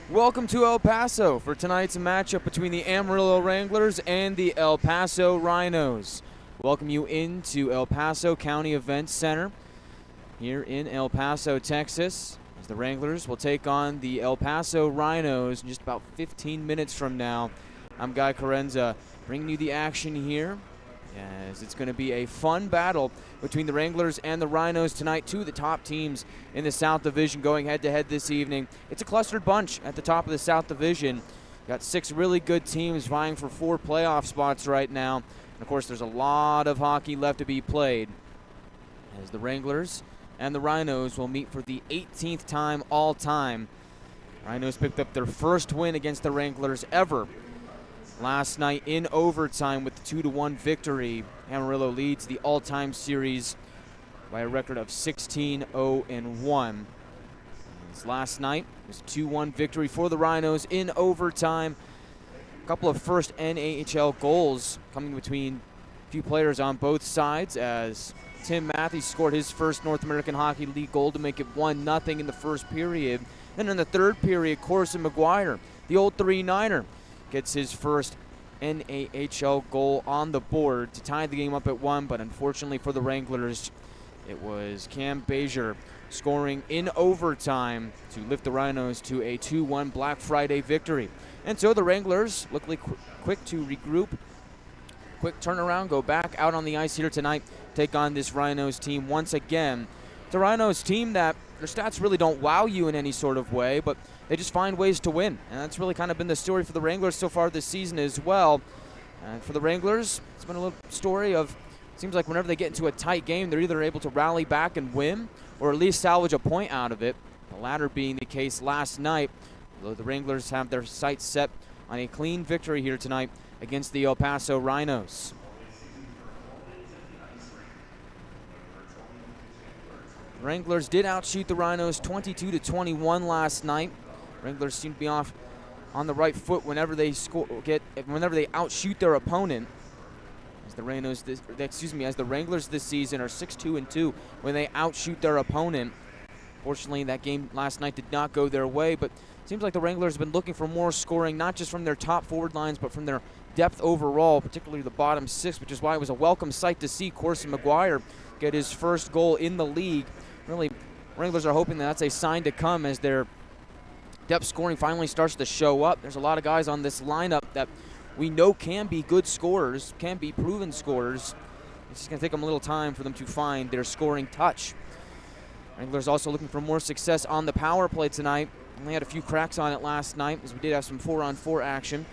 Welcome to El Paso for tonight's matchup between the Amarillo Wranglers and the El Paso Rhinos. Welcome you into El Paso County Events Center here in El Paso, Texas, as the Wranglers will take on the El Paso Rhinos in just about 15 minutes from now. I'm Guy Chiarenza bringing you the action here, as it's going to be a fun battle between the Wranglers and the Rhinos tonight. Two of the top teams in the South Division going head-to-head this evening. It's a clustered bunch at the top of the South Division. Got 6 really good teams vying for 4 playoff spots right now. And of course, there's a lot of hockey left to be played, as the Wranglers and the Rhinos will meet for the 18th time all-time. Rhinos picked up their first win against the Wranglers ever last night in overtime with the 2-1 victory. Amarillo leads the all-time series by a record of 16-0-1. Last night was a 2-1 victory for the Rhinos in overtime. A couple of first NAHL goals coming between a few players on both sides, as Tim Matthews scored his first North American Hockey League goal to make it 1-0 in the first period. And in the third period, Corson Maguire, the old 3-9er, gets his first NAHL goal on the board to tie the game up at 1, but unfortunately for the Wranglers, it was Cam Bazier scoring in overtime to lift the Rhinos to a 2-1 Black Friday victory. And so the Wranglers look like quick to regroup, quick turnaround, go back out on the ice here tonight, take on this Rhinos team once again. It's a Rhinos team that their stats really don't wow you in any sort of way, but they just find ways to win. And that's really kind of been the story for the Wranglers so far this season as well. And for the Wranglers, it's been a little story of, it seems like whenever they get into a tight game, they're either able to rally back and win, or at least salvage a point out of it. The latter being the case last night, although the Wranglers have their sights set on a clean victory here tonight against the El Paso Rhinos. Wranglers did outshoot the Rhinos 22-21 last night. Wranglers seem to be off on the right foot whenever they outshoot their opponent. As the Wranglers this season are 6-2-2 when they outshoot their opponent. Fortunately, that game last night did not go their way, but it seems like the Wranglers have been looking for more scoring, not just from their top forward lines, but from their depth overall, particularly the bottom 6, which is why it was a welcome sight to see Corson Maguire get his first goal in the league. Really, Wranglers are hoping that's a sign to come as their depth scoring finally starts to show up. There's a lot of guys on this lineup that we know can be good scorers, can be proven scorers. It's just going to take them a little time for them to find their scoring touch. Wranglers also looking for more success on the power play tonight. Only had a few cracks on it last night, as we did have some 4-on-4 action.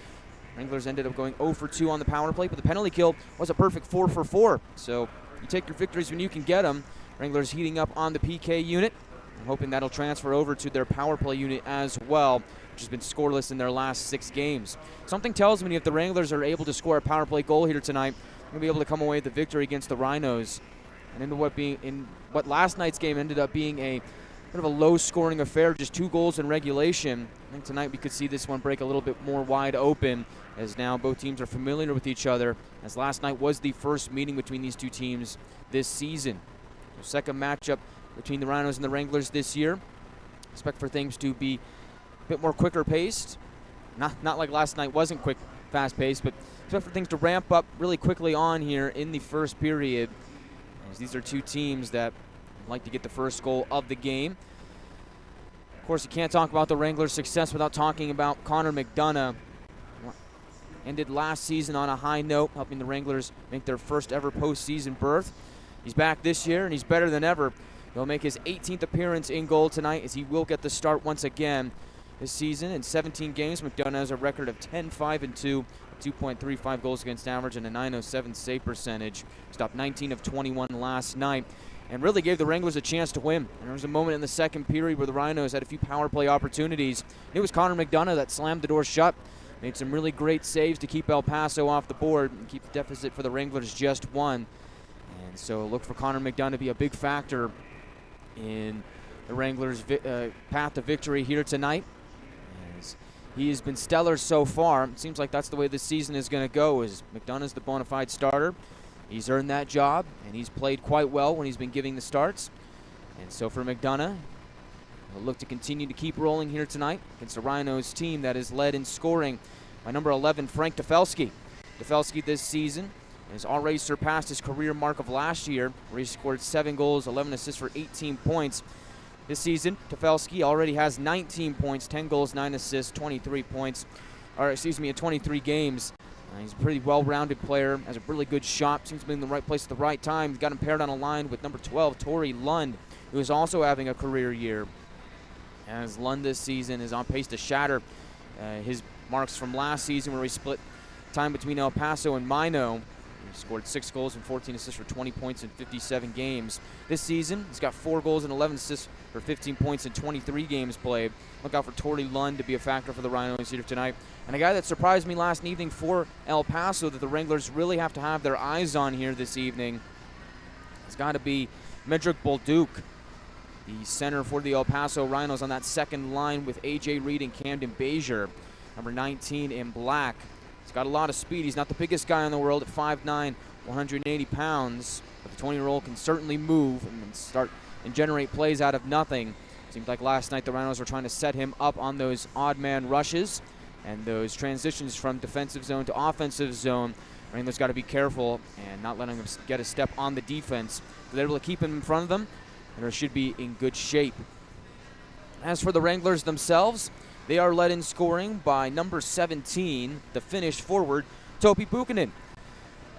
Wranglers ended up going 0 for 2 on the power play, but the penalty kill was a perfect 4 for 4. So you take your victories when you can get them. Wranglers heating up on the PK unit. I'm hoping that'll transfer over to their power play unit as well, which has been scoreless in their last 6 games. Something tells me if the Wranglers are able to score a power play goal here tonight, they'll be able to come away with the victory against the Rhinos. And in what last night's game ended up being a bit of a low-scoring affair, just 2 goals in regulation. I think tonight we could see this one break a little bit more wide open, as now both teams are familiar with each other, as last night was the first meeting between these two teams this season. The second matchup between the Rhinos and the Wranglers this year. Expect for things to be a bit more quicker paced. Not like last night wasn't quick, fast paced, but expect for things to ramp up really quickly on here in the first period, as these are two teams that like to get the first goal of the game. Of course, you can't talk about the Wranglers' success without talking about Connor McDonough. Ended last season on a high note, helping the Wranglers make their first ever postseason berth. He's back this year, and he's better than ever. He'll make his 18th appearance in goal tonight, as he will get the start once again this season. In 17 games, McDonough has a record of 10-5-2, 2.35 goals against average, and a .907 save percentage. Stopped 19 of 21 last night, and really gave the Wranglers a chance to win. And there was a moment in the second period where the Rhinos had a few power play opportunities. It was Connor McDonough that slammed the door shut. Made some really great saves to keep El Paso off the board and keep the deficit for the Wranglers just 1. And so look for Connor McDonough to be a big factor in the Wranglers' path to victory here tonight, as he has been stellar so far. It seems like that's the way this season is going to go, as McDonough's the bona fide starter. He's earned that job, and he's played quite well when he's been giving the starts. And so for McDonough, They'll look to continue to keep rolling here tonight against the Rhinos team that is led in scoring by number 11, Frank Defelski. Defelski this season has already surpassed his career mark of last year, where he scored 7 goals, 11 assists for 18 points. This season, Defelski already has 19 points, 10 goals, 9 assists, 23 points, in 23 games. He's a pretty well-rounded player, has a really good shot, seems to be in the right place at the right time. He's got him paired on a line with number 12, Torrey Lund, who is also having a career year. As Lund this season is on pace to shatter his marks from last season, where he split time between El Paso and Minot. He scored 6 goals and 14 assists for 20 points in 57 games. This season, he's got 4 goals and 11 assists for 15 points in 23 games played. Look out for Torrey Lund to be a factor for the Rhinos here tonight. And a guy that surprised me last evening for El Paso that the Wranglers really have to have their eyes on here this evening has got to be Medrick Bolduc, the center for the El Paso Rhinos on that second line with A.J. Reed and Camden Bazier. Number 19 in black. He's got a lot of speed. He's not the biggest guy in the world at 5'9", 180 pounds, but the 20-year-old can certainly move and start and generate plays out of nothing. Seemed like last night the Rhinos were trying to set him up on those odd man rushes and those transitions from defensive zone to offensive zone. Wranglers got to be careful and not letting him get a step on the defense. If they're able to keep him in front of them, and they should be in good shape. As for the Wranglers themselves, they are led in scoring by number 17, the Finnish forward, Topi Pukkanen.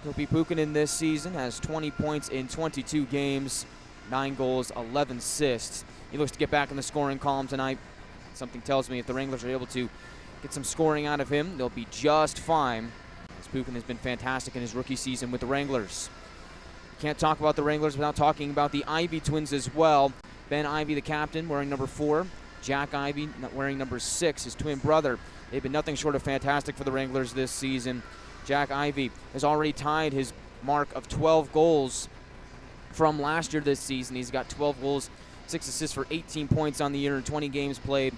Topi Pukkanen this season has 20 points in 22 games, 9 goals, 11 assists. He looks to get back in the scoring column tonight. Something tells me if the Wranglers are able to get some scoring out of him, they'll be just fine, as Pukkanen has been fantastic in his rookie season with the Wranglers. Can't talk about the Wranglers without talking about the Ivy twins as well. Ben Ivy, the captain, wearing number 4. Jack Ivy wearing number 6, his twin brother. They've been nothing short of fantastic for the Wranglers this season. Jack Ivy has already tied his mark of 12 goals from last year this season. He's got 12 goals, 6 assists for 18 points on the year in 20 games played.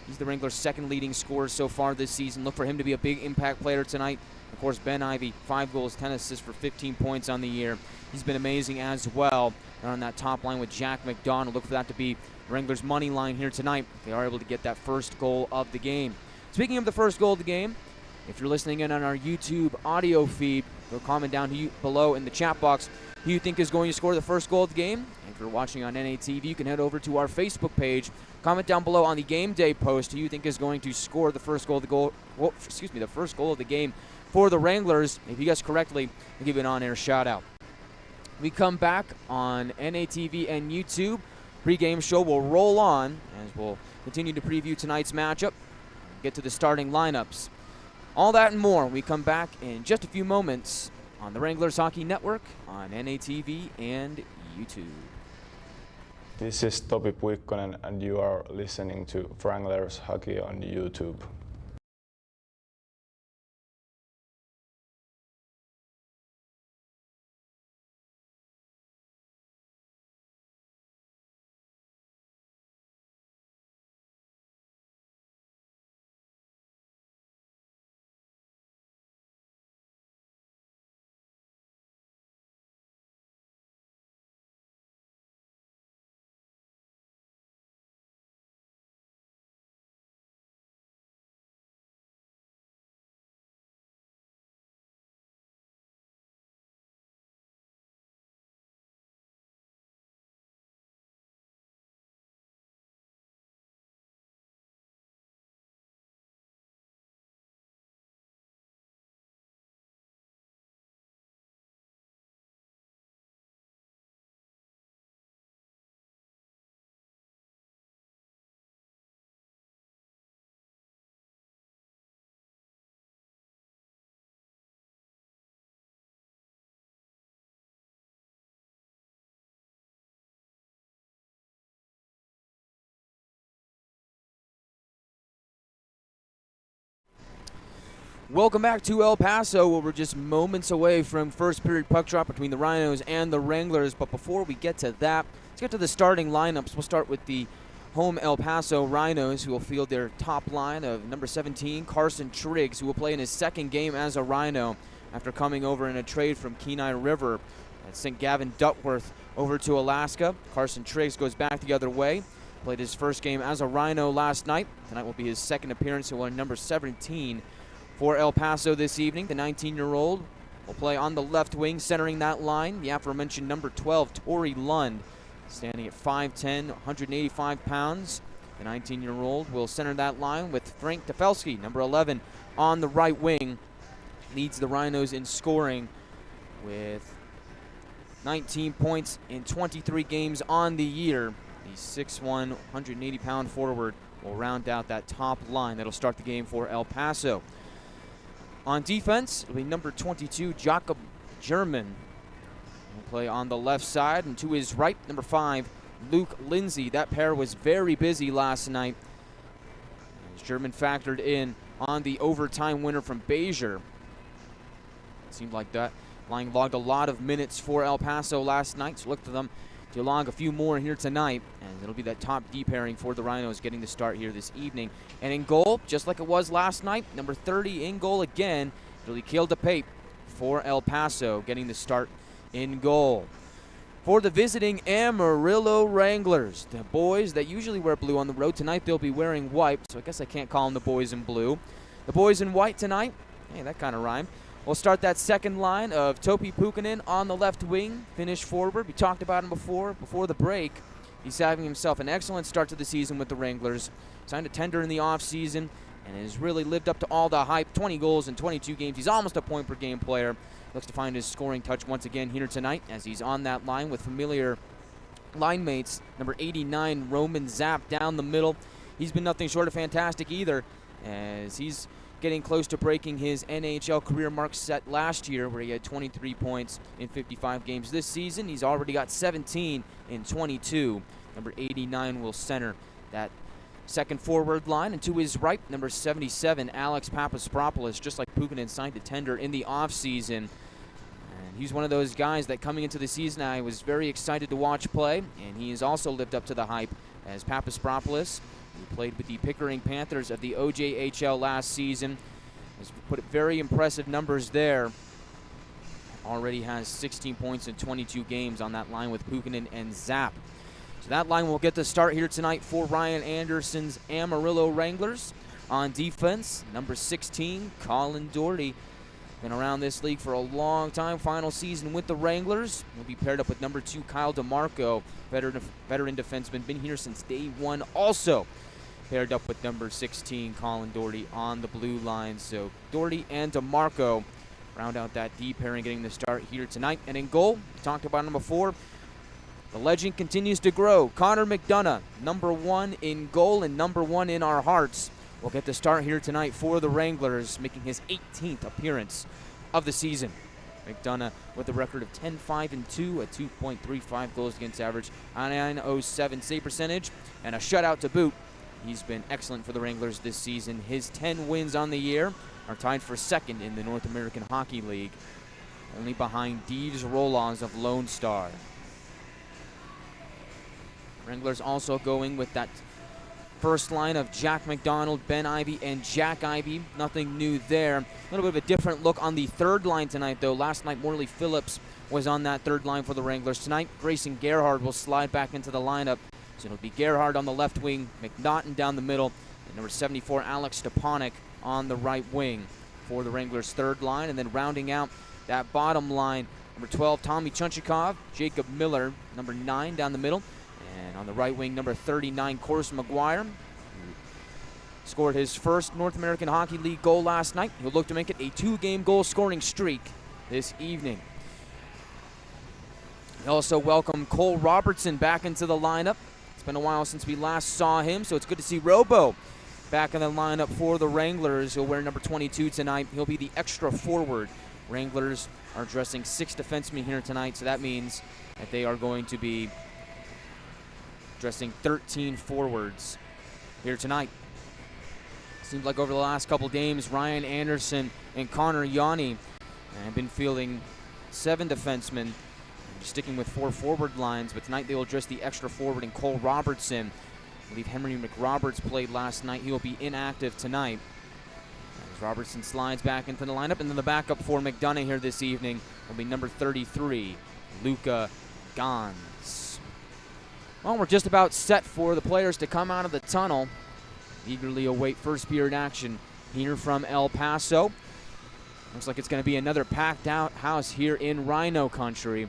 He's the Wranglers' second leading scorer so far this season. Look for him to be a big impact player tonight. Of course, Ben Ivy, 5 goals, 10 assists for 15 points on the year. He's been amazing as well. And on that top line with Jack McDonald, look for that to be Wranglers' money line here tonight. They are able to get that first goal of the game. Speaking of the first goal of the game, if you're listening in on our YouTube audio feed, go comment down below in the chat box who you think is going to score the first goal of the game. And if you're watching on NATV, you can head over to our Facebook page. Comment down below on the game day post who you think is going to score the first goal of the first goal of the game for the Wranglers. If you guess correctly, we'll give you an on-air shout-out. We come back on NATV and YouTube. Pre-game show will roll on as we'll continue to preview tonight's matchup, get to the starting lineups. All that and more. We come back in just a few moments on the Wranglers Hockey Network on NATV and YouTube. This is Topi Puikkonen and you are listening to Wranglers Hockey on YouTube. Welcome back to El Paso, where we're just moments away from first period puck drop between the Rhinos and the Wranglers. But before we get to that, let's get to the starting lineups. We'll start with the home El Paso Rhinos, who will field their top line of number 17, Carson Triggs, who will play in his second game as a Rhino after coming over in a trade from Kenai River. That sent Gavin Duckworth over to Alaska. Carson Triggs goes back the other way. Played his first game as a Rhino last night. Tonight will be his second appearance. He'll wear number 17 for El Paso this evening. The 19-year-old will play on the left wing, centering that line. The aforementioned number 12, Tori Lund, standing at 5'10", 185 pounds. The 19-year-old will center that line with Frank Tefelsky, number 11, on the right wing. Leads the Rhinos in scoring with 19 points in 23 games on the year. The 6'1", 180-pound forward will round out that top line that'll start the game for El Paso. On defense, it'll be number 22, Jakob German. He'll play on the left side, and to his right, number 5, Luke Lindsay. That pair was very busy last night, as German factored in on the overtime winner from Bayshore. It seemed like that line logged a lot of minutes for El Paso last night, so look for them to log a few more here tonight, and it'll be that top D pairing for the Rhinos getting the start here this evening. And in goal, just like it was last night, number 30 in goal again, it'll be Kale DePape for El Paso getting the start in goal. For the visiting Amarillo Wranglers, the boys that usually wear blue on the road, tonight they'll be wearing white, so I guess I can't call them the boys in blue. The boys in white tonight, hey, that kind of rhymed. We'll start that second line of Topi Pukkanen on the left wing, finish forward. We talked about him before the break. He's having himself an excellent start to the season with the Wranglers. Signed a tender in the offseason and has really lived up to all the hype. 20 goals in 22 games. He's almost a point-per-game player. Looks to find his scoring touch once again here tonight as he's on that line with familiar line mates. Number 89, Roman Zapp, down the middle. He's been nothing short of fantastic either, as he's getting close to breaking his NHL career mark set last year, where he had 23 points in 55 games. This season, he's already got 17 in 22. Number 89 will center that second forward line, and to his right, number 77, Alex Papaspropoulos, just like Pukkanen, signed a tender in the offseason. And he's one of those guys that coming into the season I was very excited to watch play, and he has also lived up to the hype, as Papaspropoulos, who played with the Pickering Panthers of the OJHL last season, has put very impressive numbers there. Already has 16 points in 22 games on that line with Pukkanen and Zapp. So that line will get the start here tonight for Ryan Anderson's Amarillo Wranglers. On defense, number 16, Colin Doherty. Been around this league for a long time. Final season with the Wranglers. He'll be paired up with number 2, Kyle DeMarco, veteran defenseman. Been here since day one. Also paired up with number 16, Colin Doherty, on the blue line. So Doherty and DeMarco round out that D pairing, getting the start here tonight. And in goal, we talked about him before, the legend continues to grow. Connor McDonough, number 1 in goal and number 1 in our hearts, will get the start here tonight for the Wranglers, making his 18th appearance of the season. McDonough with a record of 10-5-2, a 2.35 goals against average, a .907 save percentage, and a shutout to boot. He's been excellent for the Wranglers this season. His 10 wins on the year are tied for second in the North American Hockey League, only behind Deves Rollons of Lone Star. Wranglers also going with that first line of Jack McDonald, Ben Ivey, and Jack Ivey. Nothing new there. A little bit of a different look on the third line tonight, though. Last night, Morley Phillips was on that third line for the Wranglers. Tonight, Grayson Gerhard will slide back into the lineup. So it'll be Gerhard on the left wing, McNaughton down the middle, and number 74, Alex Stepanek, on the right wing for the Wranglers' third line. And then rounding out that bottom line, number 12, Tommy Chunchikov, Jacob Miller, number 9 down the middle. And on the right wing, number 39, Corson Maguire, who scored his first North American Hockey League goal last night. He'll look to make it a 2-game goal scoring streak this evening. We also welcome Cole Robertson back into the lineup. It's been a while since we last saw him, so it's good to see Robo back in the lineup for the Wranglers. He'll wear number 22 tonight. He'll be the extra forward. Wranglers are dressing 6 defensemen here tonight, so that means that they are going to be dressing 13 forwards here tonight. Seems like over the last couple games, Ryan Anderson and Connor Yanni have been fielding 7 defensemen, sticking with 4 forward lines, but tonight they will dress the extra forward in Cole Robertson. I believe Henry McRoberts played last night. He will be inactive tonight. As Robertson slides back into the lineup, and then the backup for McDonough here this evening will be number 33, Luca Gans. Well, we're just about set for the players to come out of the tunnel. Eagerly await first period action here from El Paso. Looks like it's going to be another packed out house here in Rhino country.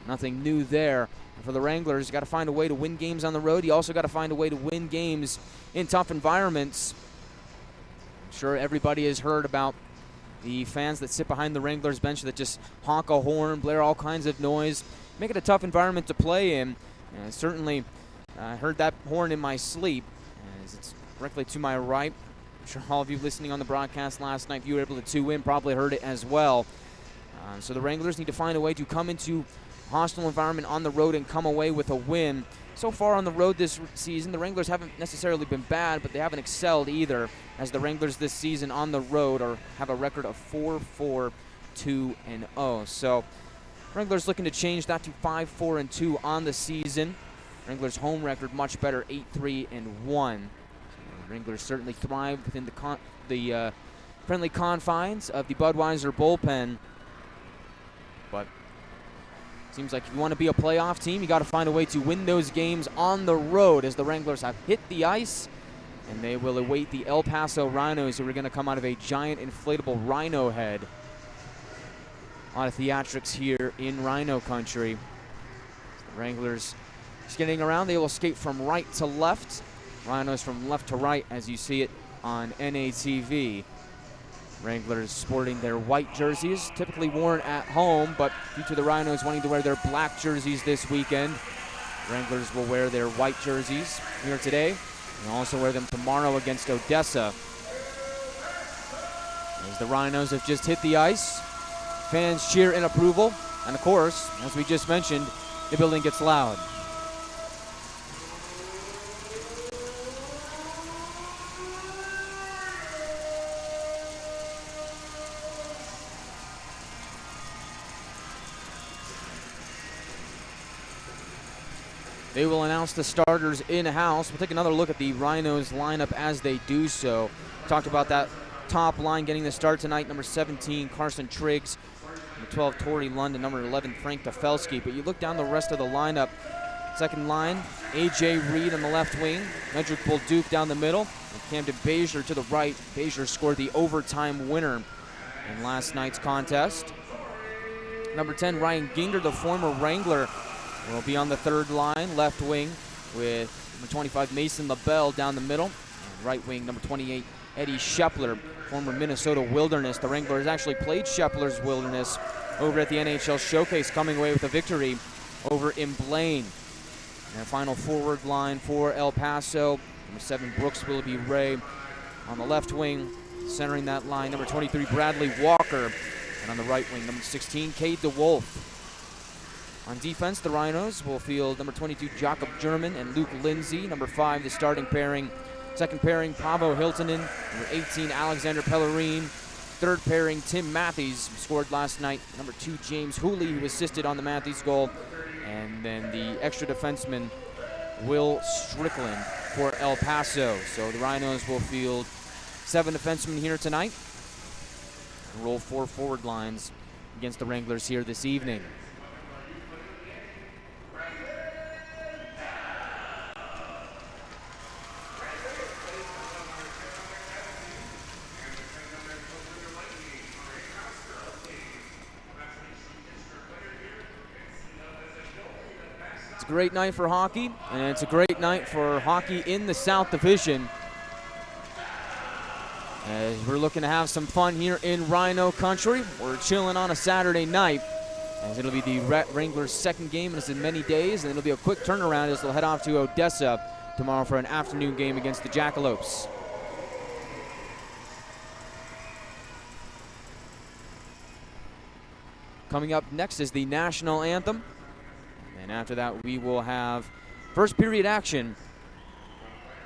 Nothing new there. For the Wranglers, you got to find a way to win games on the road. You also got to find a way to win games in tough environments. I'm sure everybody has heard about the fans that sit behind the Wranglers bench that just honk a horn, blare all kinds of noise, make it a tough environment to play in. Certainly, I heard that horn in my sleep, as it's directly to my right. I'm sure all of you listening on the broadcast last night, if you were able to tune in, probably heard it as well. So the Wranglers need to find a way to come into a hostile environment on the road and come away with a win. So far on the road this season, the Wranglers haven't necessarily been bad, but they haven't excelled either, as the Wranglers this season on the road have a record of 4-4-2-0. So Wranglers looking to change that to 5-4-2 on the season. Wranglers' home record much better, 8-3-1. Wranglers certainly thrive within the friendly confines of the Budweiser bullpen. But seems like if you want to be a playoff team, you got to find a way to win those games on the road, as the Wranglers have hit the ice, and they will await the El Paso Rhinos, who are going to come out of a giant inflatable rhino head. A lot of theatrics here in Rhino country. The Wranglers skating around. They will skate from right to left. Rhinos from left to right, as you see it on NATV. Wranglers sporting their white jerseys, typically worn at home, but due to the Rhinos wanting to wear their black jerseys this weekend, Wranglers will wear their white jerseys here today and also wear them tomorrow against Odessa. As the Rhinos have just hit the ice, fans cheer in approval, and of course, as we just mentioned, the building gets loud. They will announce the starters in-house. We'll take another look at the Rhinos lineup as they do so. Talked about that top line getting the start tonight. Number 17, Carson Triggs. Number 12, Torrey London. Number 11, Frank Tefelsky. But you look down the rest of the lineup. Second line, A.J. Reed on the left wing. Medrick Bolduc down the middle. And Camden Basier to the right. Basier scored the overtime winner in last night's contest. Number 10, Ryan Ginger, the former Wrangler, will be on the third line, left wing, with number 25, Mason LaBelle down the middle. And right wing, number 28, Eddie Shepler, former Minnesota Wilderness. The Wranglers actually played Shepler's Wilderness over at the NHL Showcase, coming away with a victory over in Blaine. And our final forward line for El Paso, number 7, Brooks Willoughby Ray on the left wing, centering that line, number 23, Bradley Walker. And on the right wing, number 16, Cade DeWolf. On defense, the Rhinos will field number 22, Jakob German, and Luke Lindsay. Number 5, the starting pairing. Second pairing, Paavo Hiltunen. Number 18, Alexander Pellerine. Third pairing, Tim Matthews, who scored last night. Number 2, James Hooley, who assisted on the Matthews goal. And then the extra defenseman, Will Strickland, for El Paso. So the Rhinos will field 7 defensemen here tonight and roll 4 forward lines against the Wranglers here this evening. Great night for hockey, and it's a great night for hockey in the South Division, as we're looking to have some fun here in Rhino country. We're chilling on a Saturday night, as it'll be the Wranglers' second game in as many days, and it'll be a quick turnaround as they'll head off to Odessa tomorrow for an afternoon game against the Jackalopes. Coming up next is the national anthem. And after that, we will have first period action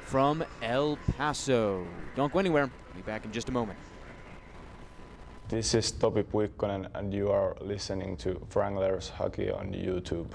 from El Paso. Don't go anywhere. We'll be back in just a moment. This is Topi Puikkonen, and you are listening to Wranglers Hockey on YouTube.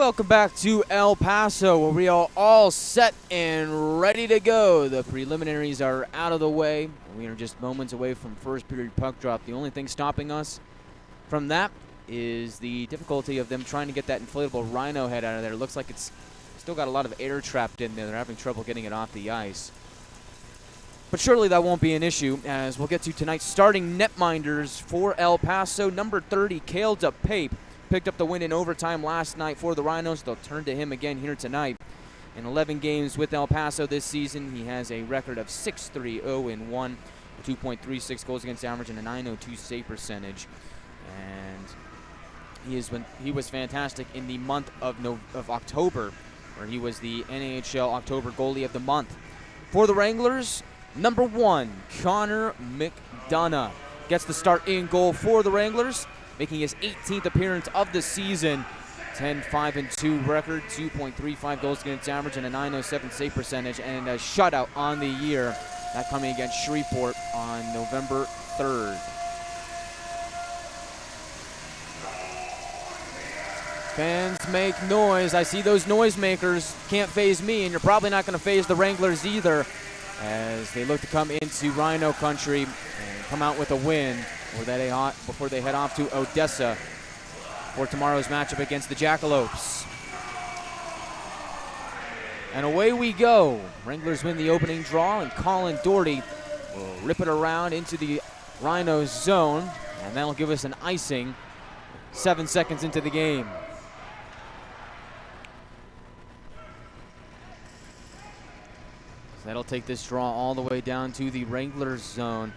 Welcome back to El Paso, where we are all set and ready to go. The preliminaries are out of the way. We are just moments away from first period puck drop. The only thing stopping us from that is the difficulty of them trying to get that inflatable Rhino head out of there. It looks like it's still got a lot of air trapped in there. They're having trouble getting it off the ice. But surely that won't be an issue, as we'll get to tonight's starting netminders for El Paso. Number 30, Caleb Pape, picked up the win in overtime last night for the Rhinos. They'll turn to him again here tonight. In 11 games with El Paso this season, he has a record of 6-3-0-1, 2.36 goals against average, and a .902 save percentage. And he was fantastic in the month of October, where he was the NAHL October goalie of the month. For the Wranglers, number 1, Connor McDonough gets the start in goal for the Wranglers, making his 18th appearance of the season. 10-5-2 record, 2.35 goals against average, and a .907 save percentage, and a shutout on the year. That coming against Shreveport on November 3rd. Fans make noise. I see those noisemakers. Can't faze me, and you're probably not going to faze the Wranglers either, as they look to come into Rhino country and come out with a win before they head off to Odessa for tomorrow's matchup against the Jackalopes. And away we go. Wranglers win the opening draw, and Colin Doherty will rip it around into the Rhinos zone, and that'll give us an icing 7 seconds into the game. So that'll take this draw all the way down to the Wranglers zone.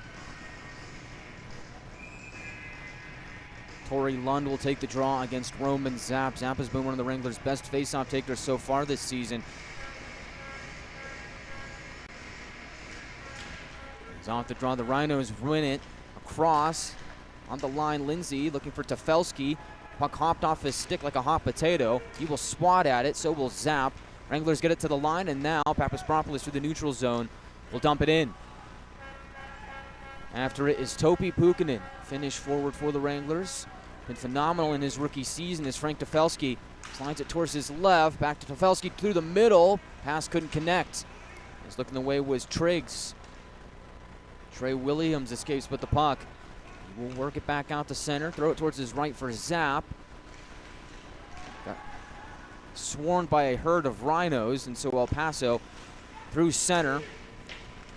Torrey Lund will take the draw against Roman Zapp. Zapp has been one of the Wranglers' best face-off takers so far this season. He's off the draw. The Rhinos win it across on the line. Lindsay looking for Tefelsky. Puck hopped off his stick like a hot potato. He will swat at it, so will Zapp. Wranglers get it to the line, and now Papaspropoulos through the neutral zone will dump it in. After it is Topi Pukkanen. Finish forward for the Wranglers. Been phenomenal in his rookie season as Frank Tefelsky slides it towards his left. Back to Tefelsky through the middle. Pass couldn't connect. As looking away was Triggs. Trey Williams escapes with the puck. He will work it back out to center. Throw it towards his right for Zapp. Got swarmed by a herd of Rhinos, and so El Paso through center.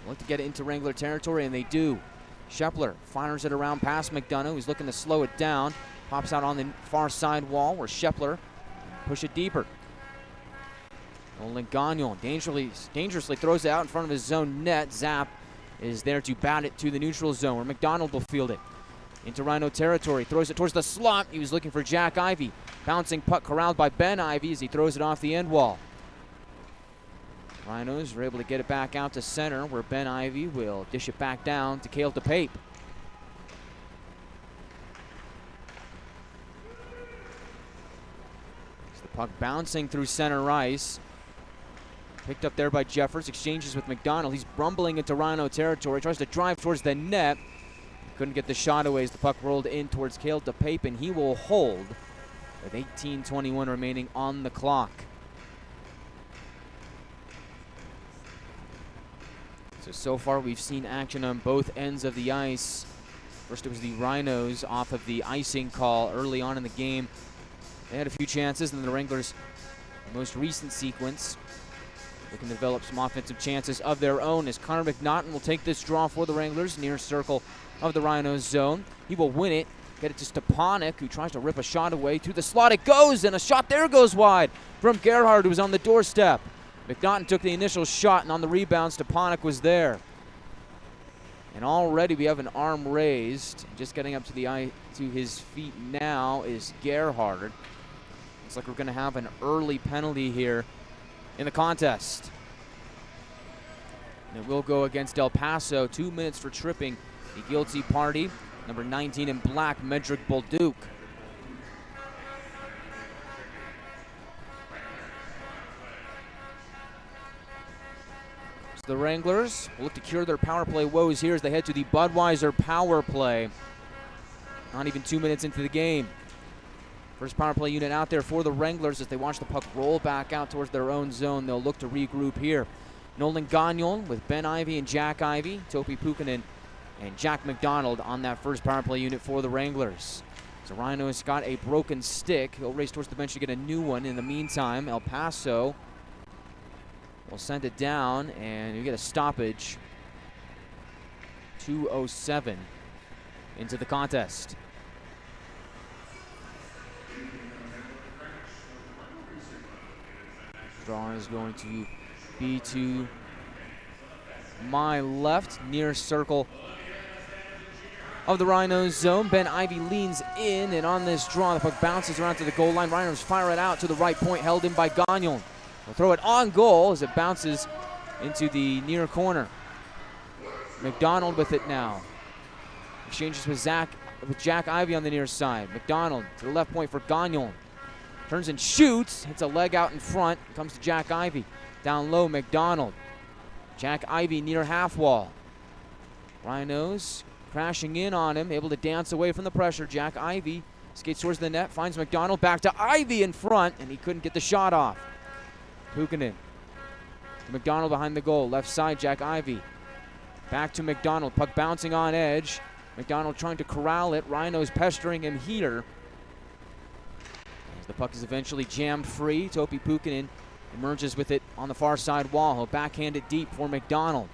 Look to get it into Wrangler territory, and they do. Shepler fires it around past McDonough, who's looking to slow it down. Pops out on the far side wall where Shepler push it deeper. Nolan Gagnon dangerously throws it out in front of his zone net. Zapp is there to bat it to the neutral zone where McDonald will field it. Into Rhino territory, throws it towards the slot. He was looking for Jack Ivey. Bouncing puck corralled by Ben Ivey as he throws it off the end wall. Rhinos are able to get it back out to center where Ben Ivey will dish it back down to Caleb Pape. The puck bouncing through center ice. Picked up there by Jeffers, exchanges with McDonald. He's rumbling into Rhino territory, tries to drive towards the net. Couldn't get the shot away as the puck rolled in towards Caleb Pape, and he will hold with 18:21 remaining on the clock. So far we've seen action on both ends of the ice. First it was the Rhinos off of the icing call early on in the game. They had a few chances, and the Wranglers, the most recent sequence, looking to develop some offensive chances of their own as Connor McNaughton will take this draw for the Wranglers near circle of the Rhinos zone. He will win it, get it to Stepanek, who tries to rip a shot away to the slot. It goes, and a shot there goes wide from Gerhard, who was on the doorstep. McNaughton took the initial shot, and on the rebound, Stepanek was there. And already we have an arm raised. Just getting up to his feet now is Gerhard. Looks like we're going to have an early penalty here in the contest. And it will go against El Paso. 2 minutes for tripping the guilty party. Number 19 in black, Medrick Bolduc. The Wranglers will look to cure their power play woes here as they head to the Budweiser power play. Not even 2 minutes into the game. First power play unit out there for the Wranglers as they watch the puck roll back out towards their own zone. They'll look to regroup here. Nolan Gagnon with Ben Ivey and Jack Ivey, Topi Pukkanen and Jack McDonald on that first power play unit for the Wranglers. So Rhinos got a broken stick. He'll race towards the bench to get a new one. In the meantime, El Paso will send it down, and you get a stoppage. 2:07 into the contest. Draw is going to be to my left, near circle of the Rhinos zone. Ben Ivey leans in, and on this draw, the puck bounces around to the goal line. Rhinos fire it out to the right point, held in by Gagnon. They'll throw it on goal as it bounces into the near corner. McDonald with it now. Exchanges with Jack Ivey on the near side. McDonald to the left point for Gagnon. Turns and shoots. Hits a leg out in front. Comes to Jack Ivey. Down low, McDonald. Jack Ivey near half wall. Rhinos crashing in on him. Able to dance away from the pressure. Jack Ivey skates towards the net. Finds McDonald. Back to Ivey in front. And he couldn't get the shot off. Pukkanen. McDonald behind the goal. Left side, Jack Ivey. Back to McDonald. Puck bouncing on edge. McDonald trying to corral it. Rhinos pestering him here. As the puck is eventually jammed free, Topi Pukkanen emerges with it on the far side wall. He'll backhand it deep for McDonald.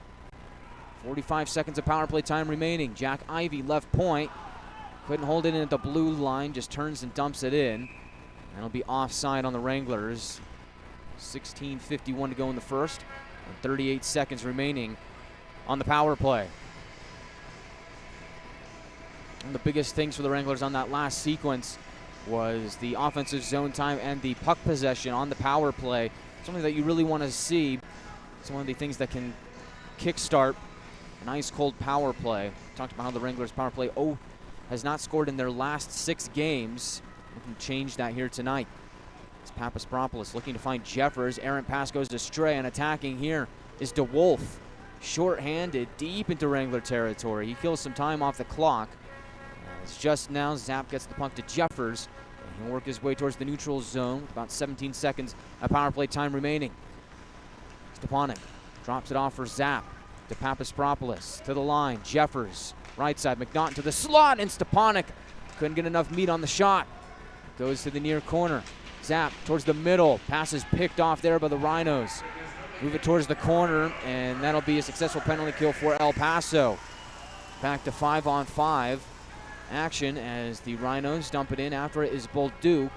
45 seconds of power play time remaining. Jack Ivey left point. Couldn't hold it in at the blue line. Just turns and dumps it in. And it'll be offside on the Wranglers. 16:51 to go in the first. And 38 seconds remaining on the power play. One of the biggest things for the Wranglers on that last sequence was the offensive zone time and the puck possession on the power play. Something that you really want to see. It's one of the things that can kickstart an ice-cold power play. Talked about how the Wranglers power play has not scored in their last 6 games. We can change that here tonight. It's Papaspropoulos looking to find Jeffers. Errant pass goes astray, and attacking here is DeWolf. Short-handed, deep into Wrangler territory. He kills some time off the clock. It's just now Zap gets the puck to Jeffers, and he'll work his way towards the neutral zone with about 17 seconds of power play time remaining. Stepanek drops it off for Zap to Papaspropoulos to the line. Jeffers, right side, McNaughton to the slot, and Stepanek couldn't get enough meat on the shot. Goes to the near corner. Zap towards the middle. Pass is picked off there by the Rhinos. Move it towards the corner, and that'll be a successful penalty kill for El Paso. Back to 5-on-5 action as the Rhinos dump it in. After it is Bolduc.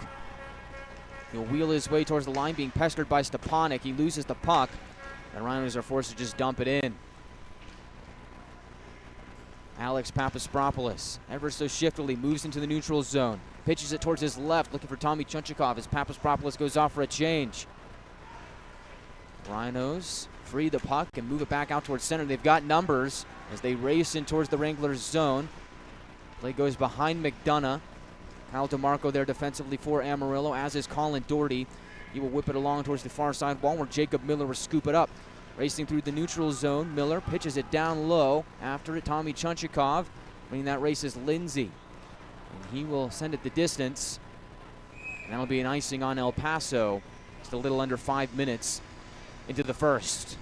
He'll wheel his way towards the line, being pestered by Stepanek. He loses the puck. The Rhinos are forced to just dump it in. Alex Papaspropoulos, ever so shiftily, moves into the neutral zone. Pitches it towards his left, looking for Tommy Chunchikov as Papaspropoulos goes off for a change. Rhinos free the puck and move it back out towards center. They've got numbers as they race in towards the Wranglers zone. Play goes behind McDonough. Kyle DeMarco there defensively for Amarillo, as is Colin Doherty. He will whip it along towards the far side wall where Jacob Miller will scoop it up. Racing through the neutral zone, Miller pitches it down low. After it, Tommy Chunchikov. Winning that race is Lindsay. And he will send it the distance. And that'll be an icing on El Paso. Just a little under 5 minutes into the first.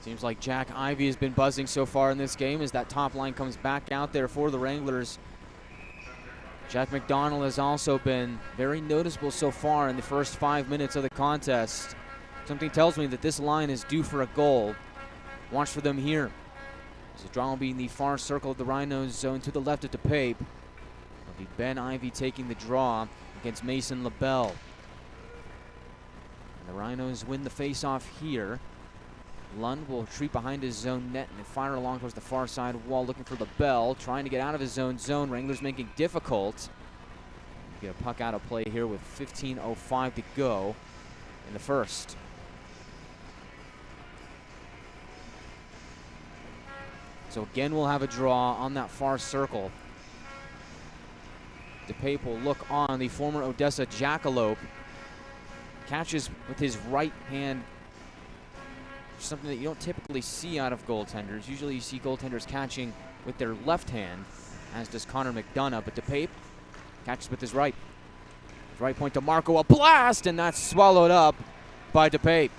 Seems like Jack Ivey has been buzzing so far in this game as that top line comes back out there for the Wranglers. Jack McDonald has also been very noticeable so far in the first 5 minutes of the contest. Something tells me that this line is due for a goal. Watch for them here. The draw will be in the far circle of the Rhinos zone to the left of DePape. It'll be Ben Ivey taking the draw against Mason LaBelle. And the Rhinos win the face-off here. Lund will retreat behind his zone net and fire along towards the far side wall, looking for LaBelle, trying to get out of his own zone. Wranglers making difficult. Get a puck out of play here with 15:05 to go in the first. So again, we'll have a draw on that far circle. DePape will look on the former Odessa Jackalope. Catches with his right hand something that you don't typically see out of goaltenders. Usually you see goaltenders catching with their left hand, as does Connor McDonough, but DePape catches with his right. His right point to Marco, a blast, and that's swallowed up by DePape.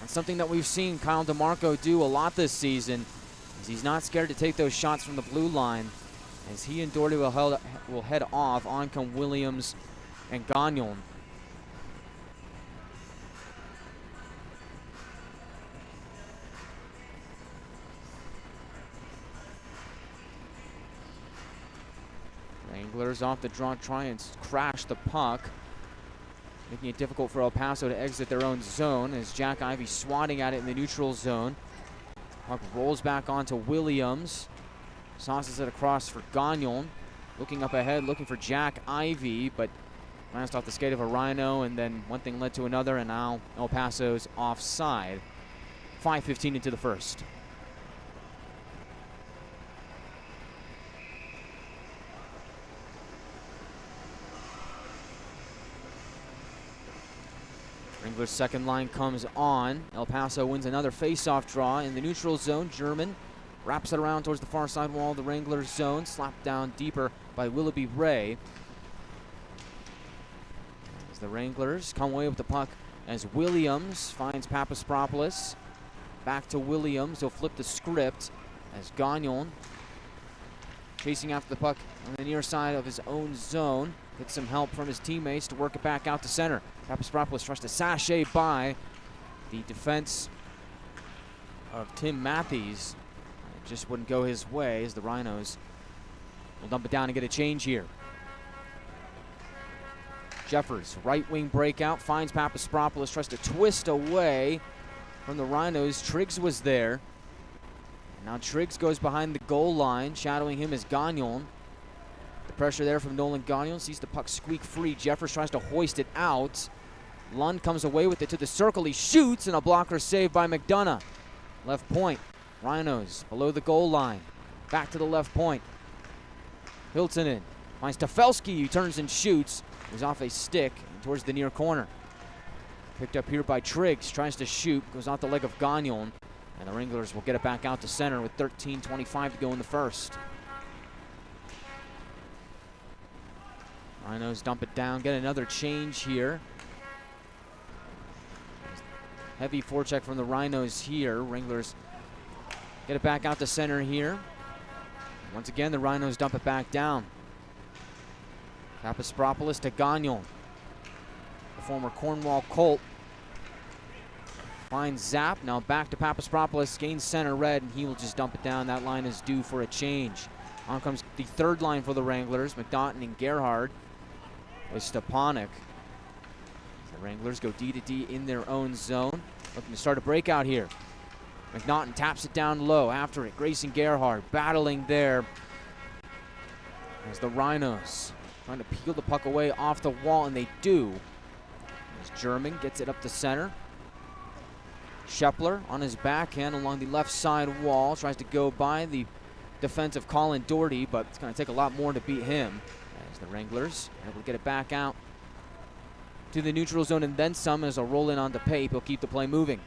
That's something that we've seen Kyle DeMarco do a lot this season, is he's not scared to take those shots from the blue line, as he and Doherty will head off. On come Williams and Gagnon. Wranglers off the draw, try and crash the puck, making it difficult for El Paso to exit their own zone, as Jack Ivey swatting at it in the neutral zone. Puck rolls back onto Williams. Sauces it across for Gagnon. Looking up ahead, looking for Jack Ivey, but glanced off the skate of a Rhino, and then one thing led to another, and now El Paso's offside. 5:15 into the first. Wranglers' second line comes on. El Paso wins another face-off draw in the neutral zone. German wraps it around towards the far side wall of the Wranglers' zone. Slapped down deeper by Willoughby Ray. As the Wranglers come away with the puck, as Williams finds Papaspropoulos. Back to Williams. He'll flip the script as Gagnon chasing after the puck on the near side of his own zone. Gets some help from his teammates to work it back out to center. Papaspropoulos tries to sashay by the defense of Tim Matthews. It just wouldn't go his way, as the Rhinos will dump it down and get a change here. Jeffers, right wing breakout, finds Papaspropoulos, tries to twist away from the Rhinos. Triggs was there. Now Triggs goes behind the goal line. Shadowing him is Gagnon. The pressure there from Nolan Gagnon, sees the puck squeak free. Jeffers tries to hoist it out. Lund comes away with it to the circle. He shoots, and a blocker save by McDonough. Left point. Rhinos below the goal line. Back to the left point. Hiltonen finds Tafelski, who turns and shoots. He's off a stick towards the near corner. Picked up here by Triggs. Tries to shoot. Goes off the leg of Gagnon. And the Wranglers will get it back out to center with 13:25 to go in the first. Rhinos dump it down, get another change here. Heavy forecheck from the Rhinos here. Wranglers get it back out to center here. Once again, the Rhinos dump it back down. Papaspropoulos to Gagnon. The former Cornwall Colt finds Zap. Now back to Papaspropoulos, gains center red, and he will just dump it down. That line is due for a change. On comes the third line for the Wranglers, McNaughton and Gerhard with Stepanek. The Wranglers go D to D in their own zone, looking to start a breakout here. McNaughton taps it down low. After it, Grayson Gerhard battling there as the Rhinos trying to peel the puck away off the wall, and they do. As German gets it up the center. Shepler on his backhand along the left side wall, tries to go by the defense of Colin Doherty, but it's going to take a lot more to beat him. As the Wranglers able to get it back out to the neutral zone and then some, as a roll in on DePape. He'll keep the play moving.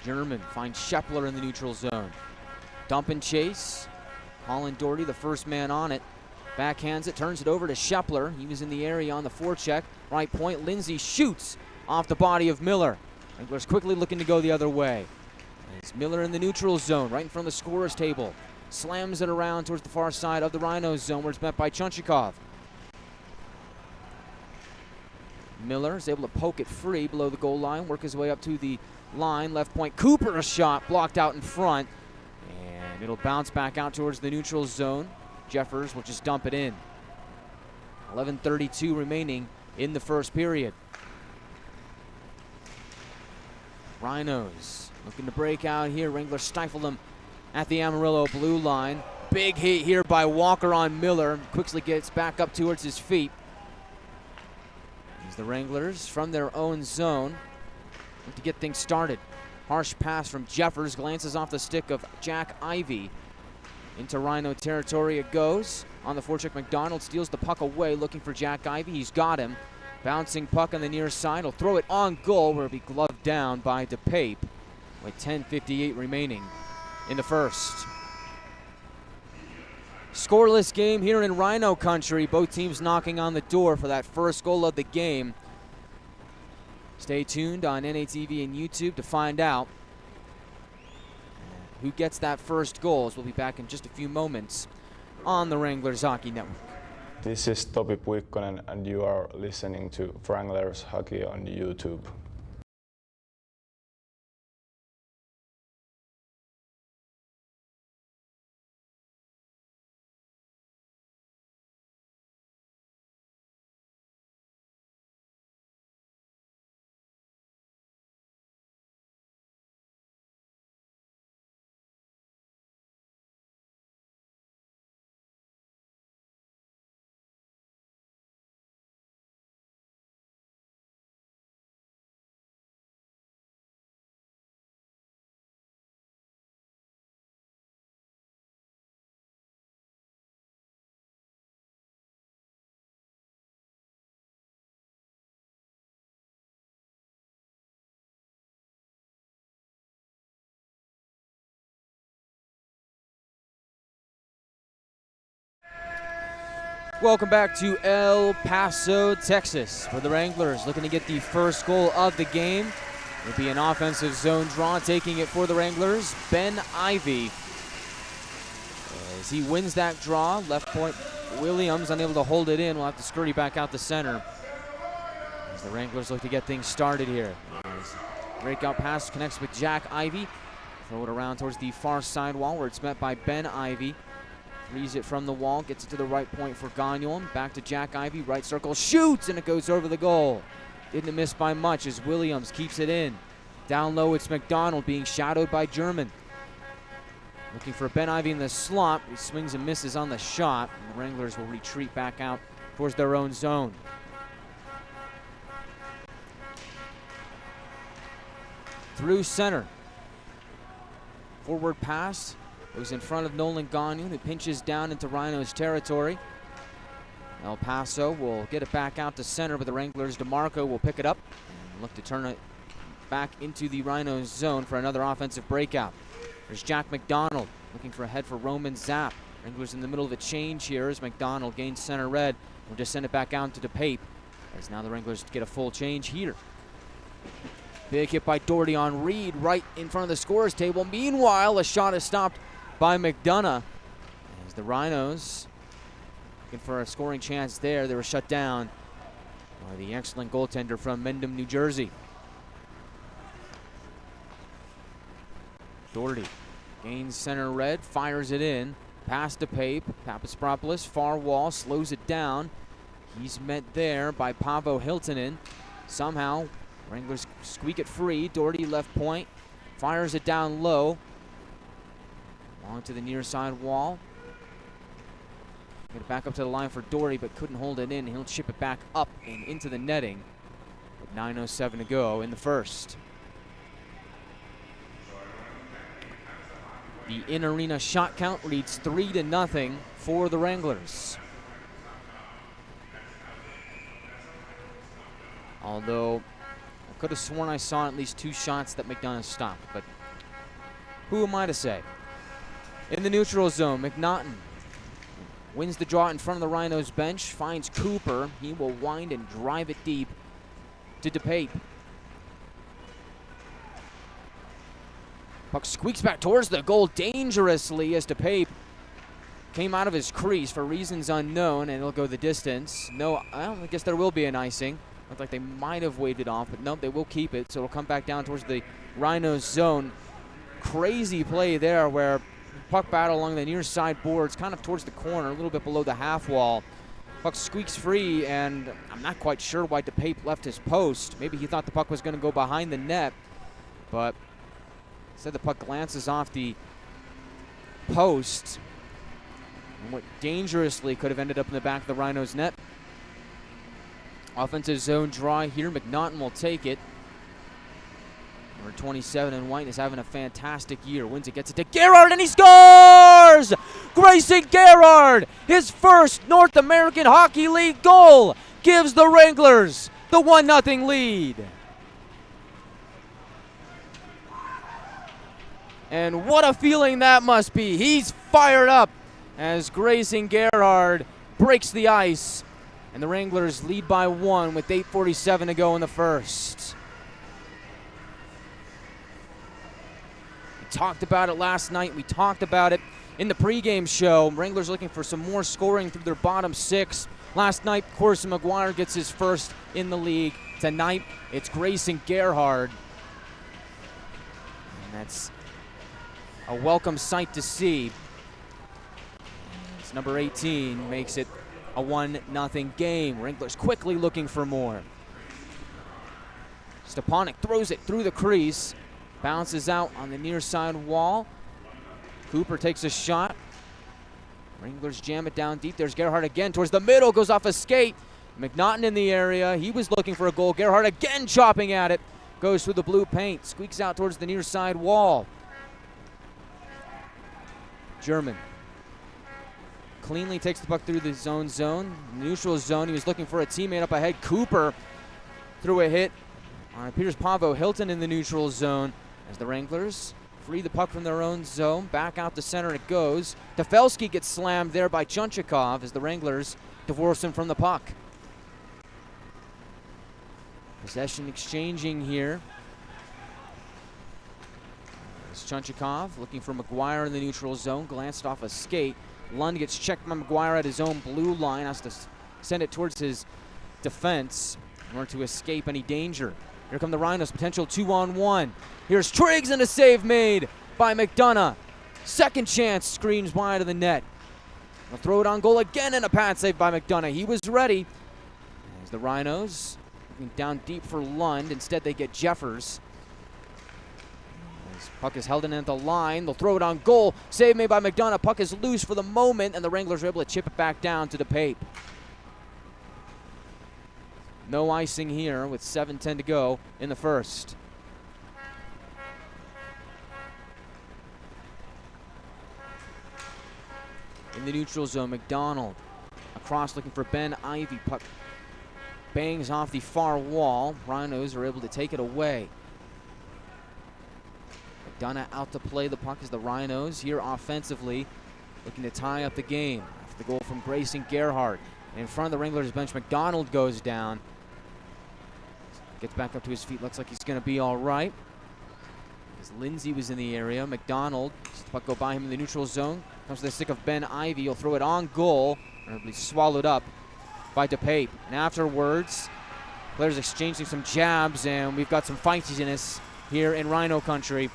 German finds Shepler in the neutral zone. Dump and chase. Colin Doherty, the first man on it. Backhands it, turns it over to Shepler. He was in the area on the forecheck. Right point, Lindsay shoots off the body of Miller. Wranglers quickly looking to go the other way. It's Miller in the neutral zone, right in front of the scorer's table. Slams it around towards the far side of the Rhinos zone, where it's met by Chunchikov. Miller is able to poke it free below the goal line, work his way up to the line. Left point, Cooper, a shot blocked out in front. And it'll bounce back out towards the neutral zone. Jeffers will just dump it in. 11:32 remaining in the first period. Rhinos looking to break out here. Wranglers stifle them at the Amarillo blue line. Big hit here by Walker on Miller. Quickly gets back up towards his feet. As the Wranglers from their own zone look to get things started. Harsh pass from Jeffers, glances off the stick of Jack Ivey. Into Rhino territory it goes. On the forecheck, McDonald steals the puck away, looking for Jack Ivey. He's got him. Bouncing puck on the near side. He'll throw it on goal, where it'll be gloved down by DePape with 10:58 remaining in the first. Scoreless game here in Rhino country. Both teams knocking on the door for that first goal of the game. Stay tuned on NATV and YouTube to find out who gets that first goal, as we'll be back in just a few moments on the Wranglers Hockey Network. This is Topi Puikkonen and you are listening to Wranglers Hockey on YouTube. Welcome back to El Paso, Texas, for the Wranglers looking to get the first goal of the game. It'll be an offensive zone draw. Taking it for the Wranglers, Ben Ivey. As he wins that draw, left point Williams unable to hold it in. We'll have to scurry back out the center as the Wranglers look to get things started here. As breakout pass connects with Jack Ivey. Throw it around towards the far side wall, where it's met by Ben Ivey. Frees it from the wall, gets it to the right point for Gagnon. Back to Jack Ivey, right circle, shoots, and it goes over the goal. Didn't miss by much as Williams keeps it in. Down low, it's McDonald being shadowed by German. Looking for Ben Ivey in the slot. He swings and misses on the shot. And the Wranglers will retreat back out towards their own zone. Through center. Forward pass. Goes in front of Nolan Gagnon, who pinches down into Rhino's territory. El Paso will get it back out to center, but the Wranglers, DeMarco, will pick it up and look to turn it back into the Rhinos zone for another offensive breakout. There's Jack McDonald looking for a head for Roman Zapp. Wranglers in the middle of a change here as McDonald gains center red. We'll just send it back out to DePape, as now the Wranglers get a full change here. Big hit by Doherty on Reed right in front of the scorer's table. Meanwhile, a shot is stopped by McDonough as the Rhinos looking for a scoring chance there. They were shut down by the excellent goaltender from Mendham, New Jersey. Doherty gains center red, fires it in, pass to Pape. Papaspropoulos, far wall, slows it down. He's met there by Paavo Hiltonen. Somehow, Wranglers squeak it free. Doherty left point, fires it down low. Along to the near side wall. Get it back up to the line for Doherty, but couldn't hold it in. He'll chip it back up and into the netting with 9:07 to go in the first. The in-arena shot count reads 3-0 for the Wranglers. Although I could have sworn I saw at least 2 shots that McDonough stopped, but who am I to say? In the neutral zone, McNaughton wins the draw in front of the Rhinos bench, finds Cooper. He will wind and drive it deep to DePape. Puck squeaks back towards the goal dangerously as DePape came out of his crease for reasons unknown, and it'll go the distance. No, I guess there will be an icing. Looked like they might have waved it off, but no, they will keep it, so it'll come back down towards the Rhinos zone. Crazy play there where puck battle along the near side boards, kind of towards the corner, a little bit below the half wall. Puck squeaks free, and I'm not quite sure why DePape left his post. Maybe he thought the puck was going to go behind the net, but instead the puck glances off the post, and what dangerously could have ended up in the back of the Rhinos net. Offensive zone draw here. McNaughton will take it. Number 27 in white is having a fantastic year. Wins it, gets it to Gerhard, and he scores! Grayson Gerhard, his first North American Hockey League goal, gives the Wranglers the 1-0 lead. And what a feeling that must be. He's fired up as Grayson Gerhard breaks the ice. And the Wranglers lead by 1 with 8:47 to go in the first. We talked about it last night. We talked about it in the pregame show. Wranglers looking for some more scoring through their bottom 6. Last night, Corson Maguire gets his first in the league. Tonight, it's Grayson Gerhard. And that's a welcome sight to see. It's number 18 makes it a 1-0 game. Wranglers quickly looking for more. Stepanek throws it through the crease. Bounces out on the near side wall. Cooper takes a shot. Wranglers jam it down deep. There's Gerhard again towards the middle. Goes off a skate. McNaughton in the area. He was looking for a goal. Gerhard again chopping at it. Goes through the blue paint. Squeaks out towards the near side wall. German cleanly takes the puck through the zone. Neutral zone. He was looking for a teammate up ahead. Cooper threw a hit on Peters Pavo Hilton in the neutral zone as the Wranglers free the puck from their own zone. Back out the center it goes. Defelski gets slammed there by Chunchikov as the Wranglers divorce him from the puck. Possession exchanging here. It's Chunchikov looking for Maguire in the neutral zone. Glanced off a skate. Lund gets checked by Maguire at his own blue line. Has to send it towards his defense in order to escape any danger. Here come the Rhinos, potential 2-on-1. Here's Triggs and a save made by McDonough. Second chance, screams wide of the net. They'll throw it on goal again and a pad save by McDonough. He was ready. As the Rhinos looking down deep for Lund. Instead they get Jeffers. As puck is held in at the line. They'll throw it on goal. Save made by McDonough. Puck is loose for the moment and the Wranglers are able to chip it back down to the Pape. No icing here with 7:10 to go in the first. In the neutral zone, McDonald across looking for Ben Ivy. Puck bangs off the far wall. Rhinos are able to take it away. McDonough out to play the puck as the Rhinos here offensively looking to tie up the game. After the goal from Grayson Gerhard. In front of the Wranglers bench, McDonald goes down. Gets back up to his feet, looks like he's going to be all right. As Lindsay was in the area, McDonald, the puck go by him in the neutral zone. Comes to the stick of Ben Ivy. He'll throw it on goal. It'll be swallowed up by DePape. And afterwards, players exchanging some jabs, and we've got some feistiness here in Rhino country.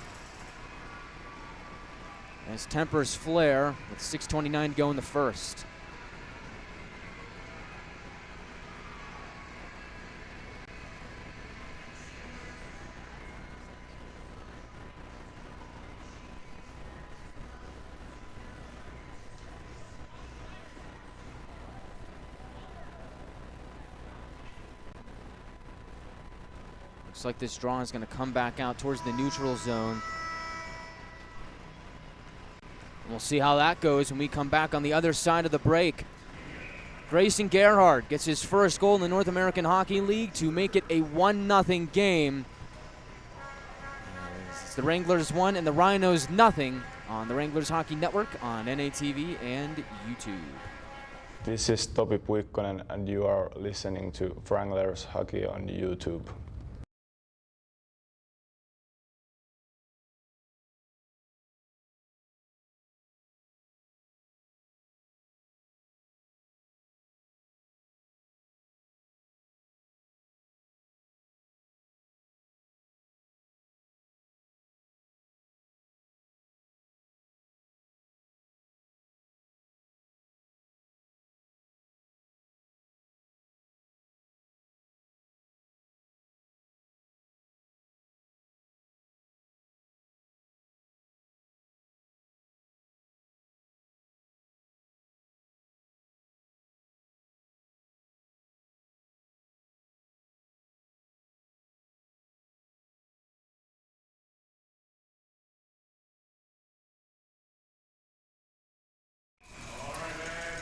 As tempers flare with 6:29 to go in the first. Looks like this draw is going to come back out towards the neutral zone. And we'll see how that goes when we come back on the other side of the break. Grayson Gerhard gets his first goal in the North American Hockey League to make it a 1-0 game. It's the Wranglers 1 and the Rhinos 0 on the Wranglers Hockey Network on NATV and YouTube. This is Topi Puikkonen and you are listening to Wranglers Hockey on YouTube.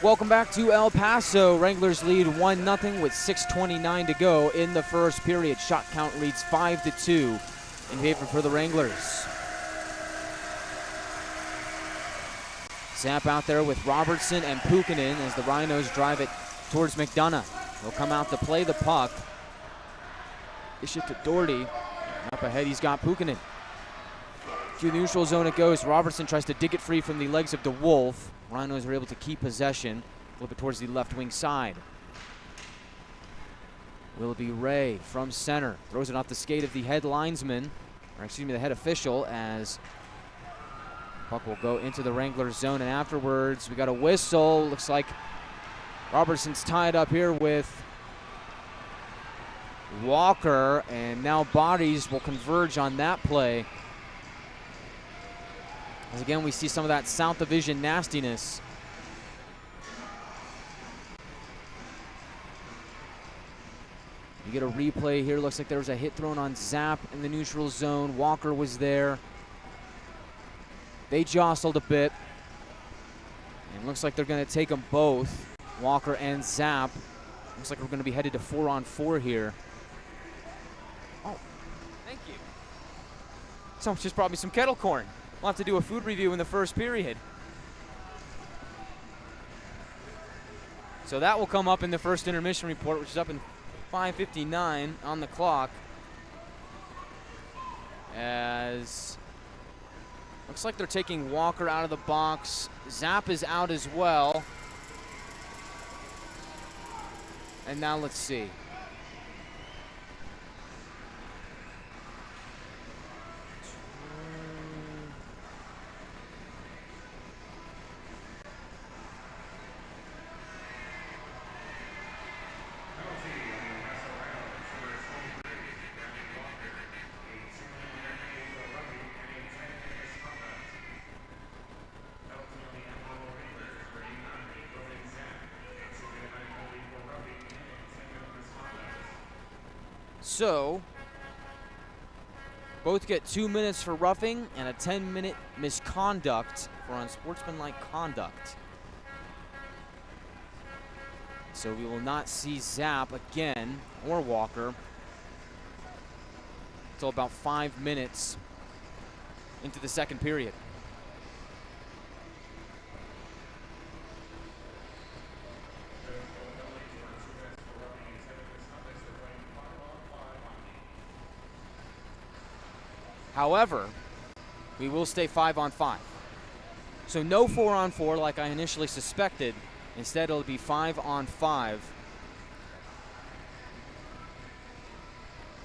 Welcome back to El Paso. Wranglers lead 1-0 with 6:29 to go in the first period. Shot count leads 5-2 in favor for the Wranglers. Zap out there with Robertson and Pukinen as the Rhinos drive it towards McDonough. He'll come out to play the puck. Dish it to Doherty. Up ahead, he's got Pukinen. To the neutral zone it goes. Robertson tries to dig it free from the legs of DeWolf. Rhinos are able to keep possession. Flip it towards the left wing side. Willoughby Ray from center. Throws it off the skate of the head linesman, or excuse me, the head official, as puck will go into the Wranglers zone. And afterwards, we got a whistle. Looks like Robertson's tied up here with Walker, and now bodies will converge on that play. As again, we see some of that South Division nastiness. You get a replay here. Looks like there was a hit thrown on Zap in the neutral zone. Walker was there. They jostled a bit. And looks like they're going to take them both, Walker and Zap. Looks like we're going to be headed to 4-on-4 here. Oh, thank you. Someone just brought me some kettle corn. We'll have to do a food review in the first period. So that will come up in the first intermission report, which is up in 5:59 on the clock. As looks like they're taking Walker out of the box. Zap is out as well. And now let's see. So, both get 2 minutes for roughing and a 10-minute misconduct for unsportsmanlike conduct. So we will not see Zap again, or Walker, until about 5 minutes into the second period. However, we will stay 5-on-5. So no 4-on-4 like I initially suspected. Instead, it'll be 5-on-5.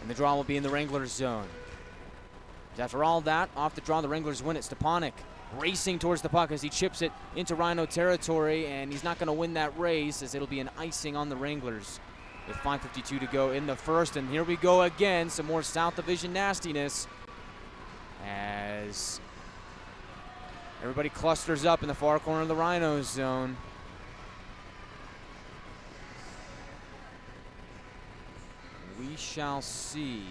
And the draw will be in the Wranglers zone. After all that, off the draw, the Wranglers win it. Stepanek racing towards the puck as he chips it into Rhino territory, and he's not going to win that race as it'll be an icing on the Wranglers with 5:52 to go in the first. And here we go again, some more South Division nastiness, as everybody clusters up in the far corner of the Rhinos zone. We shall see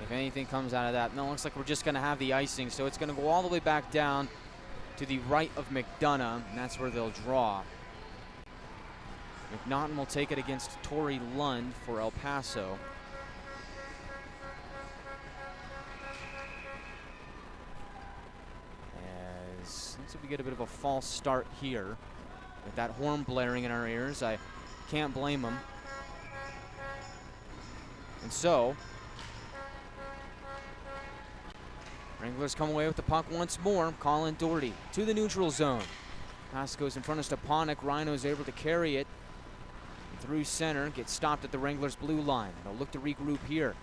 if anything comes out of that. No, it looks like we're just going to have the icing, so it's going to go all the way back down to the right of McDonough, and that's where they'll draw. McNaughton will take it against Torrey Lund for El Paso. So we get a bit of a false start here with that horn blaring in our ears. I can't blame them. And so, Wranglers come away with the puck once more. Colin Doherty to the neutral zone. Pass goes in front of Stepanek. Rhino's able to carry it through center. Gets stopped at the Wranglers' blue line. They'll look to regroup here.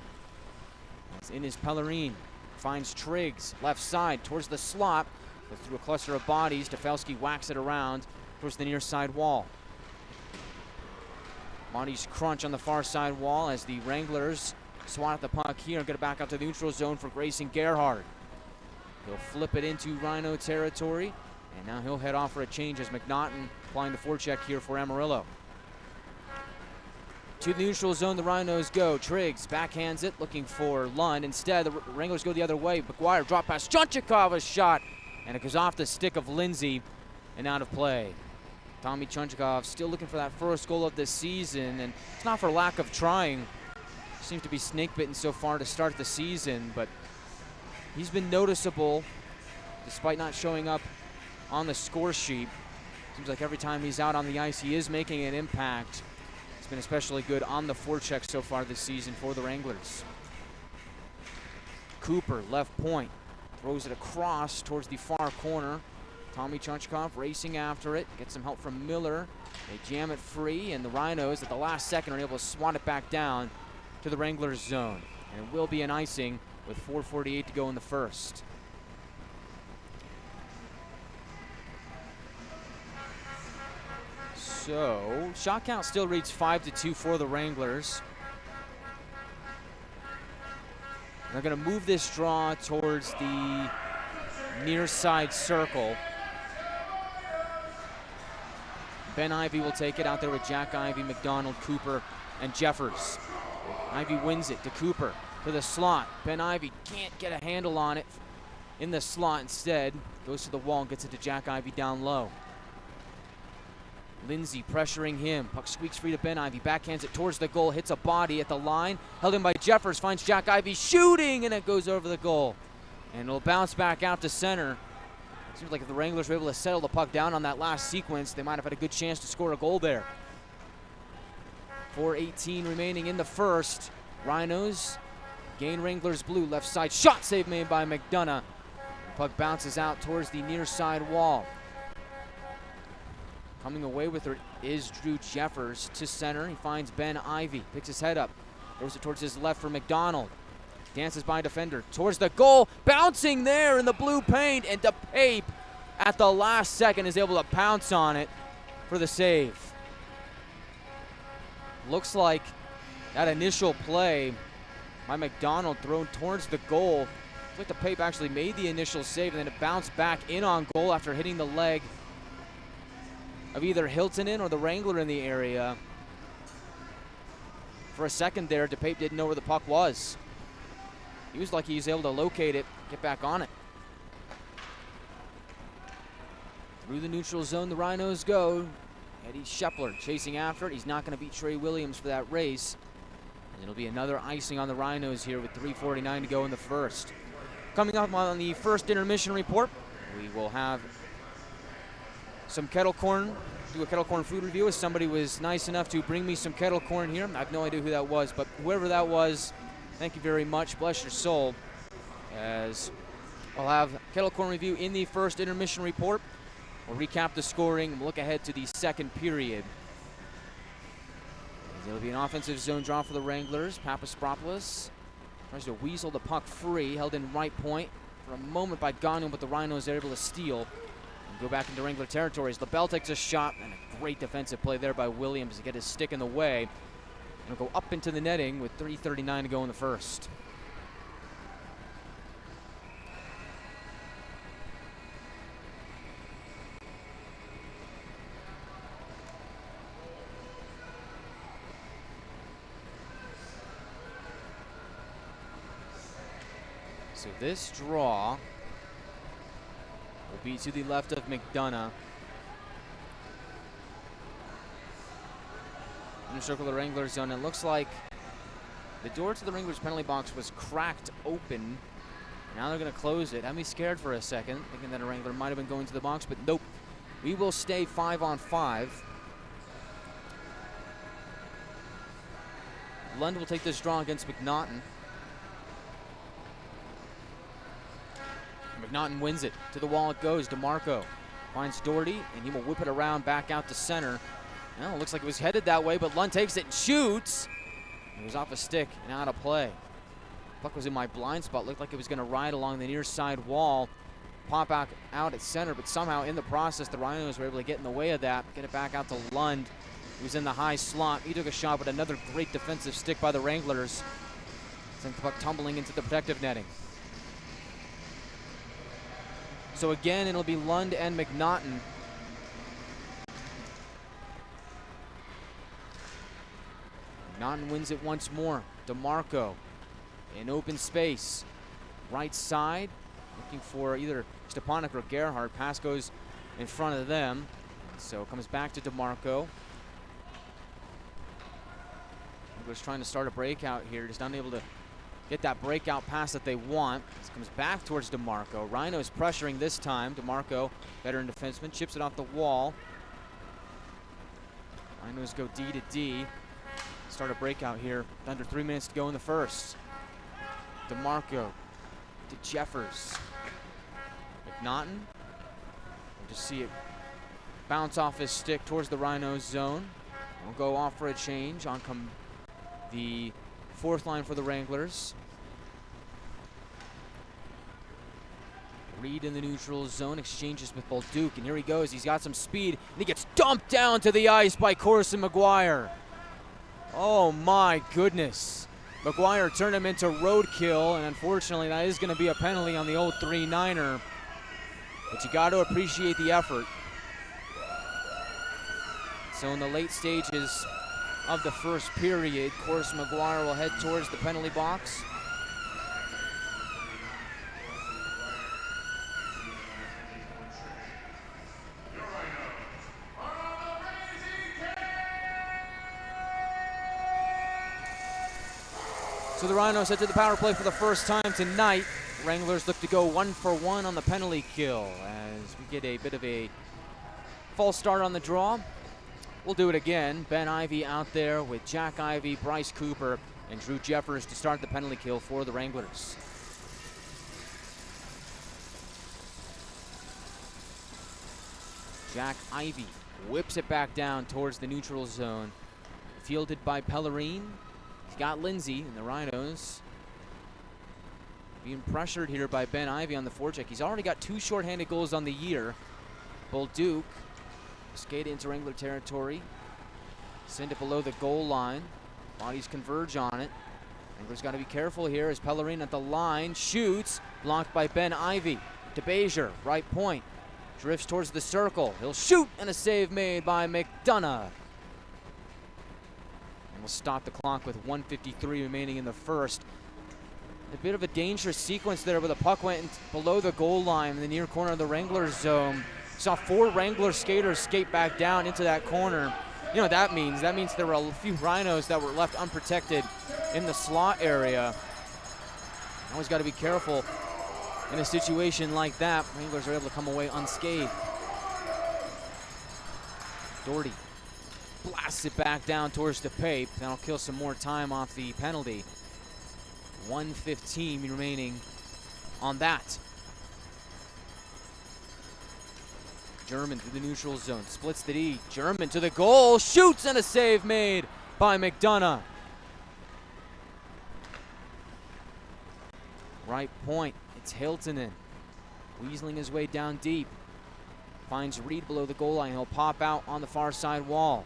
It's in his Pellerine. Finds Triggs left side towards the slot. But through a cluster of bodies, Stefelski whacks it around towards the near side wall. Bodies crunch on the far side wall as the Wranglers swat at the puck here and get it back out to the neutral zone for Grayson Gerhardt. He'll flip it into Rhino territory, and now he'll head off for a change as McNaughton applying the forecheck here for Amarillo. To the neutral zone, the Rhinos go. Triggs backhands it, looking for Lund. Instead, the Wranglers go the other way. Maguire drop pass. Chonchikov, a shot and it goes off the stick of Lindsay and out of play. Tommy Chunchikov still looking for that first goal of this season, and it's not for lack of trying. Seems to be snake-bitten so far to start the season, but he's been noticeable despite not showing up on the score sheet. Seems like every time he's out on the ice, he is making an impact. It's been especially good on the forecheck so far this season for the Wranglers. Cooper, left point, throws it across towards the far corner. Tommy Chunchikov racing after it, gets some help from Miller. They jam it free, and the Rhinos at the last second are able to swat it back down to the Wranglers zone. And it will be an icing with 4:48 to go in the first. So, shot count still reads 5-2 for the Wranglers. They're going to move this draw towards the near side circle. Ben Ivey will take it out there with Jack Ivey, McDonald, Cooper, and Jeffers. Ivey wins it to Cooper to the slot. Ben Ivey can't get a handle on it in the slot. Instead, goes to the wall and gets it to Jack Ivey down low. Lindsay pressuring him. Puck squeaks free to Ben Ivey. Backhands it towards the goal. Hits a body at the line. Held in by Jeffers. Finds Jack Ivey shooting, and it goes over the goal. And it'll bounce back out to center. Seems like if the Wranglers were able to settle the puck down on that last sequence, they might have had a good chance to score a goal there. 4:18 remaining in the first. Rhinos gain Wranglers blue. Left side shot save made by McDonough. The puck bounces out towards the near side wall. Coming away with it is Drew Jeffers to center. He finds Ben Ivey, picks his head up, throws it towards his left for McDonald. Dances by a defender towards the goal, bouncing there in the blue paint, and DePape at the last second is able to pounce on it for the save. Looks like that initial play by McDonald thrown towards the goal. Looks like DePape actually made the initial save, and then it bounced back in on goal after hitting the leg of either Hiltonen or the Wrangler in the area. For a second there, DePape didn't know where the puck was. He was lucky he was able to locate it, get back on it. Through the neutral zone, the Rhinos go. Eddie Shepler chasing after it. He's not going to beat Trey Williams for that race. And it'll be another icing on the Rhinos here with 3:49 to go in the first. Coming up on the first intermission report, we will have some kettle corn, do a kettle corn food review, as somebody was nice enough to bring me some kettle corn here. I have no idea who that was, but whoever that was, thank you very much. Bless your soul. As I'll have kettle corn review in the first intermission report. We'll recap the scoring and look ahead to the second period. It'll be an offensive zone draw for the Wranglers. Papaspropoulos tries to weasel the puck free, held in right point for a moment by Gagnon, but the Rhinos are able to steal and go back into Wrangler territories. LaBelle takes a shot, and a great defensive play there by Williams to get his stick in the way. And it'll go up into the netting with 3:39 to go in the first. So this draw will be to the left of McDonough. In the circle of the Wranglers zone, it looks like the door to the Wranglers penalty box was cracked open. Now they're going to close it. Had me scared for a second, thinking that a Wrangler might have been going to the box, but nope. We will stay 5-on-5. Lund will take this draw against McNaughton. McNaughton wins it. To the wall it goes. DeMarco finds Doherty, and he will whip it around back out to center. Well, it looks like it was headed that way, but Lund takes it and shoots. It was off a stick and out of play. Puck was in my blind spot. Looked like it was going to ride along the near side wall, pop out at center, but somehow in the process, the Rhinos were able to get in the way of that, get it back out to Lund. He was in the high slot. He took a shot, but another great defensive stick by the Wranglers. Sent the puck tumbling into the protective netting. So again, it'll be Lund and McNaughton. McNaughton wins it once more. DeMarco in open space. Right side. looking for either Stepanek or Gerhardt. Pass goes in front of them. So it comes back to DeMarco. Wranglers trying to start a breakout here, just unable to get that breakout pass that they want. This comes back towards DeMarco. Rhinos pressuring this time. DeMarco, veteran defenseman, chips it off the wall. Rhinos go D to D. Start a breakout here. Under 3 minutes to go in the first. DeMarco to Jeffers. McNaughton. We'll just see it bounce off his stick towards the Rhinos zone. We'll go off for a change. On come the fourth line for the Wranglers. Reed in the neutral zone, exchanges with Bolduc, and here he goes. He's got some speed, and he gets dumped down to the ice by Corson Maguire. Oh my goodness. Maguire turned him into roadkill, and unfortunately that is going to be a penalty on the old 3-9er. But you got to appreciate the effort. So in the late stages of the first period, Corson Maguire will head towards the penalty box. So the Rhinos head to the power play for the first time tonight. Wranglers look to go 1 for 1 on the penalty kill as we get a bit of a false start on the draw. We'll do it again. Ben Ivey out there with Jack Ivey, Bryce Cooper, and Drew Jeffers to start the penalty kill for the Wranglers. Jack Ivey whips it back down towards the neutral zone. Fielded by Pellerine. He's got Lindsay and the Rhinos being pressured here by Ben Ivey on the forecheck. He's already got 2 shorthanded goals on the year. Bolduc skate into Wrangler territory. Send it below the goal line. Bodies converge on it. Wranglers got to be careful here as Pellerine at the line shoots. Blocked by Ben Ivey. To Bezier, right point. Drifts towards the circle. He'll shoot, and a save made by McDonough. And we'll stop the clock with 1:53 remaining in the first. A bit of a dangerous sequence there where the puck went below the goal line in the near corner of the Wranglers zone. Saw 4 Wrangler skaters skate back down into that corner. You know what that means? That means there were a few Rhinos that were left unprotected in the slot area. Always got to be careful in a situation like that. Wranglers are able to come away unscathed. Doherty blasts it back down towards the Pape. That'll kill some more time off the penalty. 1:15 remaining on that. German through the neutral zone, splits the D. German to the goal, shoots, and a save made by McDonough. Right point, it's Hiltonen. Weaseling his way down deep. Finds Reed below the goal line. He'll pop out on the far side wall.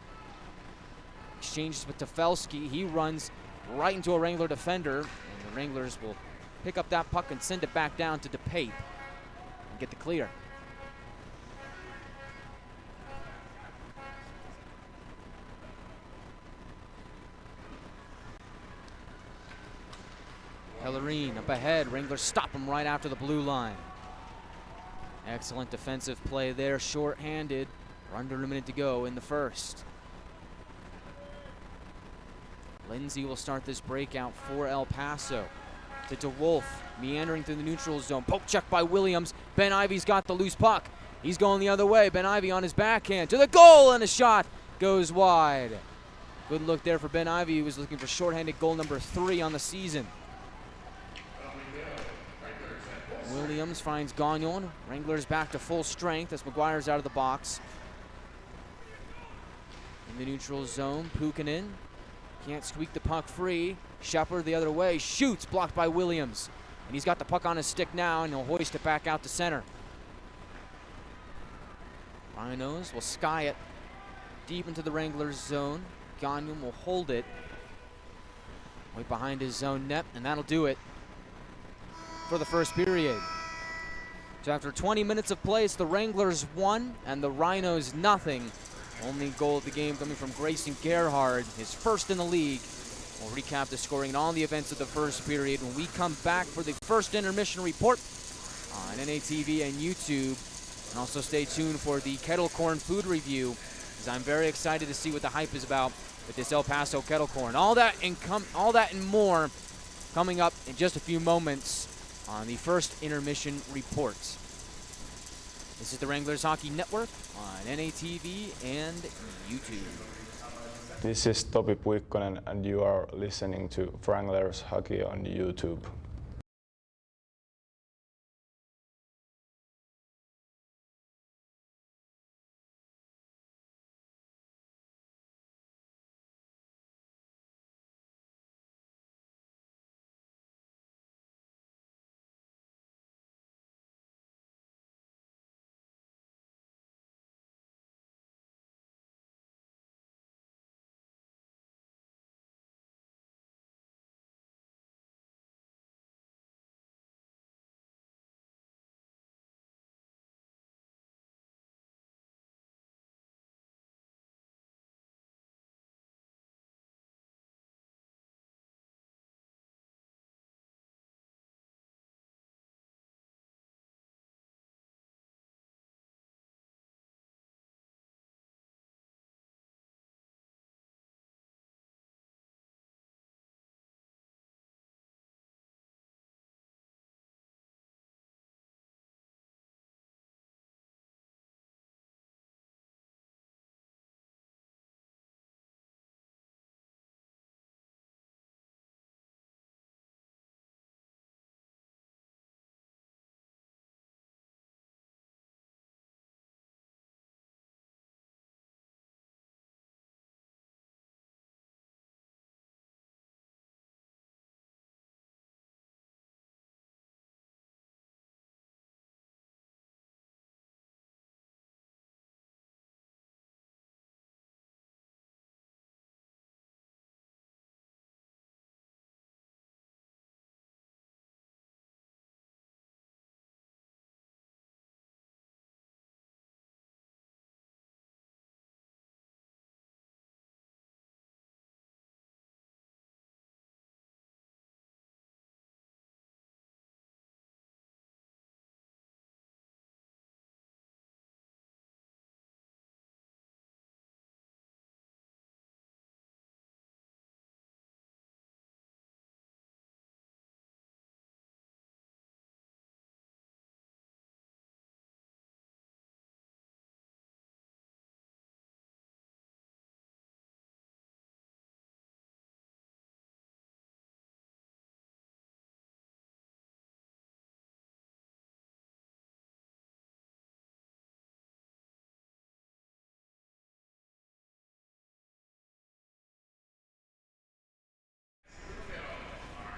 Exchanges with Tefelsky. He runs right into a Wrangler defender. And the Wranglers will pick up that puck and send it back down to DePape and get the clear. Pellerine up ahead. Wranglers stop him right after the blue line. Excellent defensive play there. Short-handed. We're under a minute to go in the first. Lindsay will start this breakout for El Paso. To DeWolf, meandering through the neutral zone. Poke check by Williams. Ben Ivey's got the loose puck. He's going the other way. Ben Ivey on his backhand to the goal, and a shot goes wide. Good look there for Ben Ivey, who was looking for shorthanded goal number 3 on the season. Williams finds Gagnon. Wranglers back to full strength as Maguire's out of the box. In the neutral zone, Puukkonen can't squeak the puck free. Shepard the other way, shoots, blocked by Williams. And he's got the puck on his stick now, and he'll hoist it back out to center. Rhinos will sky it deep into the Wranglers zone. Gagnon will hold it right behind his zone net, and that'll do it for the first period. So after 20 minutes of play, it's the Wranglers 1 and the Rhinos nothing. Only goal of the game coming from Grayson Gerhardt, his first in the league. We'll recap the scoring and all the events of the first period when we come back for the first intermission report on NATV and YouTube. And also stay tuned for the kettle corn food review, because I'm very excited to see what the hype is about with this El Paso kettle corn. All that and more coming up in just a few moments on the first intermission report. This is the Wranglers Hockey Network on NATV and YouTube. This is Topi Puikkonen and you are listening to Wranglers Hockey on YouTube.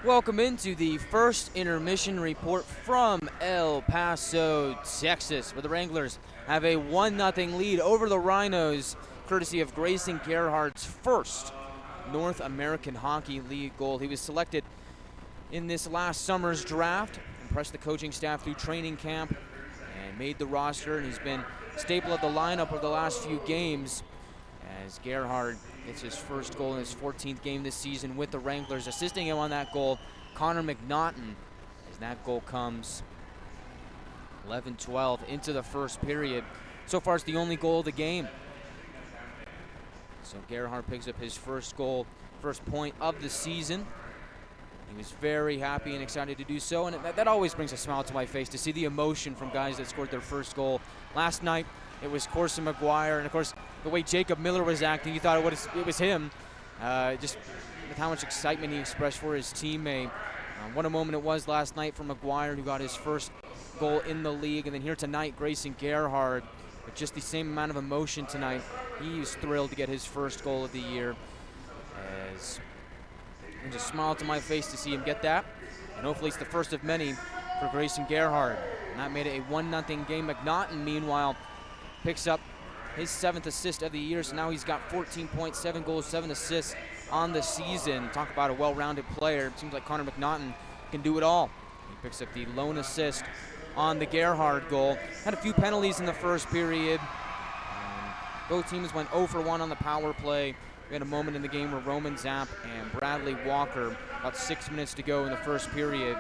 Welcome into the first intermission report from El Paso, Texas, where the Wranglers have a 1-0 lead over the Rhinos, courtesy of Grayson Gerhardt's first North American Hockey League goal. He was selected in this last summer's draft, impressed the coaching staff through training camp, and made the roster, and he's been staple of the lineup over the last few games as Gerhardt gets his first goal in his 14th game this season with the Wranglers. Assisting him on that goal, Connor McNaughton, as that goal comes 11-12 into the first period. So far, it's the only goal of the game. So Gerhardt picks up his first goal, first point of the season. He was very happy and excited to do so, and that always brings a smile to my face to see the emotion from guys that scored their first goal. Last night, it was Corson Maguire, and of course, the way Jacob Miller was acting, you thought it was him. Just with how much excitement he expressed for his teammate. What a moment it was last night for Maguire, who got his first goal in the league. And then here tonight, Grayson Gerhardt, with just the same amount of emotion tonight. He's thrilled to get his first goal of the year. As it just smiled to my face to see him get that. And hopefully it's the first of many for Grayson Gerhardt. And that made it a 1-0 game. McNaughton, meanwhile, picks up his 7th assist of the year, so now he's got 14 points, 7 goals, 7 assists on the season. Talk about a well-rounded player. It seems like Connor McNaughton can do it all. He picks up the lone assist on the Gerhardt goal. Had a few penalties in the first period. Both teams went 0 for 1 on the power play. We had a moment in the game where Roman Zapp and Bradley Walker, about 6 minutes to go in the first period,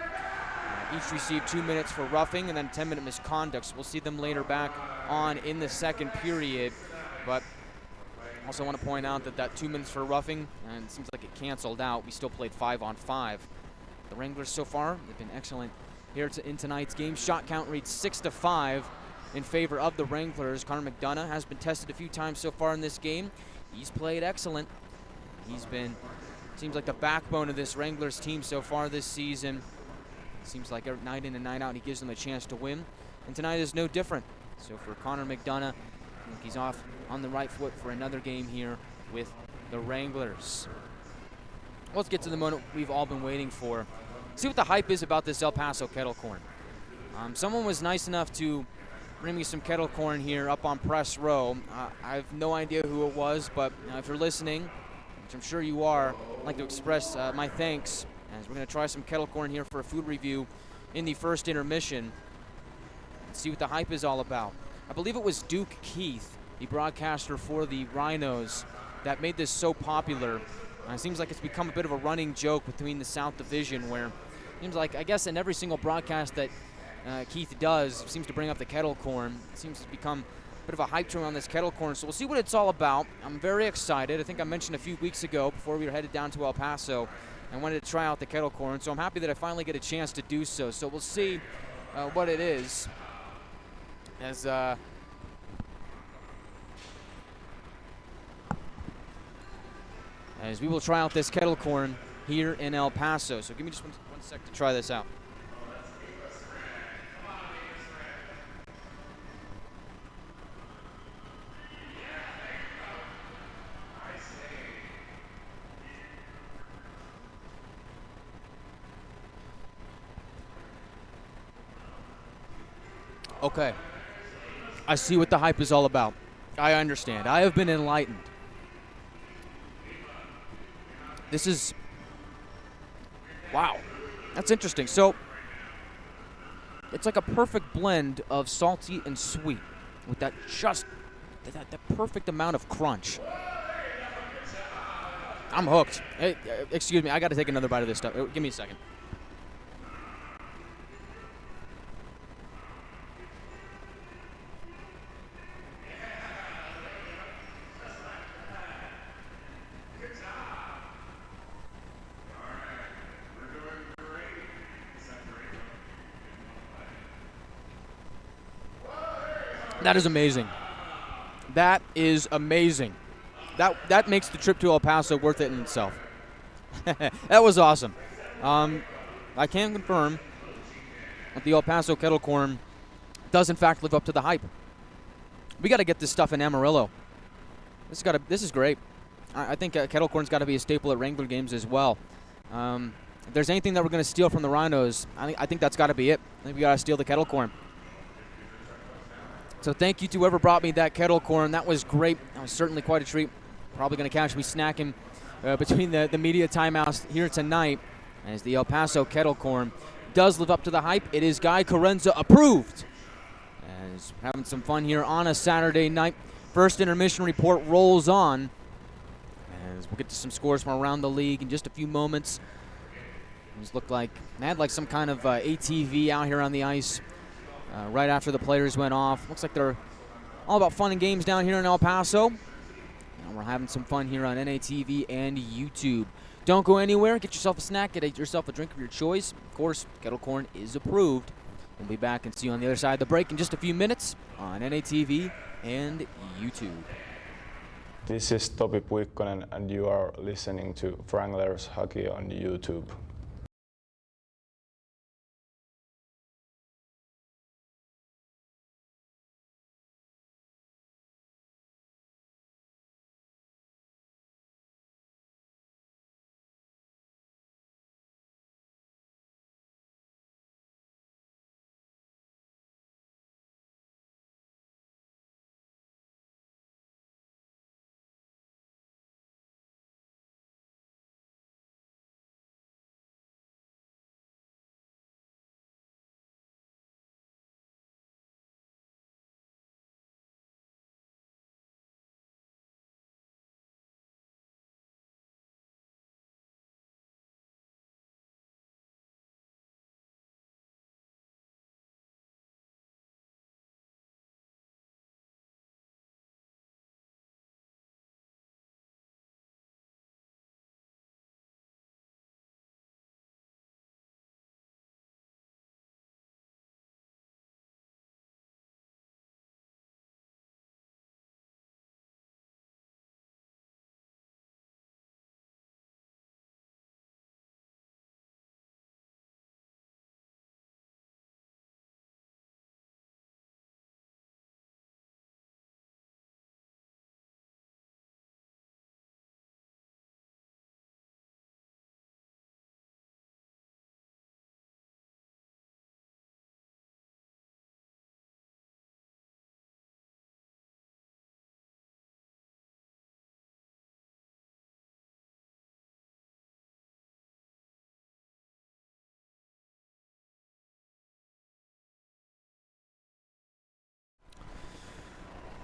each received 2 minutes for roughing and then 10-minute misconduct. So we'll see them later back on in the second period. But also want to point out that 2 minutes for roughing, and it seems like it canceled out. We still played 5-on-5. The Wranglers so far, they've been excellent here in tonight's game. Shot count reads 6-5 in favor of the Wranglers. Connor McDonough has been tested a few times so far in this game. He's played excellent. He's been, seems like the backbone of this Wranglers team so far this season. Seems like night in and night out he gives them a chance to win. And tonight is no different. So for Connor McDonough, I think he's off on the right foot for another game here with the Wranglers. Let's get to the moment we've all been waiting for. See what the hype is about this El Paso kettle corn. Someone was nice enough to bring me some kettle corn here up on press row. I have no idea who it was, but if you're listening, which I'm sure you are, I'd like to express my thanks, as we're going to try some kettle corn here for a food review in the first intermission. Let's see what the hype is all about. I believe it was Duke Keith, the broadcaster for the Rhinos, that made this so popular. It seems like it's become a bit of a running joke between the South Division, where it seems like, I guess, in every single broadcast that Keith does, seems to bring up the kettle corn. It seems to become a bit of a hype train on this kettle corn, so we'll see what it's all about. I'm very excited. I think I mentioned a few weeks ago, before we were headed down to El Paso, I wanted to try out the kettle corn, so I'm happy that I finally get a chance to do so. So we'll see what it is. As we will try out this kettle corn here in El Paso. So give me just one sec to try this out. Okay, I see what the hype is all about. I understand. I have been enlightened. This is, wow, that's interesting. So it's like a perfect blend of salty and sweet with that perfect amount of crunch. I'm hooked. Hey, excuse me, I got to take another bite of this stuff. Give me a second. That is amazing. That is amazing. That makes the trip to El Paso worth it in itself. That was awesome. I can confirm that the El Paso kettle corn does in fact live up to the hype. We got to get this stuff in Amarillo. This is great. I think kettle corn's got to be a staple at Wrangler games as well. If there's anything that we're going to steal from the Rhinos, I think that's got to be it. I think we got to steal the kettle corn. So thank you to whoever brought me that kettle corn. That was great. That was certainly quite a treat. Probably going to catch me snacking between the media timeouts here tonight, as the El Paso kettle corn does live up to the hype. It is Guy Chiarenza approved. As we're having some fun here on a Saturday night. First intermission report rolls on, as we'll get to some scores from around the league in just a few moments. These look like they had like some kind of ATV out here on the ice right after the players went off. Looks like they're all about fun and games down here in El Paso. And we're having some fun here on NATV and YouTube. Don't go anywhere. Get yourself a snack. Get yourself a drink of your choice. Of course, kettle corn is approved. We'll be back and see you on the other side of the break in just a few minutes on NATV and YouTube. This is Topi Puikkonen, and you are listening to Wranglers Hockey on YouTube.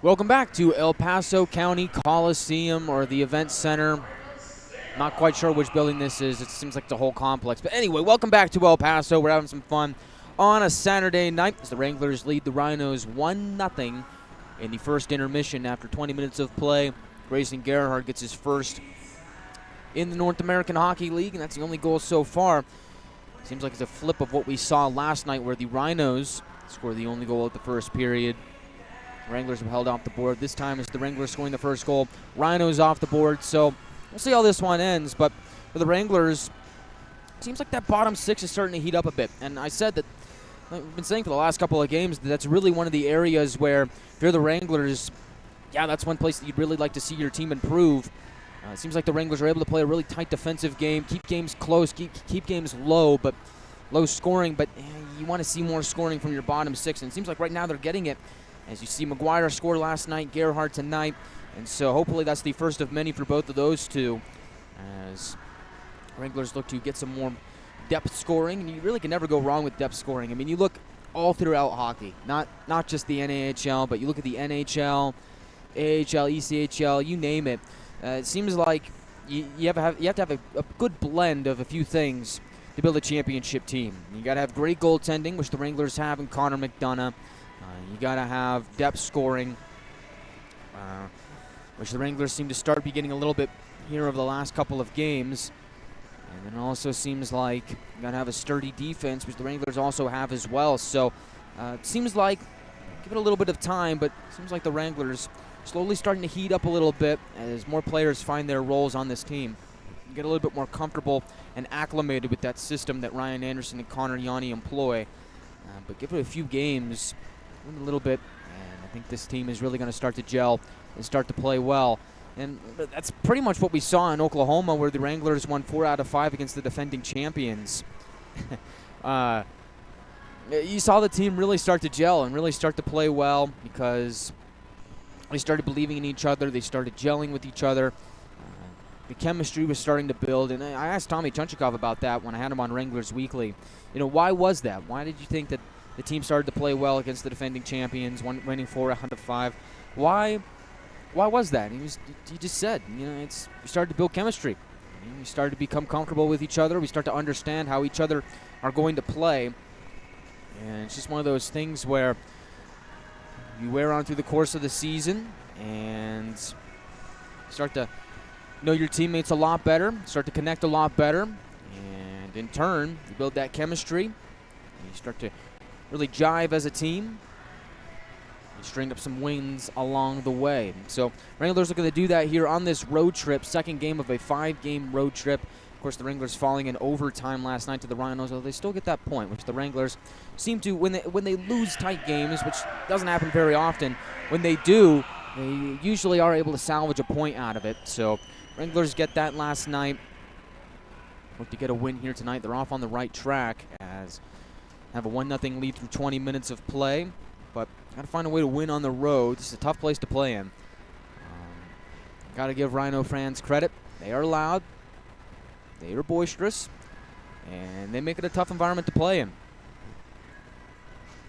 Welcome back to El Paso County Coliseum, or the Event Center. Not quite sure which building this is. It seems like the whole complex. But anyway, welcome back to El Paso. We're having some fun on a Saturday night as the Wranglers lead the Rhinos 1-0 in the first intermission after 20 minutes of play. Grayson Gerhardt gets his first in the North American Hockey League, and that's the only goal so far. Seems like it's a flip of what we saw last night, where the Rhinos scored the only goal at the first period. Wranglers have held off the board. This time it's the Wranglers scoring the first goal. Rhinos off the board, so we'll see how this one ends. But for the Wranglers, it seems like that bottom six is starting to heat up a bit. And I said that, I've been saying for the last couple of games, that that's really one of the areas where, if you're the Wranglers, yeah, that's one place that you'd really like to see your team improve. It seems like the Wranglers are able to play a really tight defensive game, keep games close, keep games low scoring, but you want to see more scoring from your bottom six, and it seems like right now they're getting it. As you see, Maguire scored last night, Gerhardt tonight, and so hopefully that's the first of many for both of those two, as Wranglers look to get some more depth scoring, and you really can never go wrong with depth scoring. I mean, you look all throughout hockey, not just the NAHL, but you look at the NHL, AHL, ECHL, you name it. It seems like you have to have a good blend of a few things to build a championship team. You got to have great goaltending, which the Wranglers have in Connor McDonough. You got to have depth scoring, which the Wranglers seem to start be getting a little bit here over the last couple of games. And then it also seems like you got to have a sturdy defense, which the Wranglers also have as well. So it seems like, give it a little bit of time, but it seems like the Wranglers slowly starting to heat up a little bit as more players find their roles on this team. Get a little bit more comfortable and acclimated with that system that Ryan Anderson and Connor Yanni employ. But give it a few games, a little bit, and I think this team is really going to start to gel and start to play well. And that's pretty much what we saw in Oklahoma, where the Wranglers won 4 out of 5 against the defending champions. You saw the team really start to gel and really start to play well because they started believing in each other. They started gelling with each other. The chemistry was starting to build, and I asked Tommy Chunchikov about that when I had him on Wranglers Weekly. You know, why was that? Why did you think that the team started to play well against the defending champions, winning 4 out of 5? Why was that? He just said, you know, we started to build chemistry. We started to become comfortable with each other. We start to understand how each other are going to play. And it's just one of those things where you wear on through the course of the season and start to know your teammates a lot better, start to connect a lot better, and in turn, you build that chemistry. And you start to really jive as a team. You string up some wins along the way. So Wranglers are going to do that here on this road trip, second game of a 5-game road trip. Of course, the Wranglers falling in overtime last night to the Rhinos, although they still get that point, which the Wranglers seem to, when they lose tight games, which doesn't happen very often, when they do, they usually are able to salvage a point out of it. So Wranglers get that last night. Look to get a win here tonight. They're off on the right track as have a 1-0 lead through 20 minutes of play, but got to find a way to win on the road. This is a tough place to play in. Got to give Rhino fans credit. They are loud. They are boisterous, and they make it a tough environment to play in.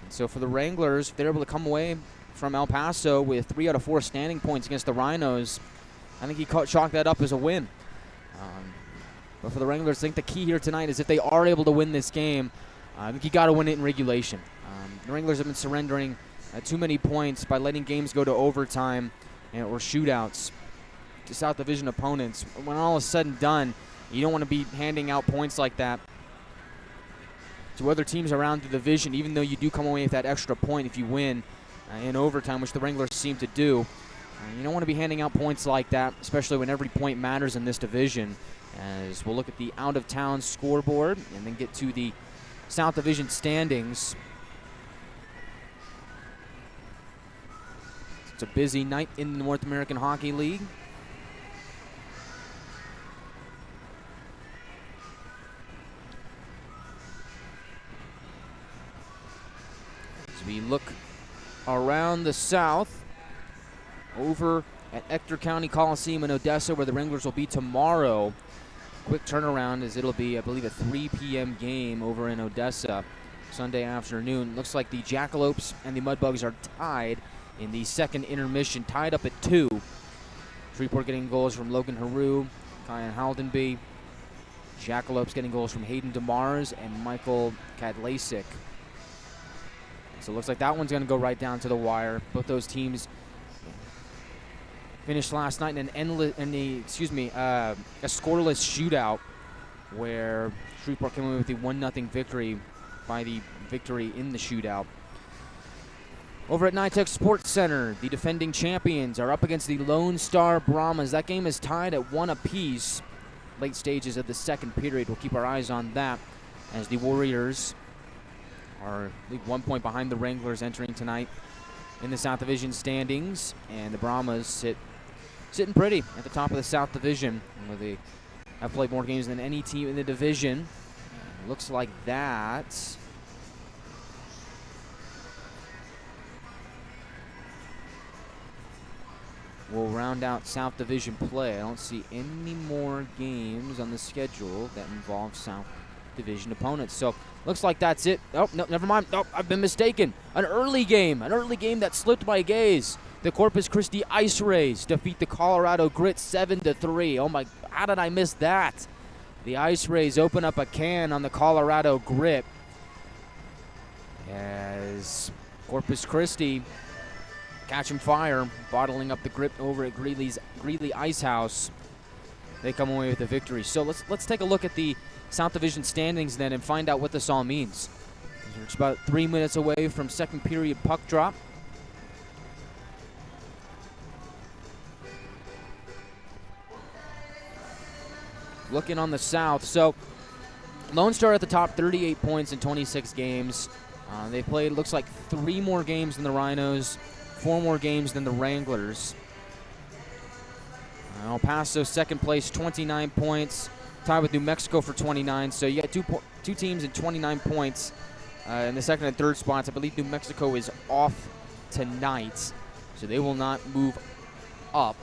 And so for the Wranglers, if they're able to come away from El Paso with 3 out of 4 standing points against the Rhinos, I think he chalked that up as a win. But for the Wranglers, I think the key here tonight is if they are able to win this game, I think you got to win it in regulation. The Wranglers have been surrendering too many points by letting games go to overtime or shootouts to South Division opponents. When all is said and done, you don't want to be handing out points like that to other teams around the division, even though you do come away with that extra point if you win in overtime, which the Wranglers seem to do. You don't want to be handing out points like that, especially when every point matters in this division. As we'll look at the out-of-town scoreboard and then get to the South Division standings. It's a busy night in the North American Hockey League. As we look around the South, over at Ector County Coliseum in Odessa, where the Wranglers will be tomorrow. Quick turnaround, as it'll be, I believe, a 3 p.m. game over in Odessa Sunday afternoon. Looks like the Jackalopes and the Mudbugs are tied in the second intermission, tied up at 2. Shreveport getting goals from Logan Haru, Kyan Haldenby. Jackalopes getting goals from Hayden DeMars and Michael Kadlasik. So it looks like that one's going to go right down to the wire. Both those teams finished last night in a scoreless shootout where Shreveport came away with the 1-0 victory by the victory in the shootout. Over at NYTEX Sports Center, the defending champions are up against the Lone Star Brahmas. That game is tied at 1 apiece. Late stages of the second period. We'll keep our eyes on that as the Warriors are 1 point behind the Wranglers entering tonight in the South Division standings, and the Brahmas sitting pretty at the top of the South Division, where they have played more games than any team in the division. Looks like that will round out South Division play. I don't see any more games on the schedule that involve South Division opponents. So looks like that's it. Oh, no, never mind. Oh, I've been mistaken. An early game that slipped my gaze. The Corpus Christi Ice Rays defeat the Colorado Grit 7-3. Oh my, how did I miss that? The Ice Rays open up a can on the Colorado Grit as Corpus Christi catching fire, bottling up the Grit over at Greeley Ice House. They come away with a victory. So let's take a look at the South Division standings then and find out what this all means. We're just about 3 minutes away from second period puck drop. Looking on the South, so Lone Star at the top, 38 points in 26 games. They played, looks like 3 more games than the Rhinos, 4 more games than the Wranglers. El Paso second place, 29 points, tied with New Mexico for 29. So you got two teams in 29 points in the second and third spots. I believe New Mexico is off tonight, so they will not move up.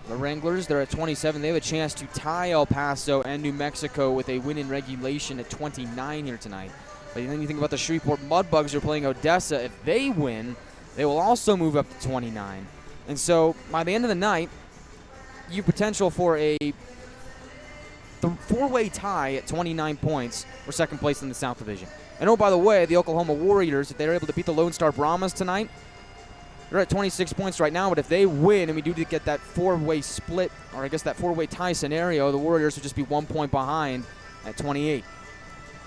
The Wranglers, they're at 27. They have a chance to tie El Paso and New Mexico with a win in regulation at 29 here tonight. But then you think about the Shreveport Mudbugs who are playing Odessa. If they win, they will also move up to 29. And so by the end of the night, you have potential for a 4-way tie at 29 points for second place in the South Division. And oh, by the way, the Oklahoma Warriors, if they're able to beat the Lone Star Brahmas tonight, they're at 26 points right now. But if they win and we do get that 4-way split, or I guess that 4-way tie scenario, the Warriors would just be 1 point behind at 28.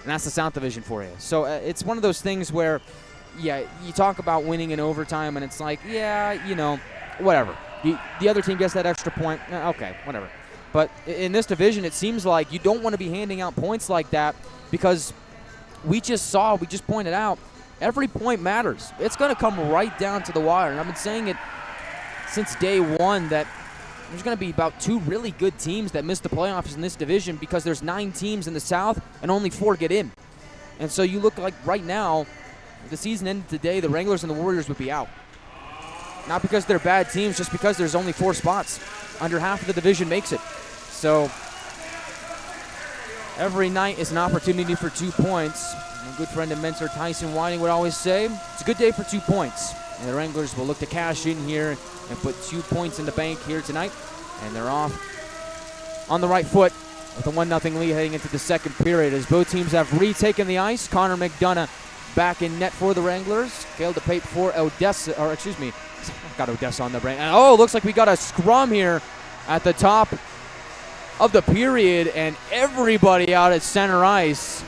And that's the South Division for you. So it's one of those things where, yeah, you talk about winning in overtime, and it's like, yeah, you know, whatever. The other team gets that extra point. Okay, whatever. But in this division, it seems like you don't want to be handing out points like that because we just pointed out, every point matters. It's going to come right down to the wire. And I've been saying it since day one that there's going to be about 2 really good teams that miss the playoffs in this division because there's 9 teams in the South and only 4 get in. And so you look like right now, if the season ended today, the Wranglers and the Warriors would be out. Not because they're bad teams, just because there's only 4 spots. Under half of the division makes it. So every night is an opportunity for 2 points. My good friend and mentor Tyson Whiting would always say, it's a good day for 2 points. And the Wranglers will look to cash in here and put 2 points in the bank here tonight. And they're off on the right foot with a 1-0 lead heading into the second period as both teams have retaken the ice. Connor McDonough back in net for the Wranglers. Kale DePape for Odessa, or excuse me, got Odessa on the brain. And oh, looks like we got a scrum here at the top of the period, and everybody out at center ice.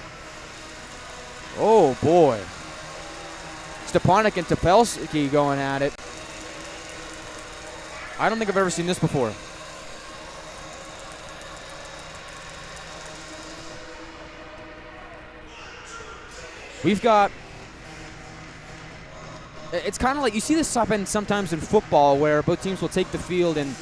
Oh boy. Stepanek and Topelski going at it. I don't think I've ever seen this before. We've got, it's kind of like, you see this happen sometimes in football where both teams will take the field and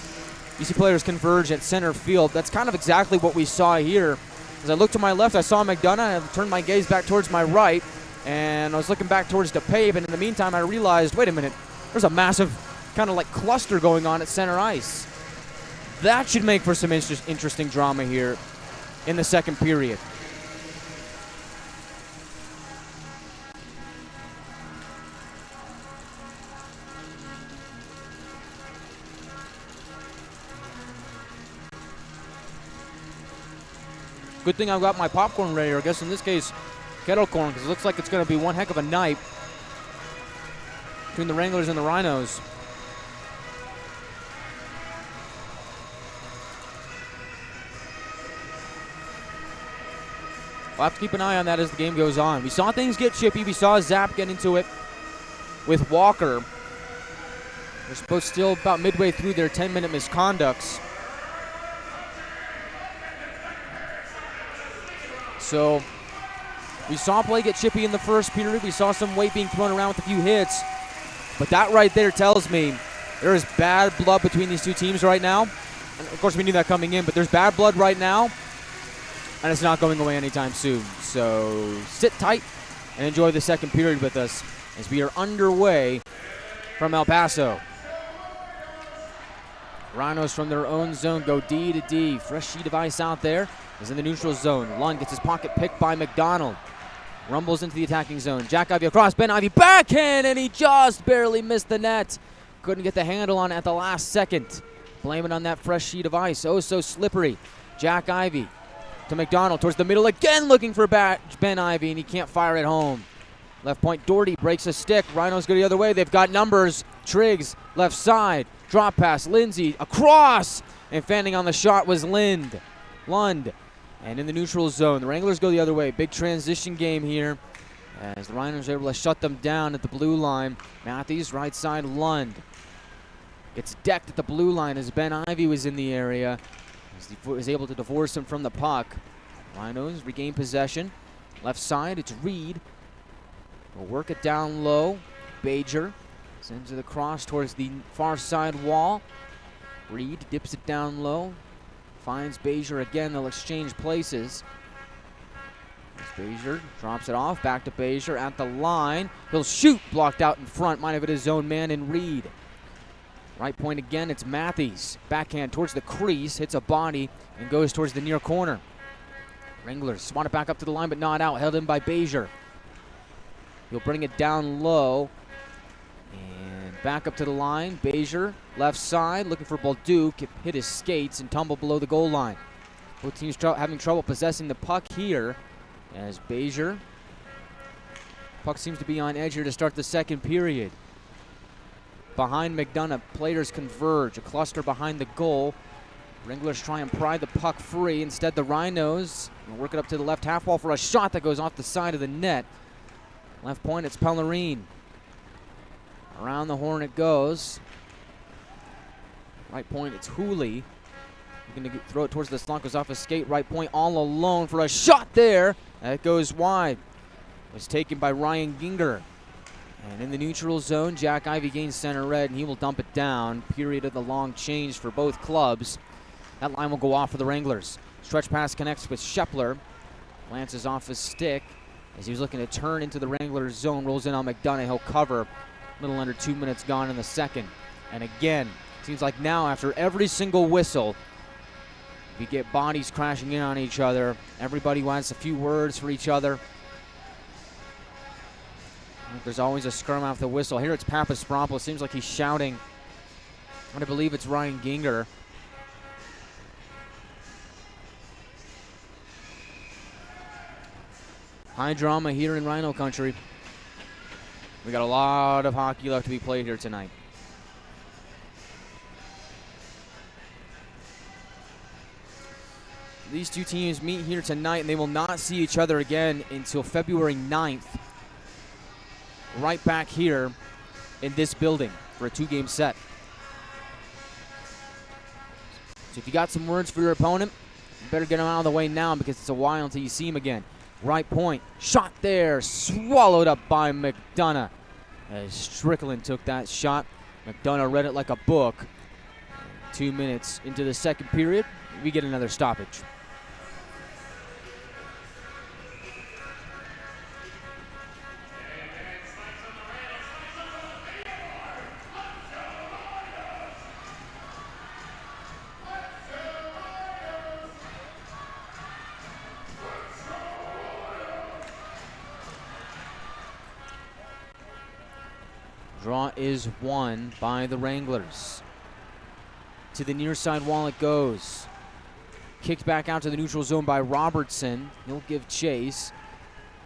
you see players converge at center field. That's kind of exactly what we saw here. As I looked to my left, I saw McDonough. I turned my gaze back towards my right, and I was looking back towards DePape, and in the meantime, I realized, wait a minute, there's a massive kind of like cluster going on at center ice. That should make for some interesting drama here in the second period. Good thing I've got my popcorn ready, or I guess in this case, kettle corn, because it looks like it's going to be one heck of a night between the Wranglers and the Rhinos. We'll have to keep an eye on that as the game goes on. We saw things get chippy. We saw Zap get into it with Walker. They're supposed still about midway through their 10-minute misconducts. So we saw play get chippy in the first period. We saw some weight being thrown around with a few hits. But that right there tells me there is bad blood between these two teams right now. And of course, we knew that coming in, but there's bad blood right now, and it's not going away anytime soon. So sit tight and enjoy the second period with us as we are underway from El Paso. Rhinos from their own zone go D to D. Fresh sheet of ice out there is in the neutral zone. Lund gets his pocket picked by McDonald. Rumbles into the attacking zone. Jack Ivey across. Ben Ivey backhand, and he just barely missed the net. Couldn't get the handle on it at the last second. Blame it on that fresh sheet of ice. Oh, so slippery. Jack Ivey to McDonald towards the middle again, looking for Ben Ivey, and he can't fire it home. Left point, Doherty breaks a stick. Rhinos go the other way. They've got numbers. Triggs, left side. Drop pass, Lindsay, across. And fanning on the shot was Lund. And in the neutral zone, the Wranglers go the other way. Big transition game here as the Rhinos are able to shut them down at the blue line. Matthews, right side, Lund. Gets decked at the blue line as Ben Ivey was in the area. As he was able to divorce him from the puck. Rhinos regain possession. Left side, it's Reed. Will work it down low. Bajer sends it across towards the far side wall. Reed dips it down low. Finds Bajer again. They'll exchange places. As Bajer drops it off. Back to Bajer at the line. He'll shoot. Blocked out in front. Might have hit his own man in Reed. Right point again. It's Matthews. Backhand towards the crease. Hits a body and goes towards the near corner. Wranglers want it back up to the line, but not out. Held in by Bajer. He'll bring it down low. And back up to the line. Bajer, left side, looking for Bolduc. It hit his skates and tumbled below the goal line. Both teams having trouble possessing the puck here. As Bajer. Puck seems to be on edge here to start the second period. Behind McDonough, players converge. A cluster behind the goal. Wranglers try and pry the puck free. Instead, the Rhinos will work it up to the left half wall for a shot that goes off the side of the net. Left point, it's Pellerine. Around the horn it goes. Right point, it's Hooley. Going to throw it towards the slot, goes off his skate. Right point, all alone for a shot there. That goes wide. It was taken by Ryan Ginger. And in the neutral zone, Jack Ivey gains center red, and he will dump it down. Period of the long change for both clubs. That line will go off for the Wranglers. Stretch pass connects with Shepler. Lances off his stick as he was looking to turn into the Wranglers zone. Rolls in on McDonough. He'll cover. A little under 2 minutes gone in the second. And again, seems like now after every single whistle, we get bodies crashing in on each other. Everybody wants a few words for each other. There's always a scrum after the whistle. Here it's Papasprompoulos. Seems like he's shouting. I believe it's Ryan Ginger. High drama here in Rhino country. We got a lot of hockey left to be played here tonight. These two teams meet here tonight, and they will not see each other again until February 9th. Right back here in this building for a two-game set. So if you got some words for your opponent, you better get them out of the way now because it's a while until you see him again. Right point, shot there, swallowed up by McDonough. As Strickland took that shot, McDonough read it like a book. 2 minutes into the second period, we get another stoppage. Draw is won by the Wranglers. To the near side wall it goes. Kicked back out to the neutral zone by Robertson. He'll give chase.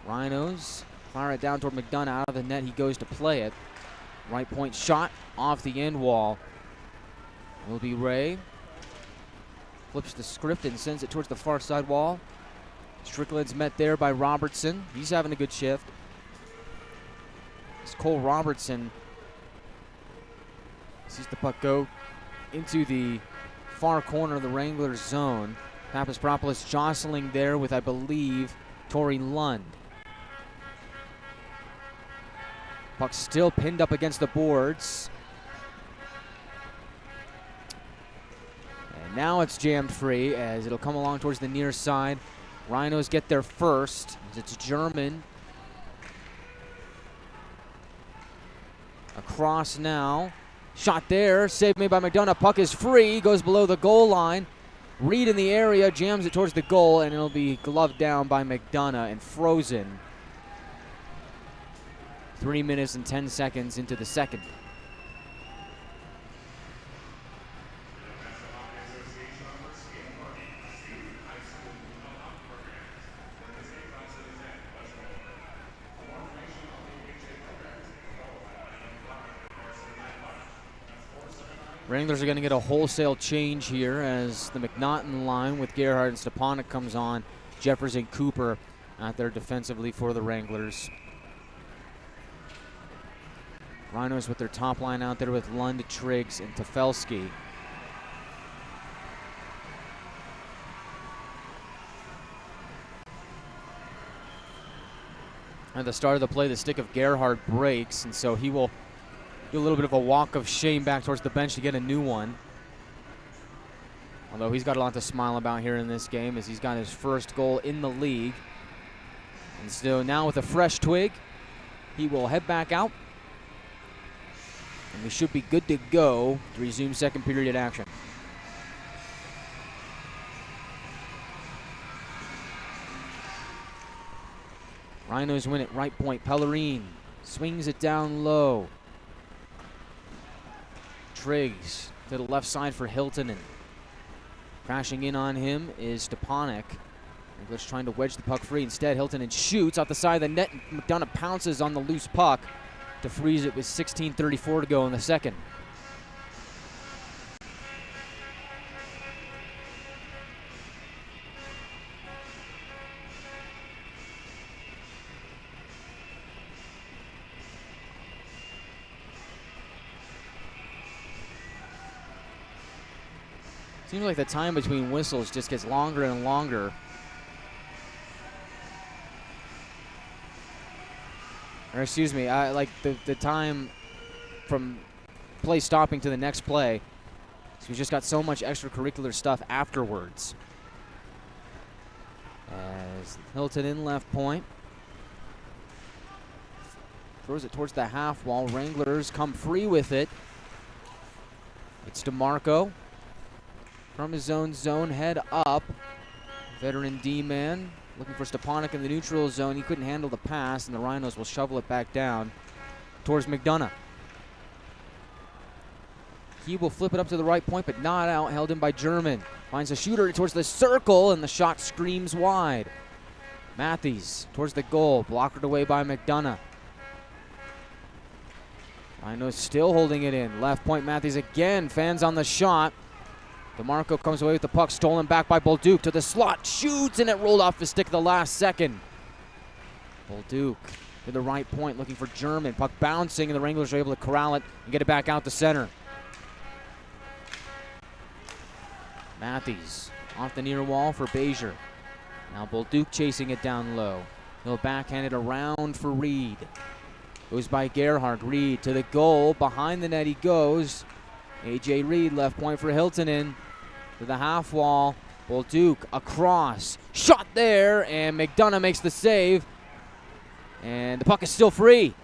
Rhinos fire it down toward McDonough. Out of the net, he goes to play it. Right point shot off the end wall. Will be Ray. Flips the script and sends it towards the far side wall. Strickland's met there by Robertson. He's having a good shift. As Cole Robertson sees the puck go into the far corner of the Wranglers zone. Papaspropoulos jostling there with, I believe, Tori Lund. Puck still pinned up against the boards. And now it's jammed free as it'll come along towards the near side. Rhinos get there first. It's German. Across now. Shot there. Save made by McDonough. Puck is free. Goes below the goal line. Reed in the area. Jams it towards the goal. And it'll be gloved down by McDonough and frozen. 3 minutes and 10 seconds into the second. Wranglers are going to get a wholesale change here as the McNaughton line with Gerhard and Stepanek comes on. Jeffers and Cooper out there defensively for the Wranglers. Rhinos with their top line out there with Lund, Triggs, and Tefelsky. At the start of the play, the stick of Gerhard breaks, and so he will do a little bit of a walk of shame back towards the bench to get a new one. Although he's got a lot to smile about here in this game as he's got his first goal in the league. And so now with a fresh twig, he will head back out. And we should be good to go to resume second period action. Rhinos win at right point. Pellerine swings it down low. Triggs to the left side for Hilton, and crashing in on him is Stepanek. English trying to wedge the puck free. Instead, Hilton shoots out the side of the net. McDonough pounces on the loose puck to freeze it with 16:34 to go in the second. Seems like the time between whistles just gets longer and longer. Or excuse me, like the time from play stopping to the next play. So we've just got so much extracurricular stuff afterwards. As Hilton in left point. Throws it towards the half wall. Wranglers come free with it. It's DeMarco. From his own zone, head up. Veteran D-man looking for Stepanek in the neutral zone. He couldn't handle the pass, and the Rhinos will shovel it back down towards McDonough. He will flip it up to the right point, but not out. Held in by German. Finds a shooter towards the circle, and the shot screams wide. Matthews towards the goal. Blocked away by McDonough. Rhinos still holding it in. Left point, Matthews again. Fans on the shot. DeMarco comes away with the puck, stolen back by Bolduc to the slot, shoots, and it rolled off his stick at the last second. Bolduc to the right point, looking for German. Puck bouncing, and the Wranglers are able to corral it and get it back out to center. Matthews off the near wall for Bezier. Now Bolduc chasing it down low. He'll backhand it around for Reed. Goes by Gerhard. Reed to the goal. Behind the net he goes. A.J. Reed, left point for Hiltonen. To the half wall. Bolduc across. Shot there, and McDonough makes the save. And the puck is still free.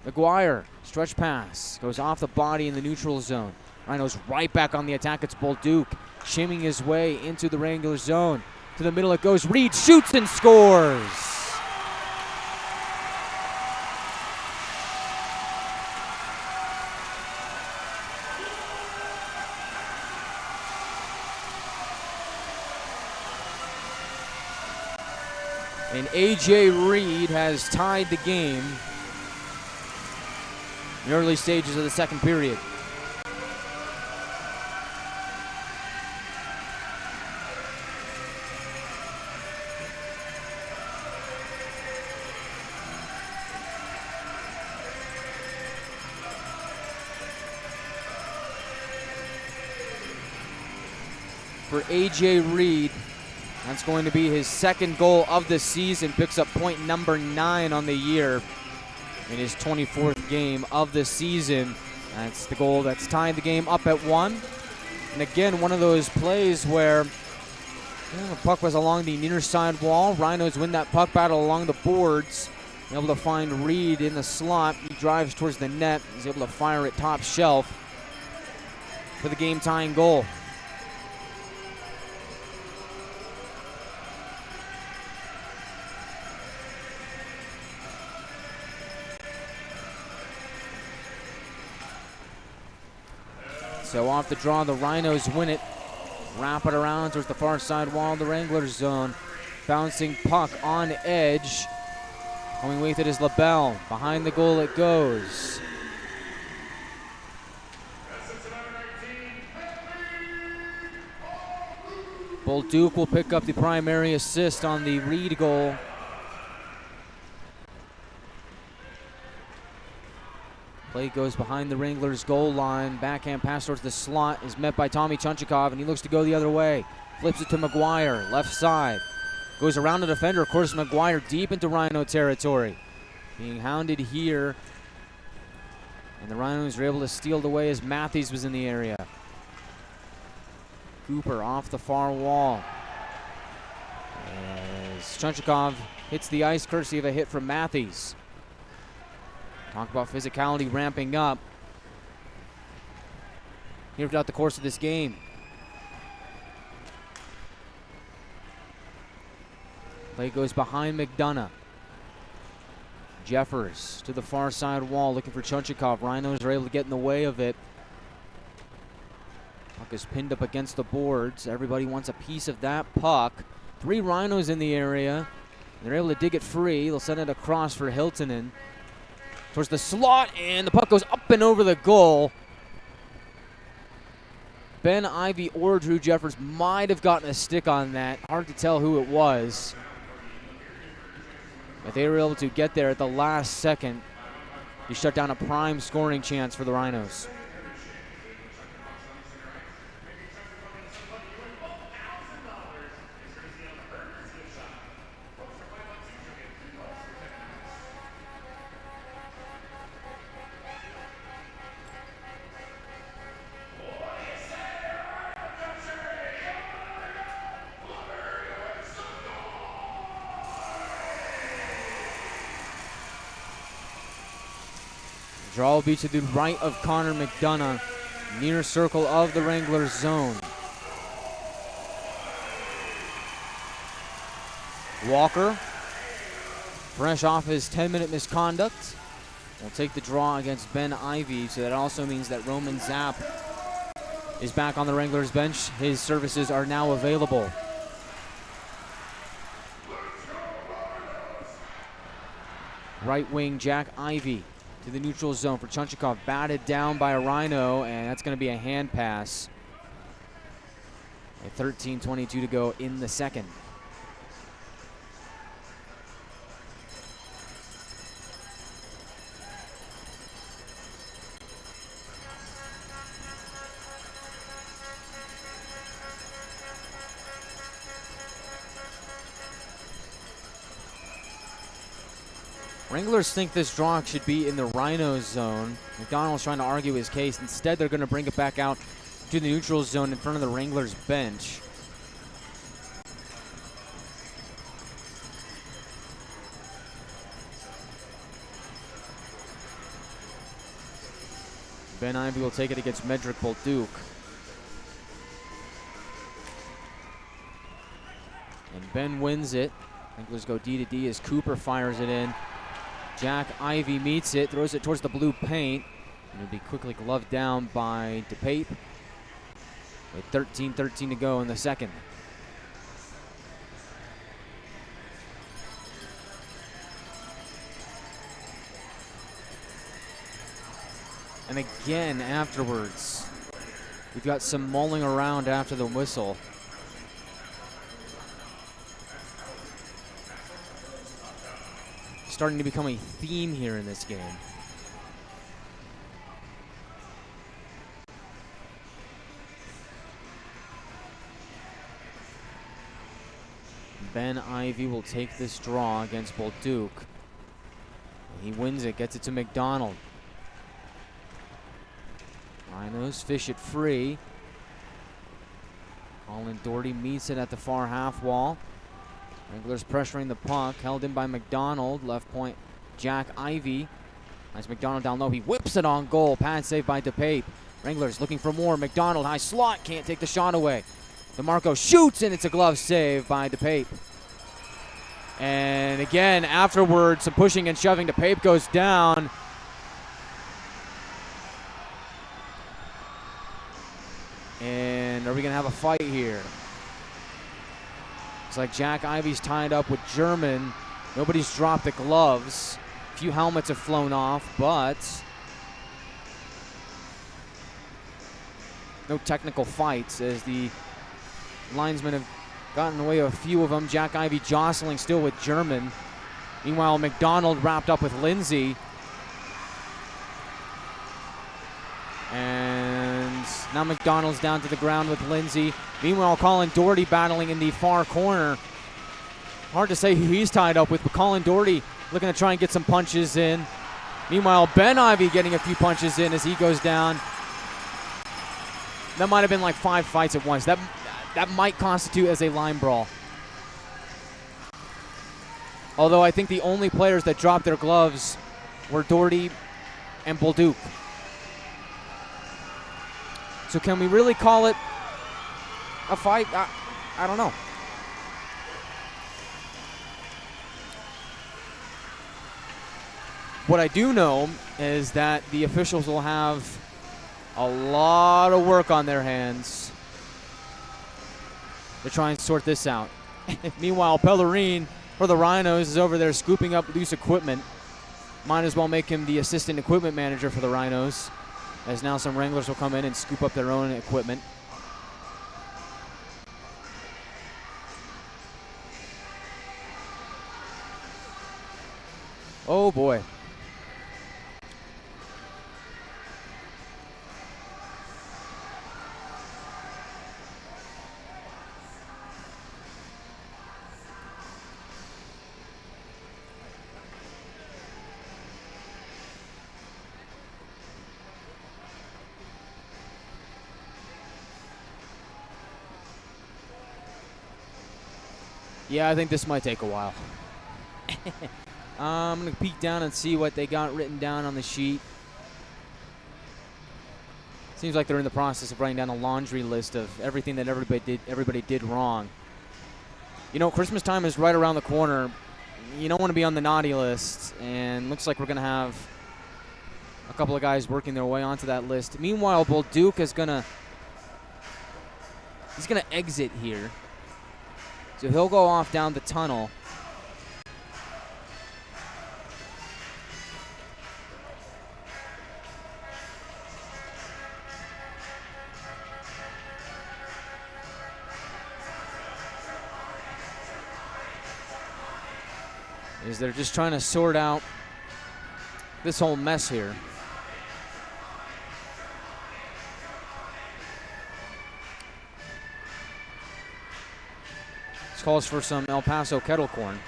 Maguire, stretch pass. Goes off the body in the neutral zone. Rhinos right back on the attack. It's Bolduc shimming his way into the Wranglers zone. To the middle it goes. Reed shoots and scores. And A.J. Reed has tied the game in the early stages of the second period. For A.J. Reed, that's going to be his second goal of the season. Picks up point number 9 on the year in his 24th game of the season. That's the goal that's tying the game up at 1. And again, one of those plays where the puck was along the near side wall. Rhinos win that puck battle along the boards. Able to find Reed in the slot. He drives towards the net. He's able to fire it top shelf for the game-tying goal. So off the draw, the Rhinos win it. Wrap it around towards the far side wall of the Wranglers zone. Bouncing puck on edge. Coming with it is LaBelle. Behind the goal it goes. Bolduc will pick up the primary assist on the Reed goal. Play goes behind the Wranglers goal line. Backhand pass towards the slot is met by Tommy Chunchikov, and he looks to go the other way. Flips it to Maguire, left side. Goes around the defender, Corson Maguire deep into Rhino territory. Being hounded here. And the Rhinos were able to steal it away as Matthews was in the area. Cooper off the far wall. As Chunchikov hits the ice courtesy of a hit from Matthews. Talk about physicality ramping up here throughout the course of this game. Play goes behind McDonough. Jeffers to the far side wall looking for Chunchikov. Rhinos are able to get in the way of it. Puck is pinned up against the boards. Everybody wants a piece of that puck. 3 Rhinos in the area. They're able to dig it free. They'll send it across for Hiltonen. Towards the slot, and the puck goes up and over the goal. Ben Ivy or Drew Jeffers might have gotten a stick on that. Hard to tell who it was. But they were able to get there at the last second to shut down a prime scoring chance for the Rhinos. Draw will be to the right of Connor McDonough, near circle of the Wranglers zone. Walker, fresh off his 10-minute misconduct, will take the draw against Ben Ivy. So that also means that Roman Zapp is back on the Wranglers bench. His services are now available. Right wing Jack Ivy to the neutral zone for Chunchikov. Batted down by a Rhino, and that's going to be a hand pass. At 13:22 to go in the second. Wranglers think this draw should be in the Rhino zone. McDonald's trying to argue his case. Instead, they're going to bring it back out to the neutral zone in front of the Wranglers bench. Ben Ivy will take it against Medrick Bolduc. And Ben wins it. Wranglers go D to D as Cooper fires it in. Jack Ivy meets it, throws it towards the blue paint, and it'll be quickly gloved down by DePape with 13:13 to go in the second. And again afterwards, we've got some mulling around after the whistle. Starting to become a theme here in this game. Ben Ivy will take this draw against Bolduc. He wins it, gets it to McDonald. Rhinos fish it free. Colin Doherty meets it at the far half wall. Wranglers pressuring the puck, held in by McDonald. Left point, Jack Ivy. Nice McDonald down low, he whips it on goal. Pad save by DePape. Wranglers looking for more. McDonald, high slot, can't take the shot away. DeMarco shoots, and it's a glove save by DePape. And again, afterwards, some pushing and shoving. DePape goes down. And are we going to have a fight here? Looks like Jack Ivy's tied up with German. Nobody's dropped the gloves. A few helmets have flown off, but no technical fights as the linesmen have gotten away with a few of them. Jack Ivy jostling still with German. Meanwhile, McDonald wrapped up with Lindsay. And now McDonald's down to the ground with Lindsay. Meanwhile, Colin Doherty battling in the far corner. Hard to say who he's tied up with, but Colin Doherty looking to try and get some punches in. Meanwhile, Ben Ivy getting a few punches in as he goes down. That might have been like 5 fights at once. That might constitute as a line brawl. Although I think the only players that dropped their gloves were Doherty and Bolduc. So can we really call it a fight? I don't know. What I do know is that the officials will have a lot of work on their hands to try and sort this out. Meanwhile, Pellerine for the Rhinos is over there scooping up loose equipment. Might as well make him the assistant equipment manager for the Rhinos, as now some Wranglers will come in and scoop up their own equipment. Oh boy. Yeah, I think this might take a while. I'm going to peek down and see what they got written down on the sheet. Seems like they're in the process of writing down a laundry list of everything that everybody did wrong. You know, Christmas time is right around the corner. You don't want to be on the naughty list, and looks like we're going to have a couple of guys working their way onto that list. Meanwhile, Bolduc is going to exit here. So he'll go off down the tunnel. As they're just trying to sort out this whole mess here. Calls for some El Paso kettle corn.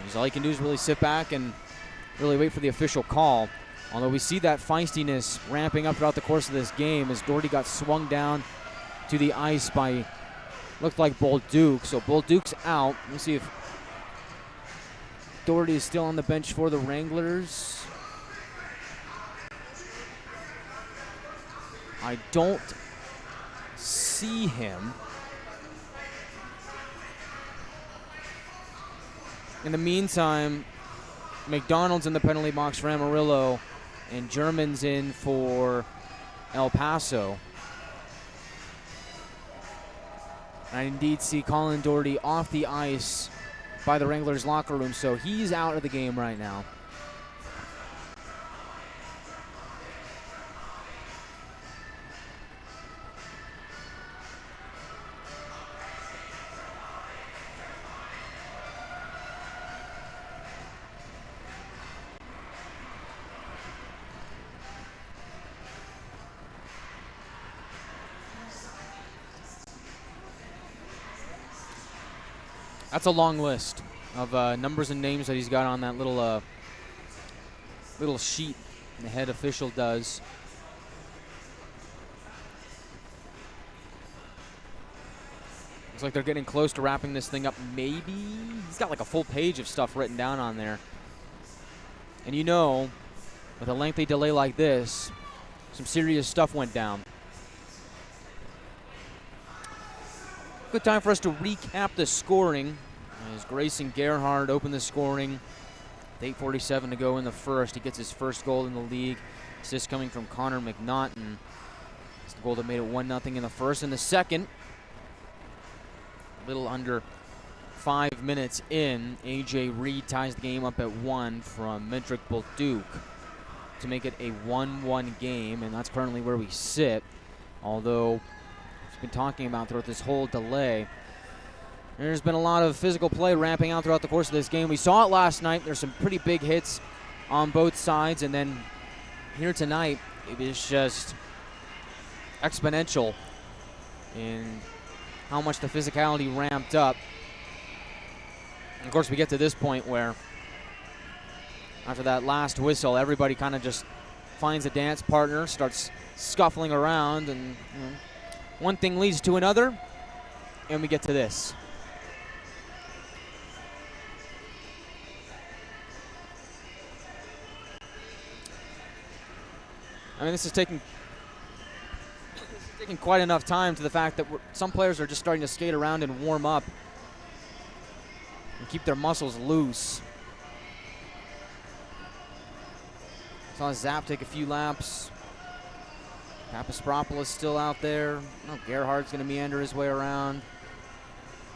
And all you can do is really sit back and really wait for the official call. Although we see that feistiness ramping up throughout the course of this game as Doherty got swung down to the ice by, looked like Bolduc. So Bolduc's out. Let's see if Doherty is still on the bench for the Wranglers. I don't see him. In the meantime, McDonald's in the penalty box for Amarillo, and German's in for El Paso. I indeed see Colin Doherty off the ice by the Wranglers locker room, so he's out of the game right now. That's a long list of numbers and names that he's got on that little sheet the head official does. Looks like they're getting close to wrapping this thing up. Maybe he's got like a full page of stuff written down on there. And you know, with a lengthy delay like this, some serious stuff went down. Good time for us to recap the scoring. As Grayson Gerhard opened the scoring, with 8:47 to go in the first. He gets his first goal in the league. Assist coming from Connor McNaughton. It's the goal that made it 1-0 in the first. In the second, a little under 5 minutes in, A.J. Reed ties the game up at 1 from Medrick Bolduc to make it a 1-1 game, and that's currently where we sit. Although, we've been talking about throughout this whole delay, there's been a lot of physical play ramping out throughout the course of this game. We saw it last night. There's some pretty big hits on both sides, and then here tonight, it is just exponential in how much the physicality ramped up. And of course, we get to this point where after that last whistle, everybody kind of just finds a dance partner, starts scuffling around, and one thing leads to another, and we get to this. I mean, this is taking quite enough time to the fact that some players are just starting to skate around and warm up and keep their muscles loose. Saw Zap take a few laps. Papaspropoulos still out there. Oh, Gerhard's going to meander his way around.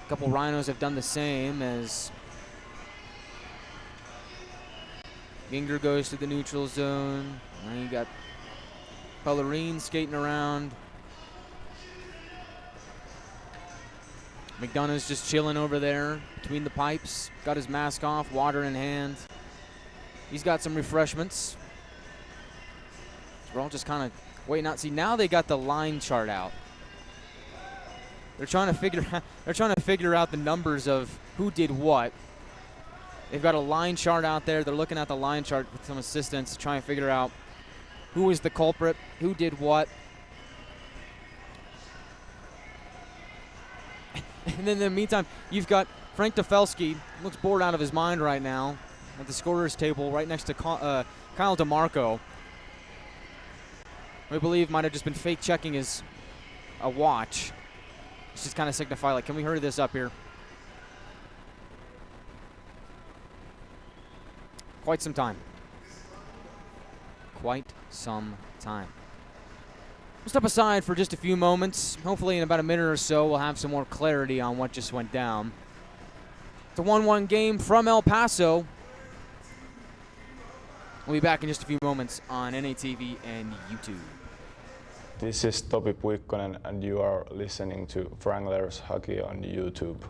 A couple Rhinos have done the same as Ginger goes to the neutral zone. Now you got Pellerine skating around. McDonough's just chilling over there between the pipes. Got his mask off, water in hand. He's got some refreshments. We're all just kind of waiting out. See, now they got the line chart out. They're trying to figure out the numbers of who did what. They've got a line chart out there. They're looking at the line chart with some assistants to try and figure out who was the culprit, who did what. And then in the meantime, you've got Frank Defelski, looks bored out of his mind right now, at the scorer's table right next to Kyle DeMarco. We believe might have just been fake checking a watch. It's just kind of signify, like, can we hurry this up here? Quite some time. Quite some time. We'll step aside for just a few moments. Hopefully in about a minute or so we'll have some more clarity on what just went down. It's a 1-1 game from El Paso. We'll be back in just a few moments on NATV and YouTube. This is Topi Puikkonen and you are listening to Wranglers Hockey on YouTube.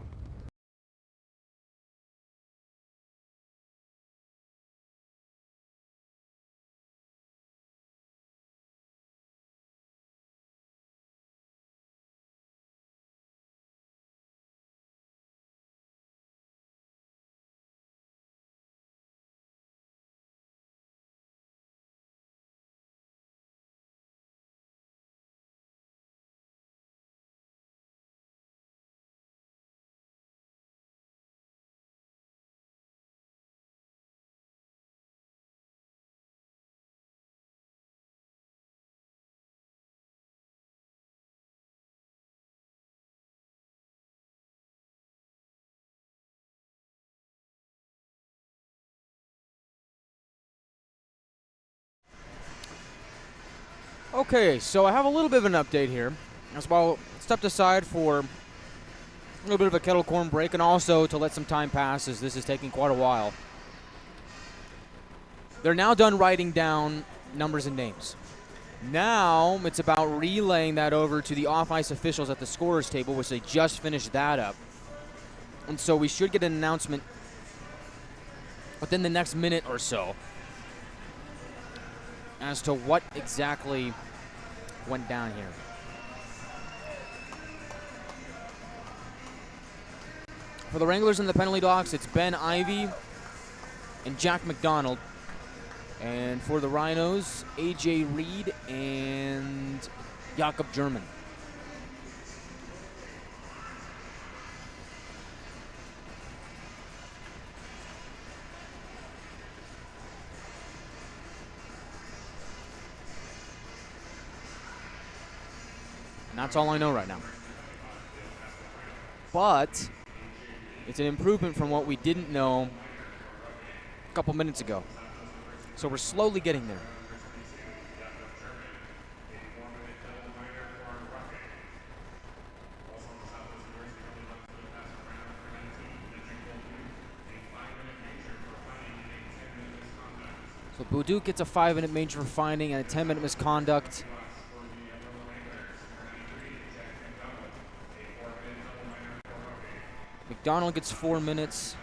Okay, so I have a little bit of an update here. As well, stepped aside for a little bit of a kettle corn break and also to let some time pass as this is taking quite a while. They're now done writing down numbers and names. Now it's about relaying that over to the off-ice officials at the scorer's table, which they just finished that up. And so we should get an announcement within the next minute or so as to what exactly went down here. For the Wranglers in the penalty box, it's Ben Ivey and Jack McDonald. And for the Rhinos, A.J. Reed and Jakob German. And that's all I know right now. But it's an improvement from what we didn't know a couple minutes ago. So we're slowly getting there. So Bouduk gets a 5-minute major for finding and a 10-minute misconduct. McDonald gets 4 minutes.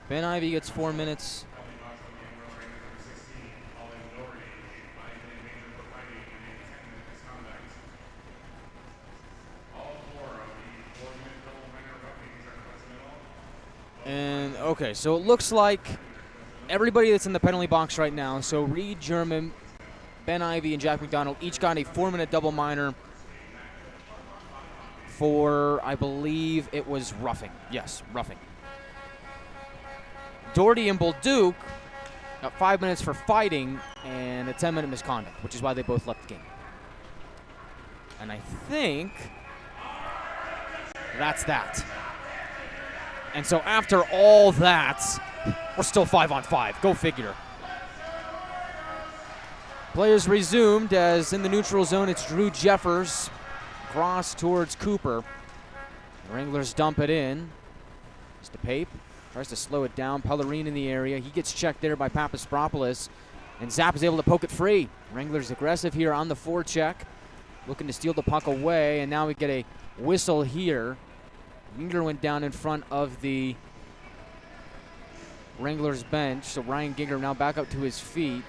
Ben Ivey gets 4 minutes. And okay, so it looks like everybody that's in the penalty box right now, so Reed, German, Ben Ivey, and Jack McDonald each got a 4-minute double minor for, I believe it was roughing. Yes, roughing. Doherty and Bolduc got 5 minutes for fighting and a 10-minute misconduct, which is why they both left the game. And I think that's that. And so after all that, we're still 5-on-5. Go figure. Players resumed as in the neutral zone, it's Drew Jeffers. Cross towards Cooper. The Wranglers dump it in. It's the Pape. Tries to slow it down. Pellerine in the area. He gets checked there by Papaspropoulos. And Zapp is able to poke it free. Wranglers aggressive here on the forecheck. Looking to steal the puck away. And now we get a whistle here. Ginger went down in front of the Wranglers bench. So Ryan Ginger now back up to his feet.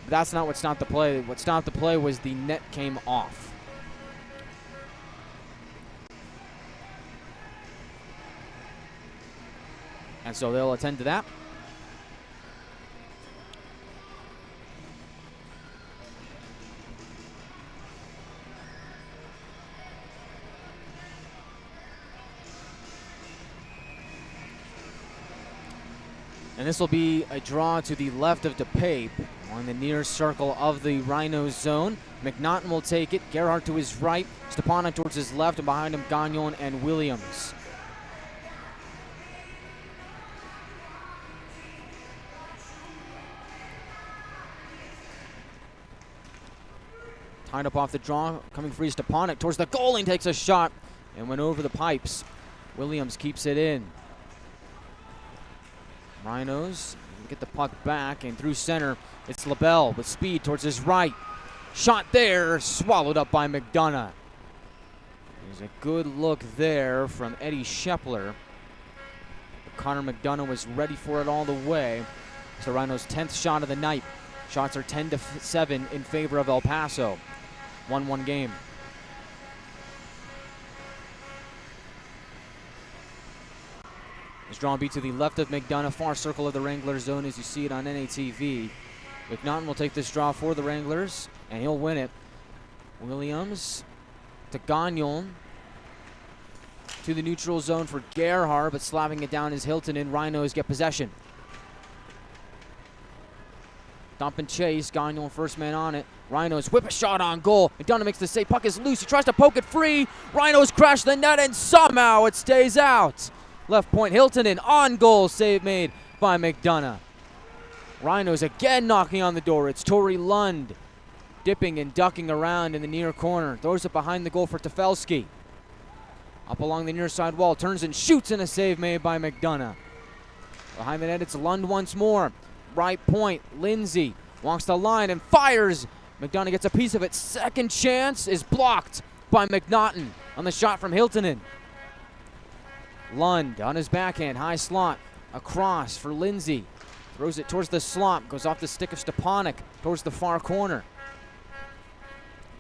But that's not what stopped the play. What stopped the play was the net came off. And so they'll attend to that. And this will be a draw to the left of DePape on the near circle of the Rhinos zone. McNaughton will take it. Gerhardt to his right. Stepanek towards his left, and behind him Gagnon and Williams. Tied up off the draw, coming free Stepanek towards the goal and takes a shot and went over the pipes. Williams keeps it in. Rhinos get the puck back and through center. It's LaBelle with speed towards his right. Shot there, swallowed up by McDonough. There's a good look there from Eddie Shepler. Connor McDonough was ready for it all the way. It's the Rhinos' 10th shot of the night. Shots are 10-7 in favor of El Paso. 1-1 game. This draw will be to the left of McDonough, far circle of the Wranglers zone as you see it on NATV. McNaughton will take this draw for the Wranglers, and he'll win it. Williams to Gagnon. To the neutral zone for Gerhardt, but slapping it down is Hilton, and Rhinos get possession. Dump and chase, Gagnon first man on it. Rhinos whip a shot on goal. McDonough makes the save, puck is loose, he tries to poke it free. Rhinos crash the net and somehow it stays out. Left point, Hilton in on goal, save made by McDonough. Rhinos again knocking on the door. It's Tori Lund dipping and ducking around in the near corner. Throws it behind the goal for Tefelsky. Up along the near side wall, turns and shoots, and a save made by McDonough. Behind the net, it's Lund once more. Right point, Lindsay walks the line and fires. McDonough gets a piece of it. Second chance is blocked by McNaughton on the shot from Hiltonen. Lund on his backhand, high slot, across for Lindsay. Throws it towards the slot. Goes off the stick of Stepanek towards the far corner.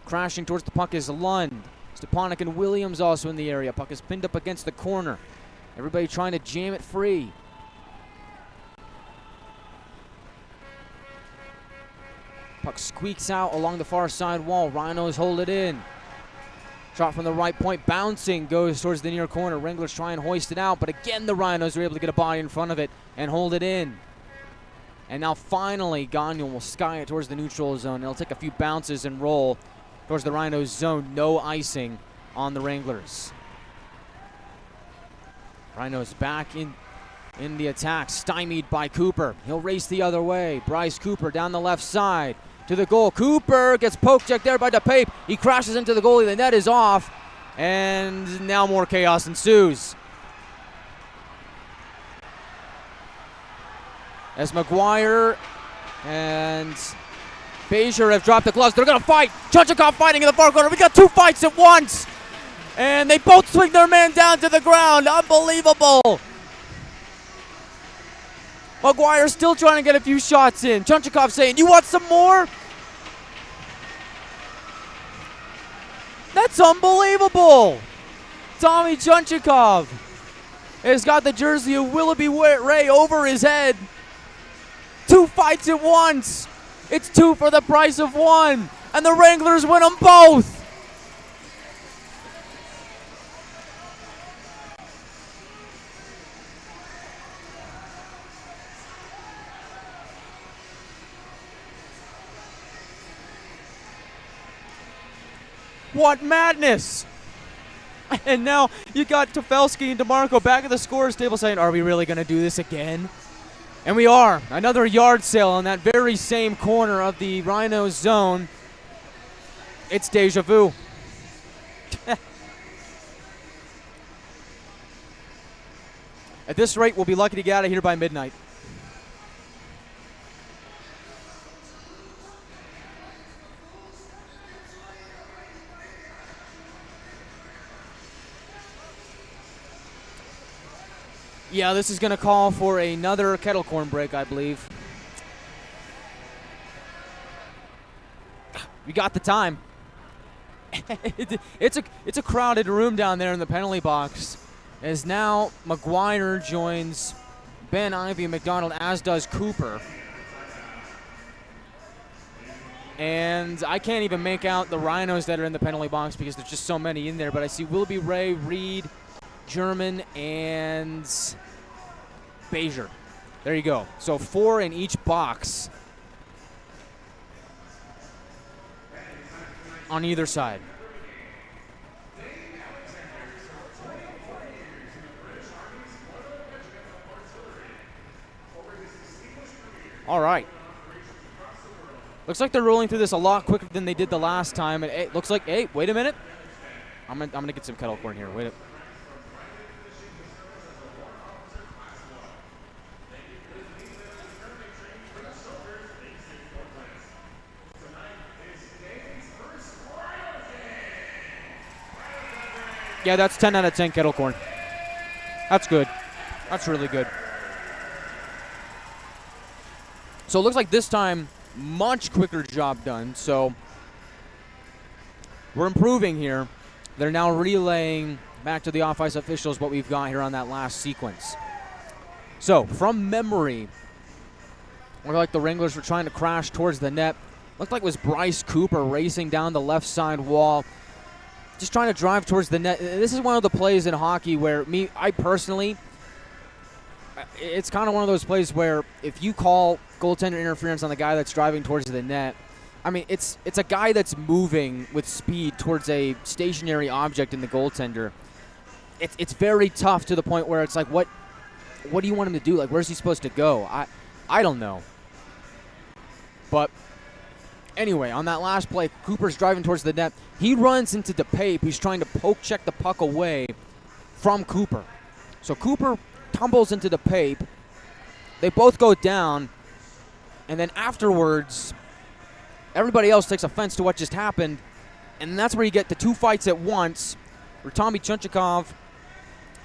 Crashing towards the puck is Lund. Stepanek and Williams also in the area. Puck is pinned up against the corner. Everybody trying to jam it free. Puck squeaks out along the far side wall. Rhinos hold it in. Shot from the right point, bouncing, goes towards the near corner. Wranglers try and hoist it out, but again the Rhinos are able to get a body in front of it and hold it in. And now finally Gagnon will sky it towards the neutral zone. It'll take a few bounces and roll towards the Rhinos zone. No icing on the Wranglers. Rhinos back in the attack, stymied by Cooper. He'll race the other way. Bryce Cooper down the left side to the goal. Cooper gets poke checked there by DePape. He crashes into the goalie. The net is off, and now more chaos ensues. As Maguire and Bezier have dropped the gloves, they're going to fight. Chunchikov fighting in the far corner. We got two fights at once, and they both swing their man down to the ground. Unbelievable. Maguire still trying to get a few shots in. Chunchikov saying, "You want some more?" That's unbelievable. Tommy Chunchikov has got the jersey of Willoughby Ray over his head. Two fights at once. It's two for the price of one. And the Wranglers win them both. What madness! And now you got Tefelsky and DeMarco back at the scorer's table saying, "Are we really going to do this again?" And we are. Another yard sale on that very same corner of the Rhinos zone. It's deja vu. At this rate, we'll be lucky to get out of here by midnight. Yeah, this is going to call for another kettle corn break, I believe. We got the time. It's a crowded room down there in the penalty box, as now Maguire joins Ben, Ivey, and McDonald, as does Cooper. And I can't even make out the Rhinos that are in the penalty box because there's just so many in there, but I see Willoughby Ray, Reed, German, and Bezier. There you go. So 4 in each box on either side. All right. Looks like they're rolling through this a lot quicker than they did the last time. And it looks like, hey, wait a minute. I'm gonna get some kettle corn here. Wait a Yeah, that's 10 out of 10 kettle corn. That's good. That's really good. So it looks like this time, much quicker job done. So we're improving here. They're now relaying back to the off-ice officials what we've got here on that last sequence. So from memory, looked like the Wranglers were trying to crash towards the net. Looked like it was Bryce Cooper racing down the left side wall, just trying to drive towards the net. This is one of the plays in hockey where I personally, it's kind of one of those plays where if you call goaltender interference on the guy that's driving towards the net, I mean, it's a guy that's moving with speed towards a stationary object in the goaltender. It's very tough to the point where it's like, what do you want him to do? Like, where's he supposed to go? I don't know. But anyway, on that last play, Cooper's driving towards the net. He runs into DePape, who's trying to poke check the puck away from Cooper. So Cooper tumbles into DePape. They both go down. And then afterwards, everybody else takes offense to what just happened. And that's where you get the two fights at once, where Tommy Chunchikov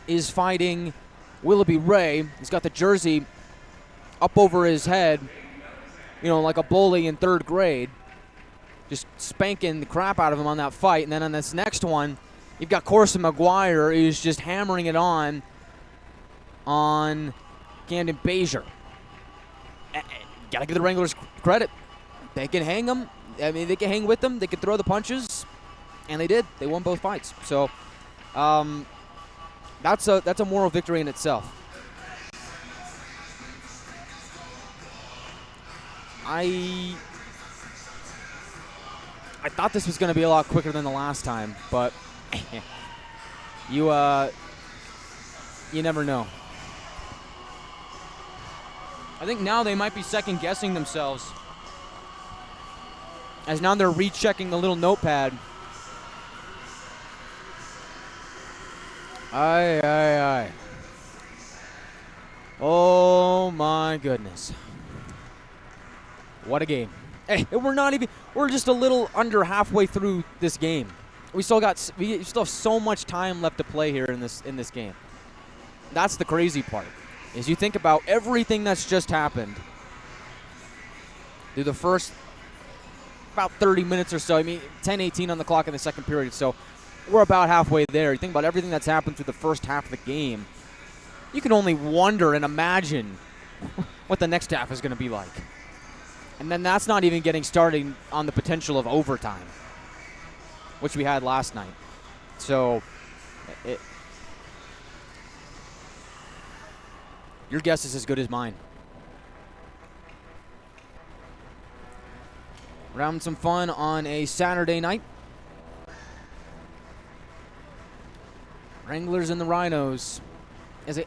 is fighting Willoughby Ray. He's got the jersey up over his head, like a bully in 3rd grade, just spanking the crap out of him on that fight. And then on this next one, you've got Corson Maguire, who's just hammering it on Camden Bazier. Got to give the Wranglers credit. They can hang them. I mean, they can hang with them. They can throw the punches, and they did. They won both fights. So that's a moral victory in itself. I thought this was going to be a lot quicker than the last time, but you never know. I think now they might be second-guessing themselves, as now they're rechecking the little notepad. Aye. Oh, my goodness. What a game. Hey, we're just a little under halfway through this game. We still have so much time left to play here in this game. That's the crazy part. Is you think about everything that's just happened through the first about 30 minutes or so. I mean, 10:18 on the clock in the second period, so we're about halfway there. You think about everything that's happened through the first half of the game. You can only wonder and imagine what the next half is going to be like. And then that's not even getting started on the potential of overtime, which we had last night. So your guess is as good as mine. We're having some fun on a Saturday night. Wranglers and the Rhinos.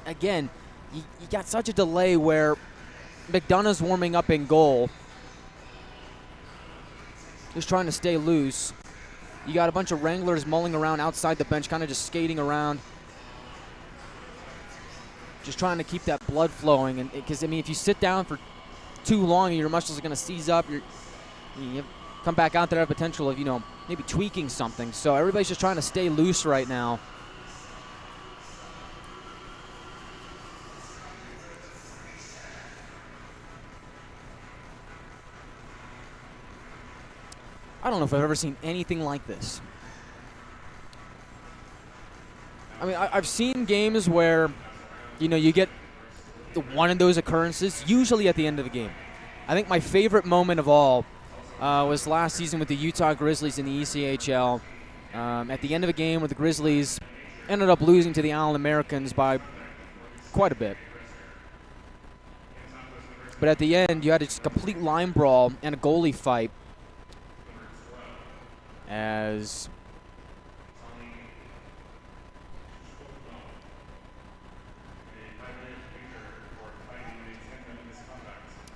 Again, you got such a delay where McDonough's warming up in goal. Just trying to stay loose. You got a bunch of Wranglers mulling around outside the bench, kind of just skating around. Just trying to keep that blood flowing. And because, if you sit down for too long, your muscles are going to seize up. You come back out there, have potential of, maybe tweaking something. So everybody's just trying to stay loose right now. I don't know if I've ever seen anything like this. I mean, I've seen games where, you get one of those occurrences, usually at the end of the game. I think my favorite moment of all was last season with the Utah Grizzlies in the ECHL. At the end of a game where the Grizzlies ended up losing to the Allen Americans by quite a bit. But at the end, you had a complete line brawl and a goalie fight. As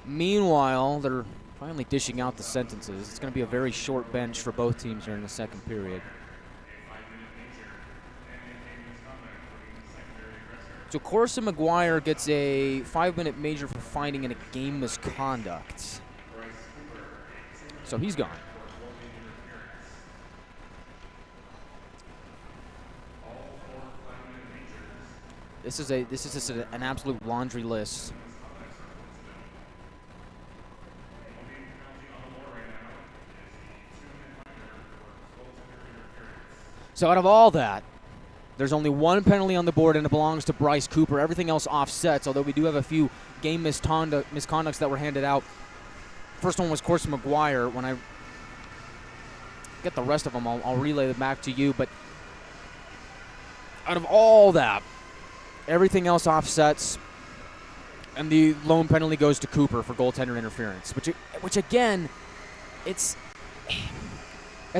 meanwhile, they're finally dishing out the sentences. It's going to be a very short bench for both teams here in the second period. So Corson Maguire gets a 5-minute major for finding in a game misconduct. So he's gone. This is just an absolute laundry list. So out of all that, there's only one penalty on the board, and it belongs to Bryce Cooper. Everything else offsets, although we do have a few game misconducts that were handed out. First one was Corson Maguire. When I get the rest of them, I'll relay them back to you. But out of all that, everything else offsets, and the lone penalty goes to Cooper for goaltender interference, which again, it's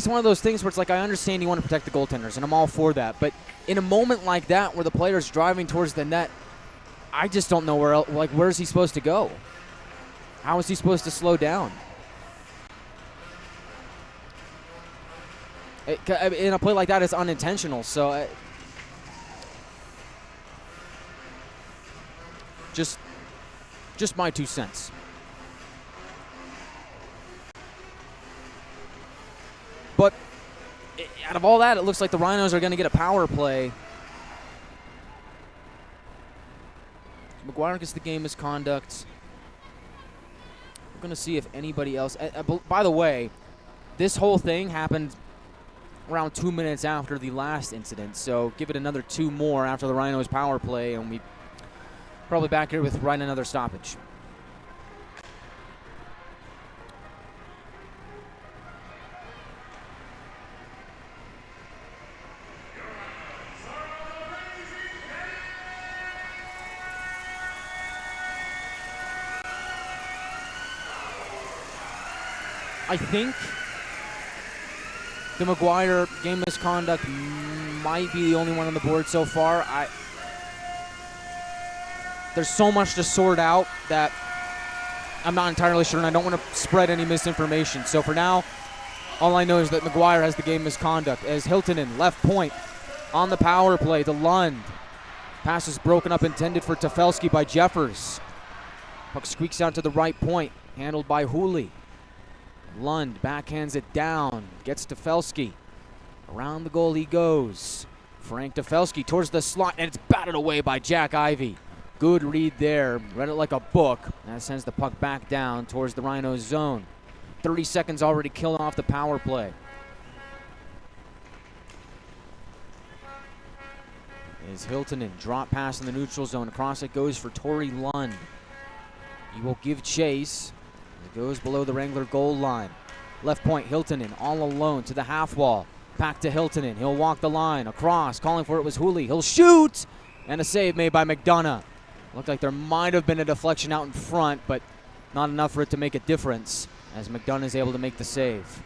one of those things where it's like, I understand you want to protect the goaltenders, and I'm all for that, but in a moment like that where the player's driving towards the net, I just don't know where's he supposed to go? How is he supposed to slow down? In a play like that, it's unintentional, so Just my 2 cents. But out of all that, it looks like the Rhinos are going to get a power play. Maguire gets the game misconduct. going to see if anybody else. By the way, this whole thing happened around 2 minutes after the last incident, so give it another 2 more after the Rhinos power play, and we probably back here with right another stoppage. I think the Maguire game misconduct might be the only one on the board so far. There's so much to sort out that I'm not entirely sure, and I don't want to spread any misinformation. So for now, all I know is that Maguire has the game misconduct as Hiltonen, left point, on the power play to Lund. Pass is broken up, intended for Tefelsky by Jeffers. Puck squeaks out to the right point, handled by Hooley. Lund backhands it down, gets Tefelsky. Around the goal he goes. Frank Tefelsky towards the slot, and it's batted away by Jack Ivey. Good read there, read it like a book. That sends the puck back down towards the Rhinos zone. 30 seconds already killing off the power play. Is Hiltonen, drop pass in the neutral zone. Across it goes for Torrey Lund. He will give chase. It goes below the Wrangler goal line. Left point, Hiltonen all alone to the half wall. Back to Hiltonen. He'll walk the line. Across, calling for it was Hooley. He'll shoot! And a save made by McDonough. Looked like there might have been a deflection out in front, but not enough for it to make a difference as McDonough is able to make the save.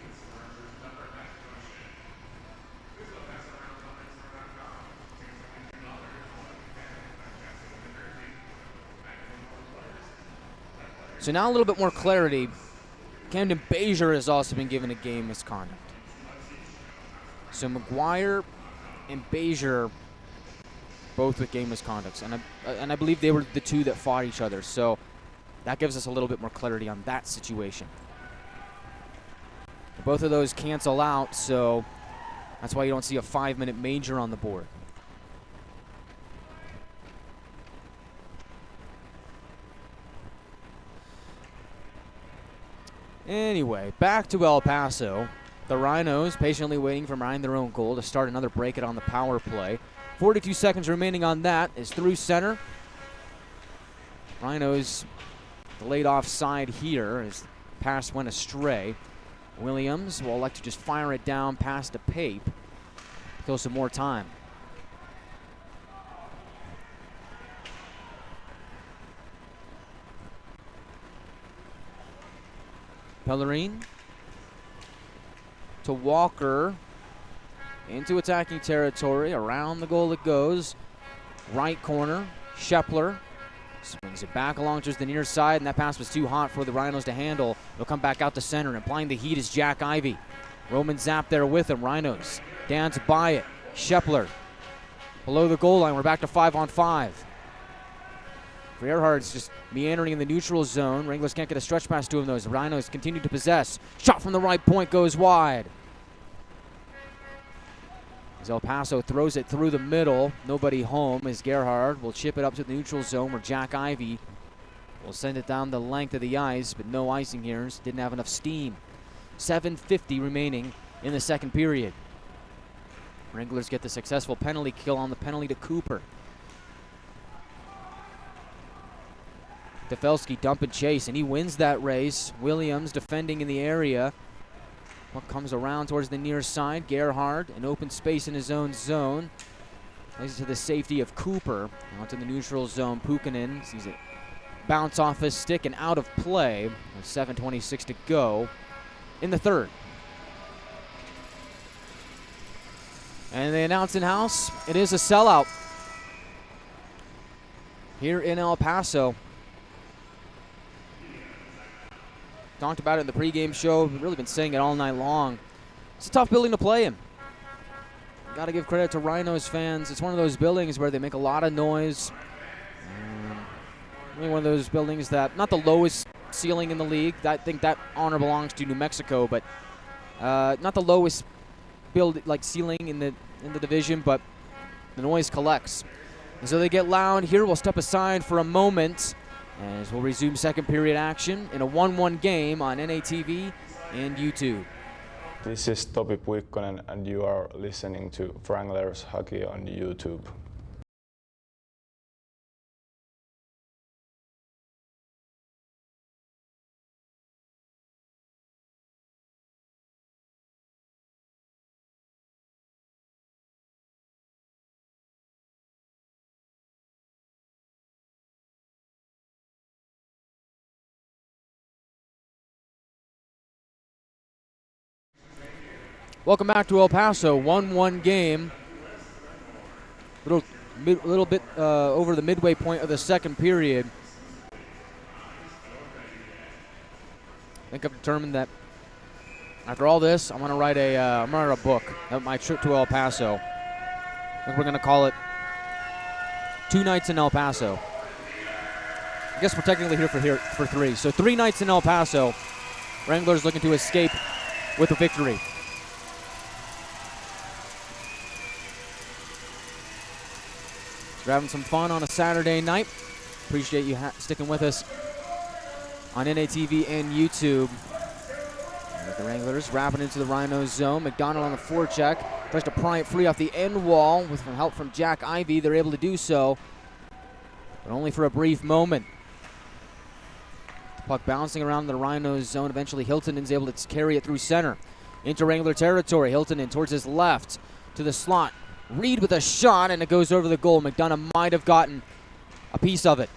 So now a little bit more clarity. Camden Bezier has also been given a game misconduct. So Maguire and Bezier both with game misconducts, and I believe they were the two that fought each other. So that gives us a little bit more clarity on that situation. Both of those cancel out, so that's why you don't see a 5-minute major on the board. Anyway, back to El Paso. The Rhinos patiently waiting from behind their own goal to start another break it on the power play. 42 seconds remaining on that is through center. Rhinos delayed offside here as the pass went astray. Williams will elect to just fire it down past the Pape. Kill some more time. Pellerin to Walker, into attacking territory, around the goal it goes. Right corner, Shepler swings it back along towards the near side, and that pass was too hot for the Rhinos to handle. They'll come back out to center, and applying the heat is Jack Ivey. Roman Zapp there with him. Rhinos down to buy it. Shepler below the goal line. We're back to 5-on-5. Gerhard's just meandering in the neutral zone. Wranglers can't get a stretch pass to him, though. The Rhinos continue to possess. Shot from the right point goes wide. As El Paso throws it through the middle, nobody home as Gerhard will chip it up to the neutral zone where Jack Ivey will send it down the length of the ice, but no icing here. Didn't have enough steam. 7:50 remaining in the second period. Wranglers get the successful penalty kill on the penalty to Cooper. Tefelsky dump and chase, and he wins that race. Williams defending in the area. Puck comes around towards the near side. Gerhard, an open space in his own zone. Plays it to the safety of Cooper. Onto the neutral zone. Pukkanen sees it bounce off his stick and out of play. With 7:26 to go in the third. And they announce in-house, it is a sellout here in El Paso. Talked about it in the pregame show. We've really been saying it all night long. It's a tough building to play in. Got to give credit to Rhinos fans. It's one of those buildings where they make a lot of noise. Really one of those buildings that, not the lowest ceiling in the league. I think that honor belongs to New Mexico, but not the lowest ceiling in the division, but the noise collects. And so they get loud. Here we'll step aside for a moment as we'll resume second period action in a 1-1 game on NATV and YouTube. This is Topi Puikkonen and you are listening to Wranglers Hockey on YouTube. Welcome back to El Paso, 1-1 game. Little bit over the midway point of the second period. I think I've determined that after all this, I'm gonna write a book of my trip to El Paso. I think we're gonna call it 2 Nights in El Paso. I guess we're technically here for 3. So 3 nights in El Paso. Wranglers looking to escape with a victory. We're having some fun on a Saturday night. Appreciate you sticking with us on NATV and YouTube. The Wranglers wrapping into the Rhinos zone. McDonald on the forecheck. Tries to pry it free off the end wall with some help from Jack Ivey. They're able to do so, but only for a brief moment. The puck bouncing around the Rhinos zone. Eventually Hilton is able to carry it through center. Into Wrangler territory. Hilton in towards his left to the slot. Reed with a shot, and it goes over the goal. McDonough might have gotten a piece of it.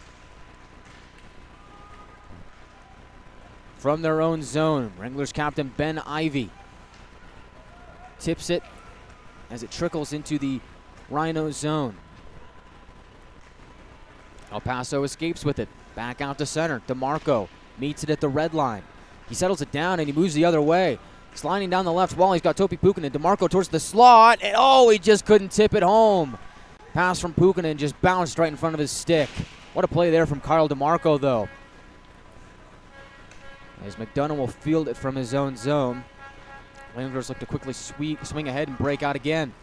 From their own zone, Wranglers captain Ben Ivey tips it as it trickles into the Rhino zone. El Paso escapes with it. Back out to center. DeMarco meets it at the red line. He settles it down, and he moves the other way. Sliding down the left wall, he's got Topi Puukkonen. DeMarco towards the slot, and he just couldn't tip it home. Pass from Puukkonen just bounced right in front of his stick. What a play there from Kyle DeMarco, though. As McDonough will field it from his own zone. Wranglers look to quickly swing ahead and break out again.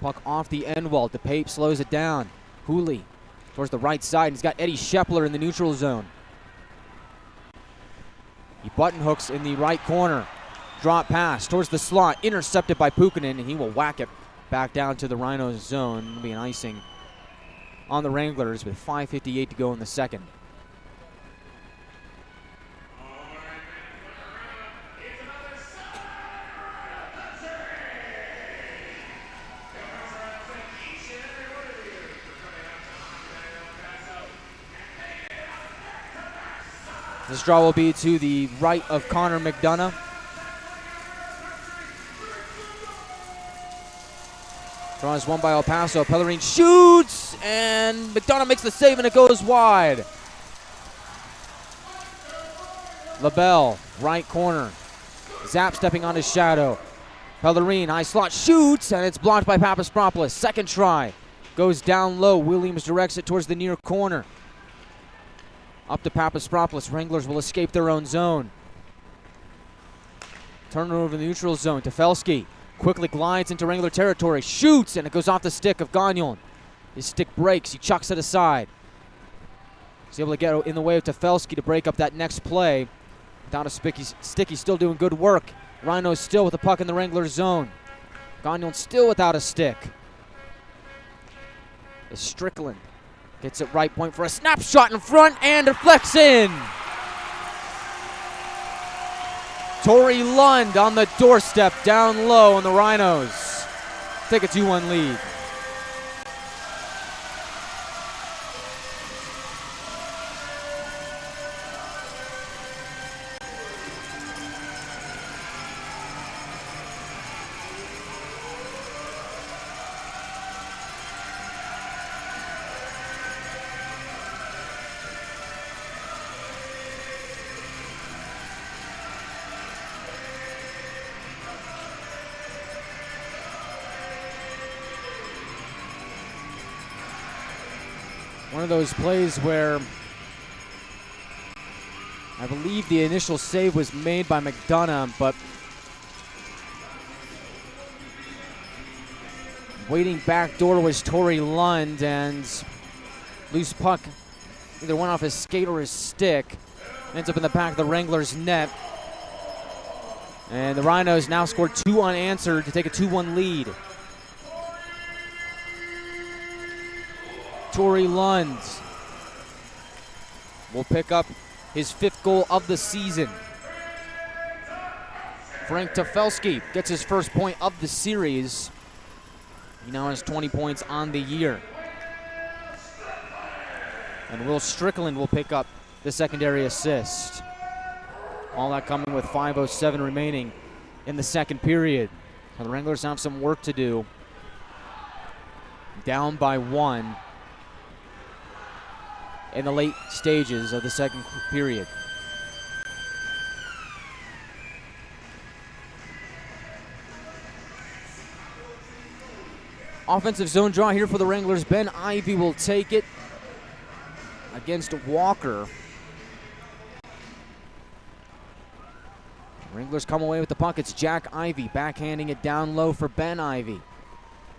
Puck off the end wall. DePape slows it down. Hooley towards the right side. He's got Eddie Schepler in the neutral zone. He button hooks in the right corner. Drop pass towards the slot, intercepted by Puukkonen, and he will whack it back down to the Rhinos zone. It'll be an icing on the Wranglers with 5:58 to go in the second. This draw will be to the right of Connor McDonough. Draw is won by El Paso. Pellerine shoots, and McDonough makes the save, and it goes wide. LaBelle, right corner. Zapp stepping on his shadow. Pellerine, high slot, shoots, and it's blocked by Papaspropoulos. Second try. Goes down low. Williams directs it towards the near corner. Up to Papaspropoulos. Wranglers will escape their own zone. Turn it over the neutral zone. Tefelsky quickly glides into Wrangler territory, shoots, and it goes off the stick of Gagnon. His stick breaks, he chucks it aside. He's able to get in the way of Tefelsky to break up that next play. Without a stick, he's still doing good work. Rhinos still with the puck in the Wrangler zone. Gagnon still without a stick. As Strickland gets it right point for a snapshot in front and deflects in. Torrey Lund on the doorstep, down low on the Rhinos. Take a 2-1 lead. One of those plays where I believe the initial save was made by McDonough, but waiting back door was Torrey Lund, and loose puck Either went off his skate or his stick. Ends up in the back of the Wranglers' net. And the Rhinos now scored 2 unanswered to take a 2-1 lead. Torrey Lund will pick up his 5th goal of the season. Frank Tafelski gets his first point of the series. He now has 20 points on the year. And Will Strickland will pick up the secondary assist. All that coming with 5:07 remaining in the second period. And the Wranglers have some work to do. Down by 1 in the late stages of the second period. Offensive zone draw here for the Wranglers. Ben Ivey will take it against Walker. Wranglers come away with the puck. It's Jack Ivey backhanding it down low for Ben Ivey.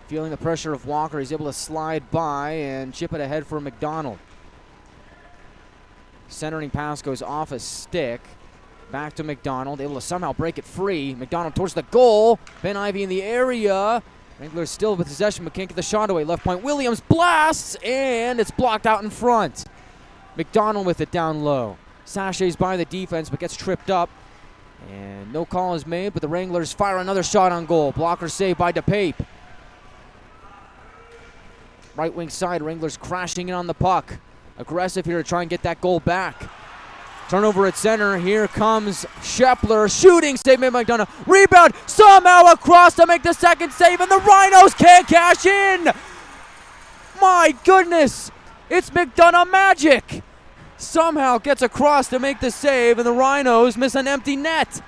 Feeling the pressure of Walker, he's able to slide by and chip it ahead for McDonald. Centering pass goes off a stick. Back to McDonald, able to somehow break it free. McDonald towards the goal. Ben Ivey in the area. Wranglers still with possession, but can't get the shot away. Left point, Williams blasts, and it's blocked out in front. McDonald with it down low. Sachets by the defense, but gets tripped up. And no call is made, but the Wranglers fire another shot on goal. Blocker saved by DePape. Right wing side, Wranglers crashing in on the puck. Aggressive here to try and get that goal back. Turnover at center. Here comes Shepler. Shooting save made by McDonough. Rebound somehow across to make the second save, and the Rhinos can't cash in. My goodness. It's McDonough magic. Somehow gets across to make the save, and the Rhinos miss an empty net.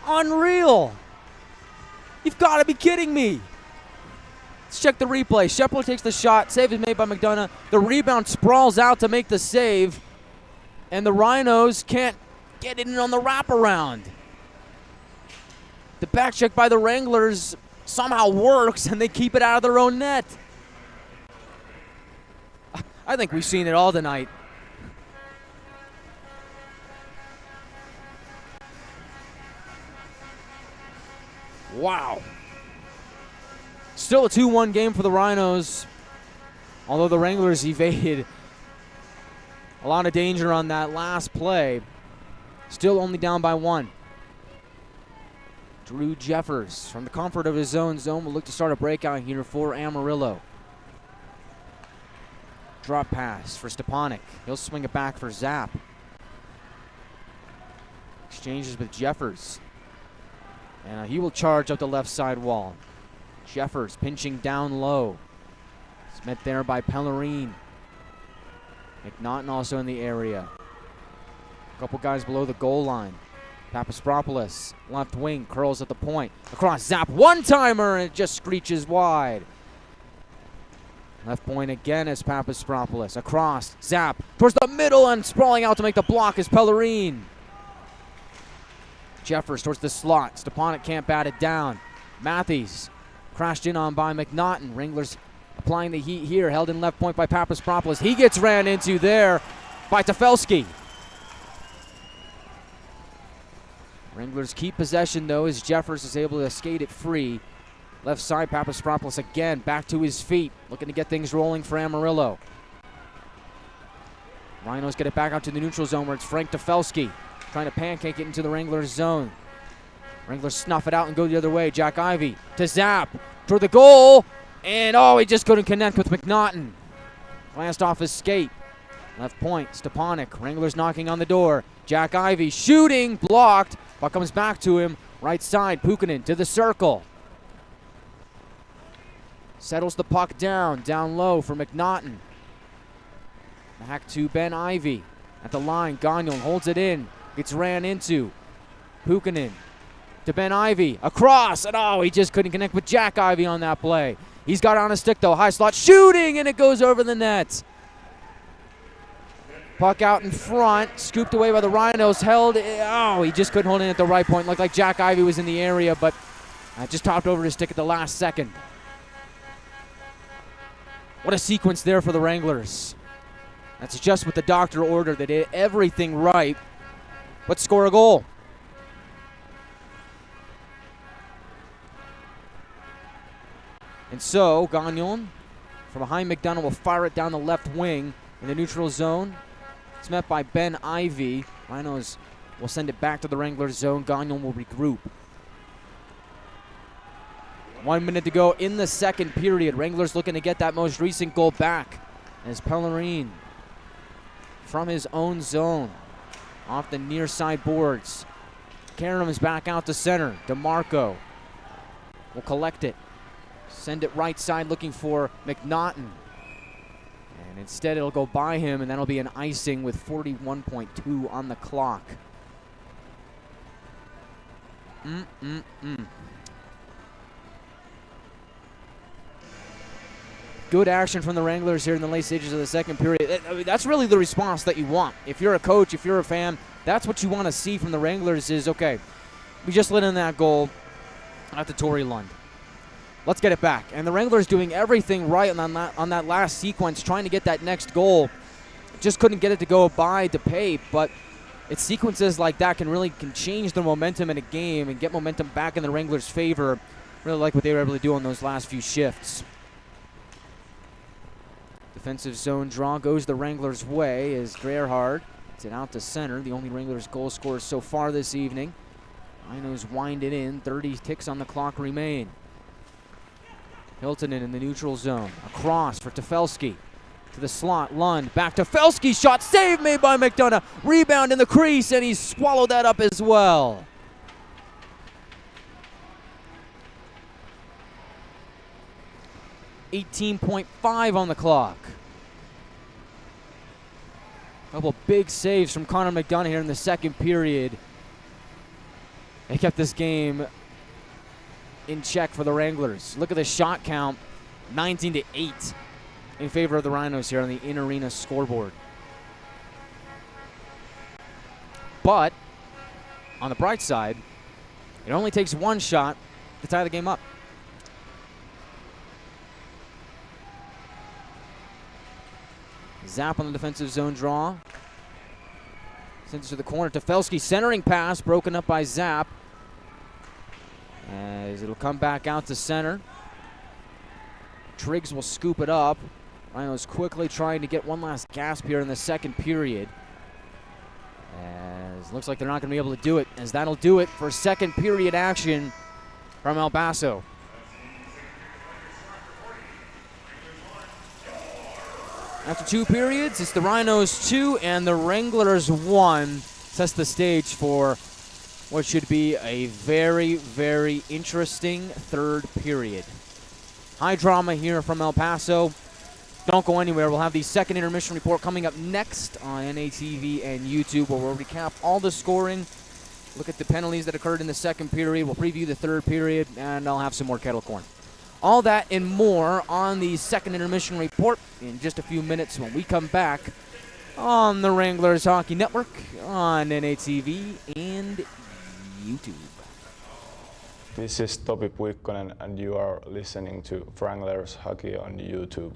Unreal. You've got to be kidding me. Let's check the replay. Shepler takes the shot. Save is made by McDonough. The rebound sprawls out to make the save, and the Rhinos can't get it in on the wraparound. The back check by the Wranglers somehow works, and they keep it out of their own net. I think we've seen it all tonight. Wow. Still a 2-1 game for the Rhinos, although the Wranglers evaded a lot of danger on that last play. Still only down by 1. Drew Jeffers, from the comfort of his own zone, will look to start a breakout here for Amarillo. Drop pass for Stepanek. He'll swing it back for Zapp. Exchanges with Jeffers. And he will charge up the left side wall. Jeffers pinching down low. It's met there by Pellerine. McNaughton also in the area. A couple guys below the goal line. Papaspropoulos, left wing, curls at the point. Across Zapp, one-timer, and it just screeches wide. Left point again is Papaspropoulos. Across, Zapp, towards the middle, and sprawling out to make the block is Pellerine. Jeffers towards the slot. Stepanek can't bat it down. Matthews crashed in on by McNaughton. Wranglers applying the heat here, held in left point by Papaspropoulos. He gets ran into there by Tafelski. Wranglers keep possession, though, as Jeffers is able to skate it free. Left side, Papaspropoulos again, back to his feet, looking to get things rolling for Amarillo. Rhinos get it back out to the neutral zone where it's Frank Tafelski trying to pancake it into the Wranglers zone. Wranglers snuff it out and go the other way. Jack Ivey to Zapp toward the goal, and he just couldn't connect with McNaughton. Glanced off his skate. Left point, Stepanek. Wranglers knocking on the door. Jack Ivey shooting, blocked. Puck comes back to him. Right side, Puukkonen to the circle. Settles the puck down low for McNaughton. Back to Ben Ivey at the line. Gagnon holds it in. Gets ran into. Puukkonen to Ben Ivey. Across, and he just couldn't connect with Jack Ivey on that play. He's got it on a stick, though. High slot shooting, and it goes over the net. Puck out in front, scooped away by the Rhinos, held. He just couldn't hold it at the right point. Looked like Jack Ivey was in the area, but Just topped over his stick at the last second. What a sequence there for the Wranglers. That's just what the doctor ordered. They did everything right, but score a goal. And so, Gagnon from behind McDonough will fire it down the left wing in the neutral zone. It's met by Ben Ivey. Rhinos will send it back to the Wranglers zone. Gagnon will regroup. 1 minute to go in the second period. Wranglers looking to get that most recent goal back as Pellerin from his own zone off the near side boards. Karam's back out to center. DeMarco will collect it. Send it right side looking for McNaughton. And instead it'll go by him, and that'll be an icing with 41.2 on the clock. Good action from the Wranglers here in the late stages of the second period. I mean, that's really the response that you want. If you're a coach, if you're a fan, that's what you want to see from the Wranglers is, okay, we just let in that goal at the Torrey Lund. Let's get it back. And the Wranglers doing everything right on that last sequence, trying to get that next goal. Just couldn't get it to go by DePay, but it's sequences like that can change the momentum in a game and get momentum back in the Wranglers' favor. Really like what they were able to do on those last few shifts. Defensive zone draw goes the Wranglers' way as Gerhard gets it out to center. The only Wranglers goal scorer so far this evening. Rhinos wind it in. 30 ticks on the clock remain. Hiltonen in the neutral zone. Across for Tefelsky. To the slot. Lund back to Tefelsky. Shot save made by McDonough. Rebound in the crease, and he swallowed that up as well. .5 on the clock. Couple big saves from Connor McDonough here in the second period. They kept this game in check for the Wranglers. Look at the shot count, 19-8 in favor of the Rhinos here on the in-arena scoreboard. But on the bright side, it only takes one shot to tie the game up. Zap on the defensive zone draw. Sends it to the corner. Tefelsky centering pass broken up by Zap. As it'll come back out to center. Triggs will scoop it up. Rhinos quickly trying to get one last gasp here in the second period. As looks like they're not going to be able to do it, as that'll do it for second period action from El Paso. After two periods, it's the Rhinos 2 and the Wranglers 1. Sets the stage for what should be a very, very interesting third period. High drama here from El Paso. Don't go anywhere. We'll have the second intermission report coming up next on NATV and YouTube, where we'll recap all the scoring, look at the penalties that occurred in the second period. We'll preview the third period, and I'll have some more kettle corn. All that and more on the second intermission report in just a few minutes when we come back on the Wranglers Hockey Network, on NATV and YouTube. This is Topi Puikkonen, and you are listening to Wranglers Hockey on YouTube.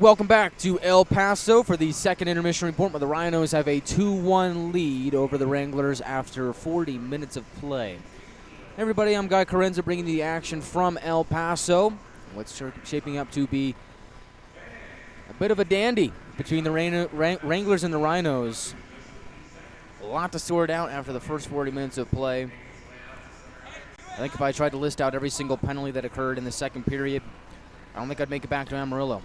Welcome back to El Paso for the second intermission report, where the Rhinos have a 2-1 lead over the Wranglers after 40 minutes of play. Hey everybody, I'm Guy Chiarenza bringing you the action from El Paso. What's shaping up to be a bit of a dandy between the Wranglers and the Rhinos. A lot to sort out after the first 40 minutes of play. I think if I tried to list out every single penalty that occurred in the second period, I don't think I'd make it back to Amarillo.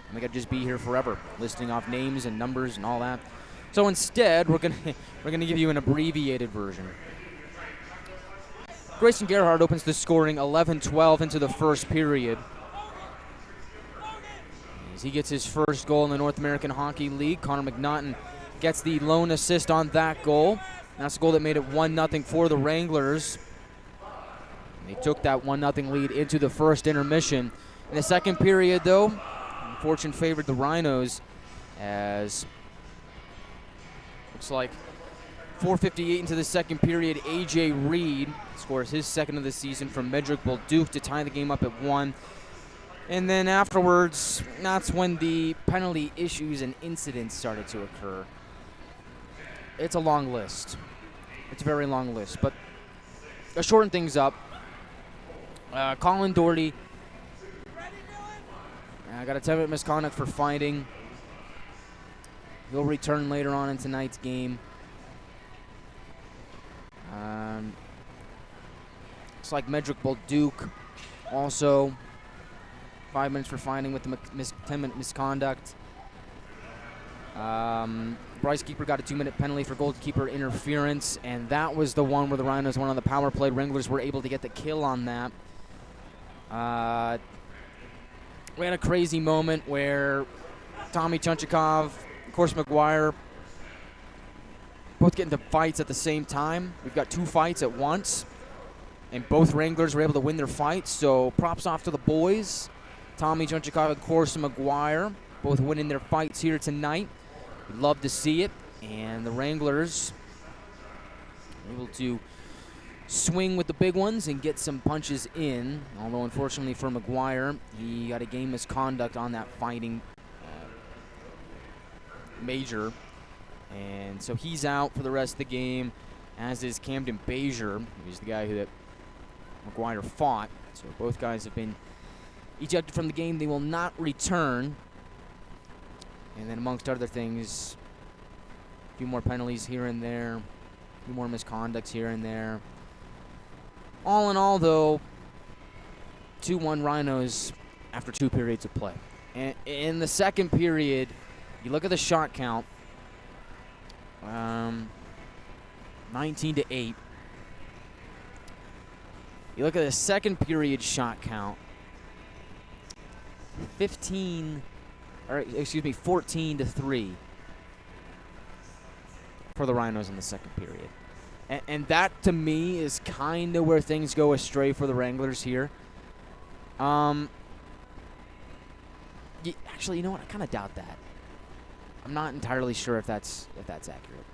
I think I'd just be here forever, listing off names and numbers and all that. So instead, we're gonna give you an abbreviated version. Grayson Gerhardt opens the scoring 11-12 into the first period. As he gets his first goal in the North American Hockey League, Connor McNaughton gets the lone assist on that goal. And that's the goal that made it 1-0 for the Wranglers. They took that 1-0 lead into the first intermission. In the second period, though, fortune favored the Rhinos, as looks like 4:58 into the second period, A.J. Reed scores his second of the season from Medrick Bolduc to tie the game up at 1. And then afterwards, that's when the penalty issues and incidents started to occur. It's a long list. It's a very long list. But to shorten things up, Colin Doherty got a 10-minute misconduct for fighting. He'll return later on in tonight's game. Looks like Medrick Bolduc also 5 minutes for fighting with the 10-minute misconduct. Bryce Keeper got a 2-minute penalty for goalkeeper interference, and that was the one where the Rhinos went on the power play. Wranglers were able to get the kill on that. We had a crazy moment where Tommy Chunchikov, Corson Maguire, both get into fights at the same time. We've got two fights at once, and both Wranglers were able to win their fights, so props off to the boys. Tommy Chunchikov and Corson Maguire both winning their fights here tonight. We'd love to see it, and the Wranglers able to swing with the big ones and get some punches in, although unfortunately for Maguire, he got a game misconduct on that fighting major, and so he's out for the rest of the game, as is Camden Bazier, who's the guy that Maguire fought. So both guys have been ejected from the game. They will not return. And then amongst other things, a few more penalties here and there, a few more misconducts here and there. All in all, though, 2-1 Rhinos after 2 periods of play. And in the second period, you look at the shot count, 19-8. You look at the second period shot count, 14-3 for the Rhinos in the second period. And that, to me, is kind of where things go astray for the Wranglers here. Actually, you know what? I kind of doubt that. I'm not entirely sure if that's accurate.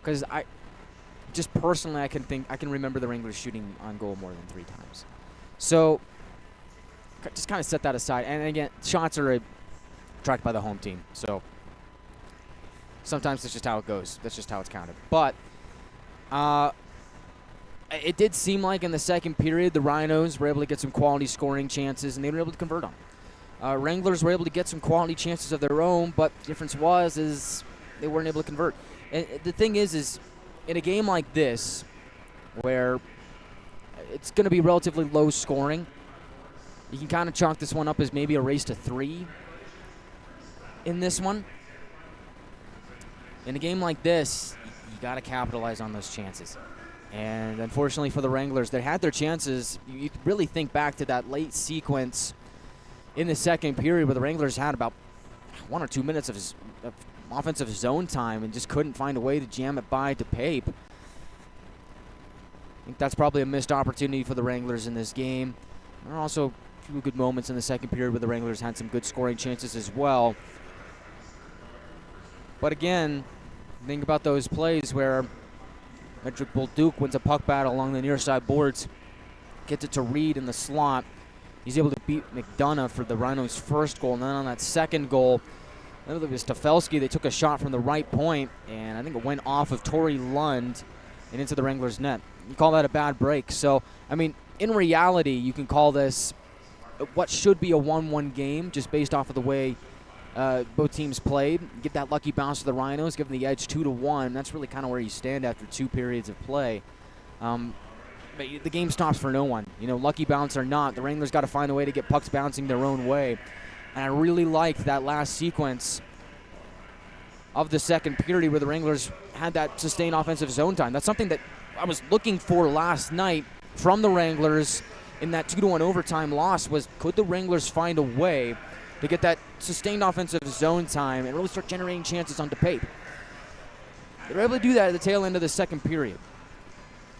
Because just personally, I can remember the Wranglers shooting on goal more than 3 times. So just kind of set that aside. And again, shots are tracked by the home team. So sometimes that's just how it goes. That's just how it's counted. But it did seem like in the second period, the Rhinos were able to get some quality scoring chances, and they were able to convert on. Wranglers were able to get some quality chances of their own, but the difference is they weren't able to convert. And the thing is in a game like this, where it's going to be relatively low scoring, you can kind of chalk this one up as maybe a race to 3 in this one. In a game like this, you got to capitalize on those chances. And unfortunately for the Wranglers, they had their chances. You really think back to that late sequence in the second period where the Wranglers had about 1 or 2 minutes of offensive zone time and just couldn't find a way to jam it by to Pape. I think that's probably a missed opportunity for the Wranglers in this game. There are also a few good moments in the second period where the Wranglers had some good scoring chances as well. But again, think about those plays where Medrick Bolduc wins a puck battle along the near side boards, gets it to Reed in the slot. He's able to beat McDonough for the Rhinos' first goal. And then on that second goal, I think it was Stafelsky. They took a shot from the right point, and I think it went off of Torrey Lund and into the Wranglers' net. You call that a bad break. So, I mean, in reality, you can call this what should be a 1-1 game just based off of the way both teams played. Give that lucky bounce to the Rhinos, give them the edge 2-1. That's really kind of where you stand after 2 periods of play. But the game stops for no one. You know, lucky bounce or not, the Wranglers got to find a way to get pucks bouncing their own way. And I really liked that last sequence of the second period where the Wranglers had that sustained offensive zone time. That's something that I was looking for last night from the Wranglers in that 2-1 overtime loss. Was could the Wranglers find a way to get that sustained offensive zone time and really start generating chances on DePape? They were able to do that at the tail end of the second period.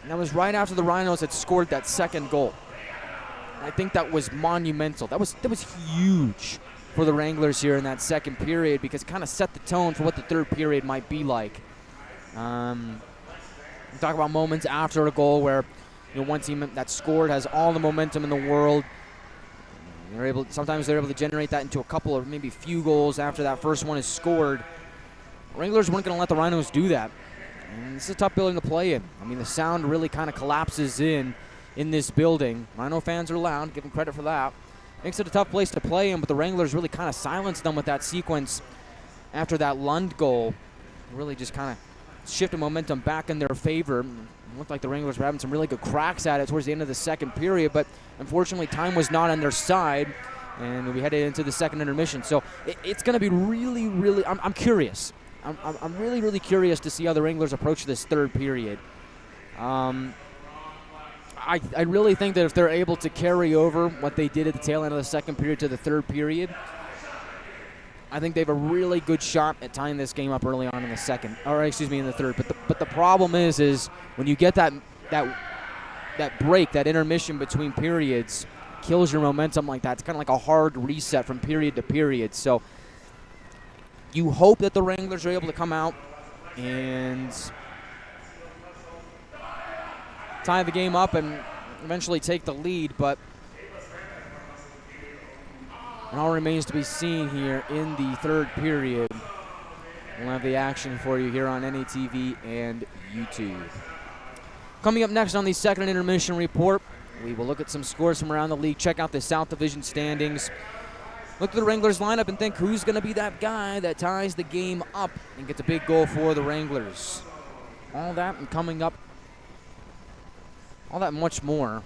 And that was right after the Rhinos had scored that second goal. I think that was monumental. That was huge for the Wranglers here in that second period because it kind of set the tone for what the third period might be like. We talk about moments after a goal where, you know, one team that scored has all the momentum in the world. Sometimes they're able to generate that into a couple or maybe few goals after that first one is scored. Wranglers weren't going to let the Rhinos do that. And this is a tough building to play in. I mean, the sound really kind of collapses in this building. Rhino fans are loud, give them credit for that. Makes it a tough place to play in, but the Wranglers really kind of silenced them with that sequence after that Lund goal. Really just kind of shifted momentum back in their favor. It looked like the Wranglers were having some really good cracks at it towards the end of the second period, but unfortunately time was not on their side, and we headed into the second intermission. So it's going to be really, really, I'm curious. I'm really, really curious to see how the Wranglers approach this third period. I really think that if they're able to carry over what they did at the tail end of the second period to the third period, I think they have a really good shot at tying this game up early on in the second, or excuse me, in the third. But the problem is when you get that break, that intermission between periods, kills your momentum like that. It's kind of like a hard reset from period to period. So you hope that the Wranglers are able to come out and tie the game up and eventually take the lead, but it all remains to be seen here in the third period. We'll have the action for you here on NATV and YouTube. Coming up next on the second intermission report, we will look at some scores from around the league, check out the South Division standings, look at the Wranglers lineup and think who's going to be that guy that ties the game up and gets a big goal for the Wranglers. All that and coming up, all that much more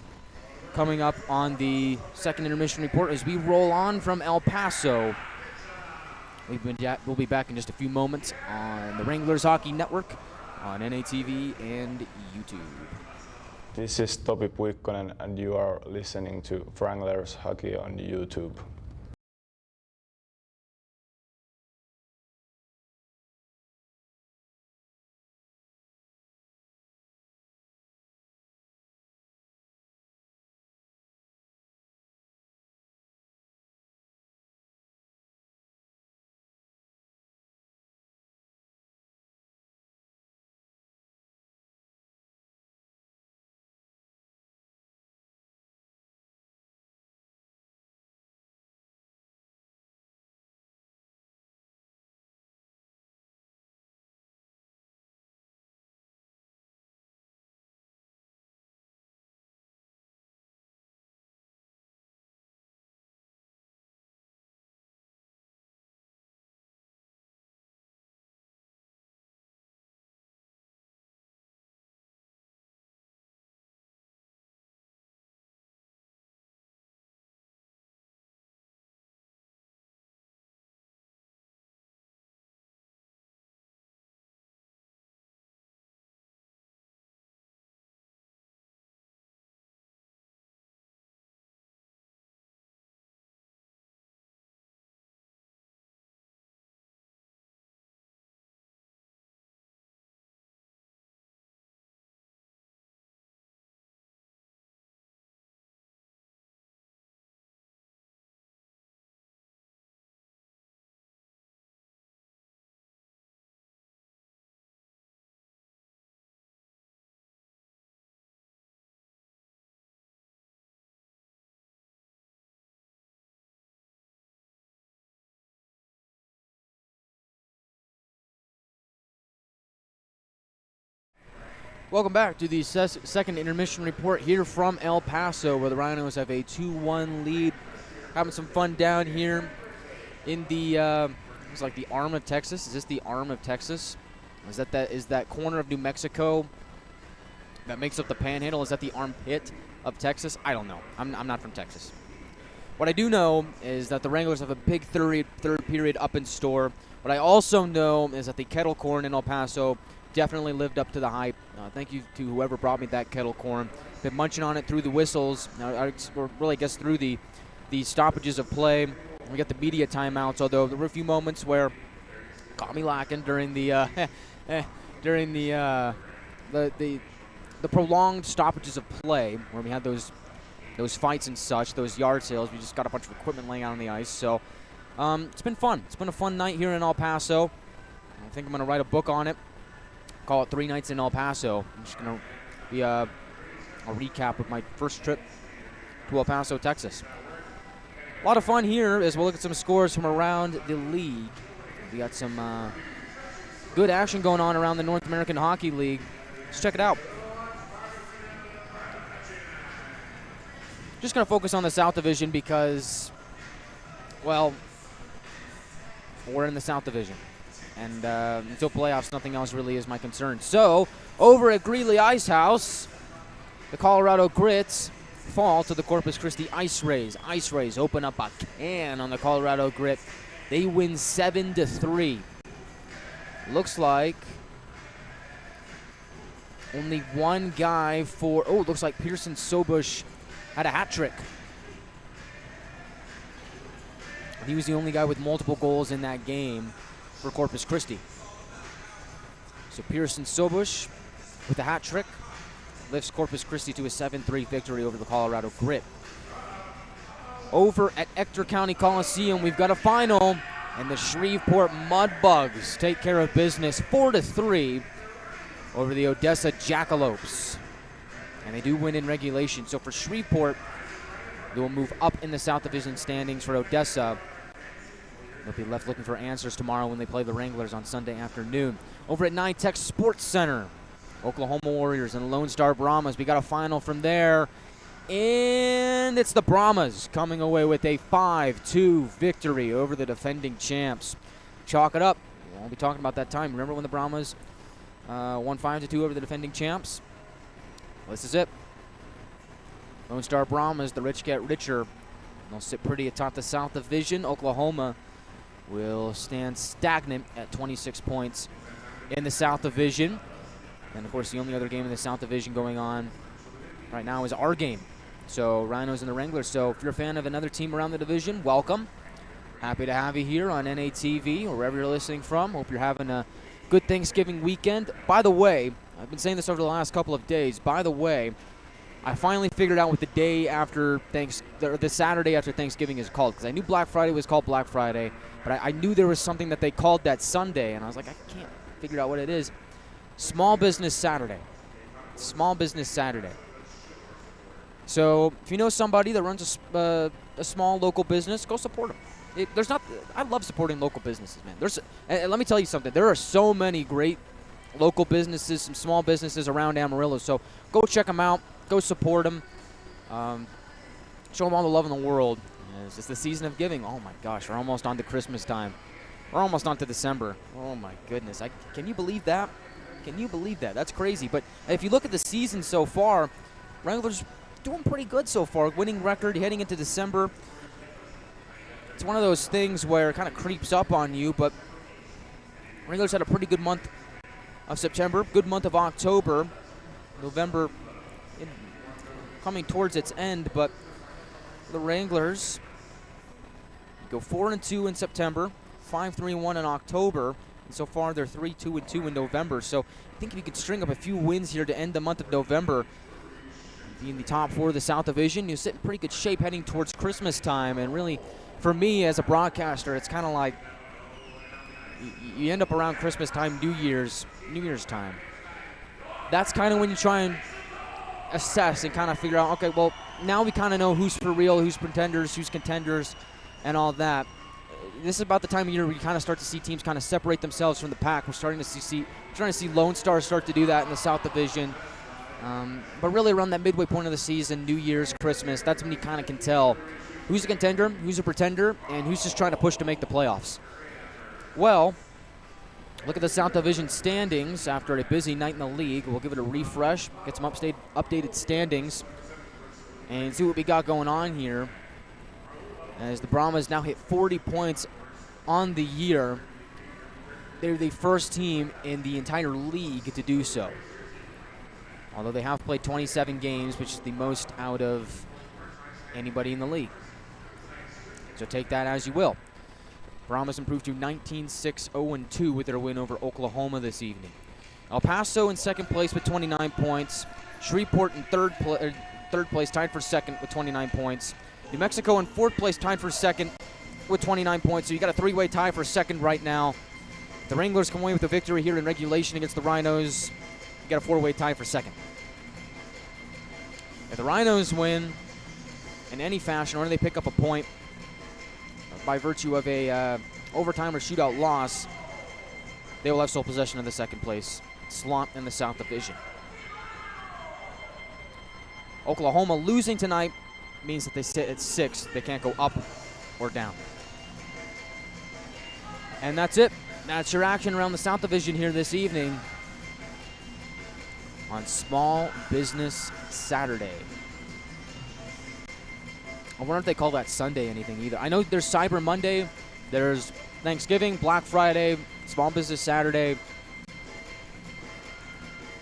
coming up on the second intermission report as we roll on from El Paso. We'll be back in just a few moments on the Wranglers Hockey Network on NATV and YouTube. This is Topi Puikkonen and you are listening to Wranglers Hockey on YouTube. Welcome back to the second intermission report here from El Paso, where the Rhinos have a 2-1 lead. Having some fun down here in the it's like the arm of Texas. Is this the arm of Texas? Is that corner of New Mexico that makes up the Panhandle? Is that the armpit of Texas? I don't know. I'm not from Texas. What I do know is that the Wranglers have a big third period up in store. What I also know is that the kettle corn in El Paso definitely lived up to the hype. Thank you to whoever brought me that kettle corn. Been munching on it through the whistles, or really I guess through the stoppages of play. We got the media timeouts, although there were a few moments where caught me lacking during the prolonged stoppages of play, where we had those fights and such, those yard sales. We just got a bunch of equipment laying out on the ice. So it's been fun. It's been a fun night here in El Paso. I think I'm going to write a book on it. Call it 3 Nights in El Paso. I'm just going to be a recap of my first trip to El Paso, Texas. A lot of fun here as we'll look at some scores from around the league. We got some good action going on around the North American Hockey League. Let's check it out. Just going to focus on the South Division because, well, we're in the South Division. And until playoffs, nothing else really is my concern. So, over at Greeley Ice House, the Colorado Grits fall to the Corpus Christi Ice Rays. Ice Rays open up a can on the Colorado Grit. They win 7-3. Looks like only one guy looks like Pearson Sobush had a hat trick. He was the only guy with multiple goals in that game for Corpus Christi. So Pearson Sobush with a hat trick lifts Corpus Christi to a 7-3 victory over the Colorado Grit. Over at Ector County Coliseum, we've got a final, and the Shreveport Mudbugs take care of business 4-3 over the Odessa Jackalopes. And they do win in regulation. So for Shreveport, they will move up in the South Division standings. For Odessa, they'll be left looking for answers tomorrow when they play the Wranglers on Sunday afternoon. Over at NYTEX Sports Center, Oklahoma Warriors and Lone Star Brahmas. We got a final from there, and it's the Brahmas coming away with a 5-2 victory over the defending champs. Chalk it up. We won't be talking about that time. Remember when the Brahmas won 5-2 over the defending champs? Well, this is it. Lone Star Brahmas, the rich get richer. They'll sit pretty atop the South Division. Oklahoma will stand stagnant at 26 points in the South Division. And, of course, the only other game in the South Division going on right now is our game. So, Rhinos and the Wranglers. So, if you're a fan of another team around the division, welcome. Happy to have you here on NATV or wherever you're listening from. Hope you're having a good Thanksgiving weekend. By the way, I've been saying this over the last couple of days. By the way, I finally figured out what the day after the Saturday after Thanksgiving is called, because I knew Black Friday was called Black Friday, but I knew there was something that they called that Sunday, and I was like, I can't figure out what it is. Small Business Saturday. Small Business Saturday. So if you know somebody that runs a small local business, go support them. I love supporting local businesses, man. And let me tell you something. There are so many great local businesses, some small businesses around Amarillo. So go check them out. Go support them. Show them all the love in the world. It's just the season of giving. Oh, my gosh. We're almost on to Christmas time. We're almost on to December. Oh, my goodness. Can you believe that? Can you believe that? That's crazy. But if you look at the season so far, Wranglers doing pretty good so far. Winning record heading into December. It's one of those things where it kind of creeps up on you, but Wranglers had a pretty good month of September, good month of October. November coming towards its end, but the Wranglers go 4-2 in September, 5-3-1 in October, and so far they're 3-2-2 in November. So I think if you could string up a few wins here to end the month of November, be in the top 4 of the South Division, you sit in pretty good shape heading towards Christmas time. And really, for me as a broadcaster, it's kind of like you end up around Christmas time, New Year's time. That's kind of when you try and assess and kind of figure out, okay, well, now we kind of know who's for real, who's pretenders, who's contenders, and all that. this is about the time of year where you kind of start to see teams kind of separate themselves from the pack. We're starting to see Lone Stars start to do that in the South Division. But really around that midway point of the season, New Year's, Christmas, that's when you kind of can tell who's a contender, who's a pretender, and who's just trying to push to make the playoffs. Well, look at the South Division standings after a busy night in the league. We'll give it a refresh, get some updated standings, and see what we got going on here. As the Brahmas now hit 40 points on the year, they're the first team in the entire league to do so. Although they have played 27 games, which is the most out of anybody in the league. So take that as you will. Brahmas improved to 19-6-0-2 with their win over Oklahoma this evening. El Paso in second place with 29 points. Shreveport in third place, tied for second with 29 points. New Mexico in fourth place, tied for second with 29 points. So you got a three-way tie for second right now. The Wranglers come away with a victory here in regulation against the Rhinos. You got a four-way tie for second. If the Rhinos win in any fashion, or they pick up a point by virtue of a overtime or shootout loss, they will have sole possession of the second place slot in the South Division. Oklahoma losing tonight means that they sit at 6th. They can't go up or down. And that's it. That's your action around the South Division here this evening on Small Business Saturday. I wonder if they call that Sunday anything either. I know there's Cyber Monday, there's Thanksgiving, Black Friday, Small Business Saturday,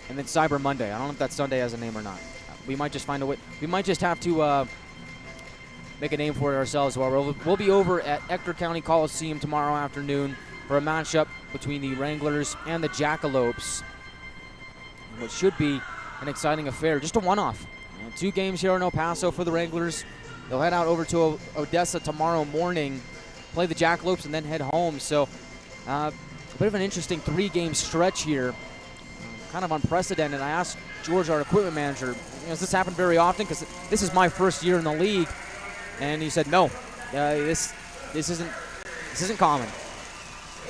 and then Cyber Monday. I don't know if that Sunday has a name or not. We might just find a way. We might just have to make a name for it ourselves. Well, we'll be over at Ector County Coliseum tomorrow afternoon for a matchup between the Wranglers and the Jackalopes, which should be an exciting affair. Just a one-off. 2 games here in El Paso for the Wranglers. They'll head out over to Odessa tomorrow morning, play the Jackalopes, and then head home. So a bit of an interesting 3-game stretch here. Kind of unprecedented. I asked George, our equipment manager, has this happened very often? Because this is my first year in the league. And he said, no, this isn't common.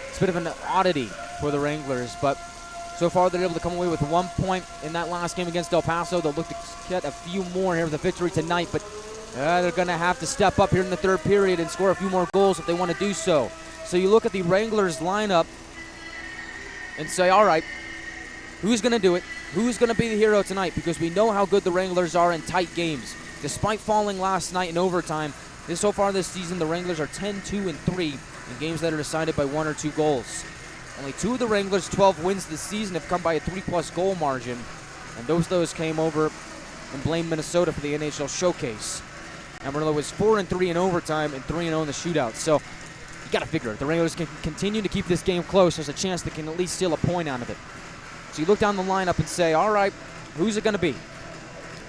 It's a bit of an oddity for the Wranglers, but so far they're able to come away with 1 point in that last game against El Paso. They'll look to get a few more here with a victory tonight, but they're going to have to step up here in the third period and score a few more goals if they want to do so. So you look at the Wranglers lineup and say, all right, who's going to do it? Who's going to be the hero tonight? Because we know how good the Wranglers are in tight games. Despite falling last night in overtime, so far this season, the Wranglers are 10-2-3 in games that are decided by 1 or 2 goals. Only 2 of the Wranglers' 12 wins this season have come by a 3-plus goal margin, and those came over in Blaine, Minnesota for the NAHL Showcase. Amarillo was 4-3 in overtime and 3-0 in the shootout. So you got to figure it. The Wranglers can continue to keep this game close. There's a chance they can at least steal a point out of it. So you look down the lineup and say, all right, who's it going to be?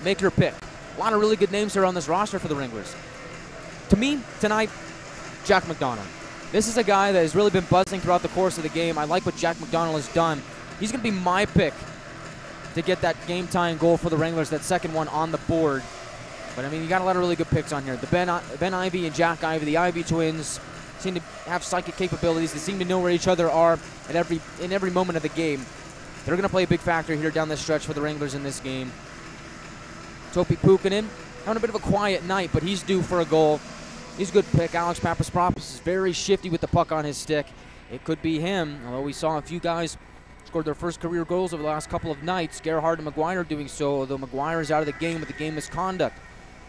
Make your pick. A lot of really good names here on this roster for the Wranglers. To me, tonight, Jack McDonald. This is a guy that has really been buzzing throughout the course of the game. I like what Jack McDonald has done. He's going to be my pick to get that game-tying goal for the Wranglers, that second one on the board. But, I mean, you got a lot of really good picks on here. The Ben Ivy and Jack Ivy, the Ivy twins, seem to have psychic capabilities. They seem to know where each other are in every moment of the game. They're going to play a big factor here down this stretch for the Wranglers in this game. Topi Pukkanen, having a bit of a quiet night, but he's due for a goal. He's a good pick. Alex Papaspropoulos is very shifty with the puck on his stick. It could be him, although we saw a few guys scored their first career goals over the last couple of nights. Gerhard and Maguire doing so, although Maguire is out of the game with the game misconduct.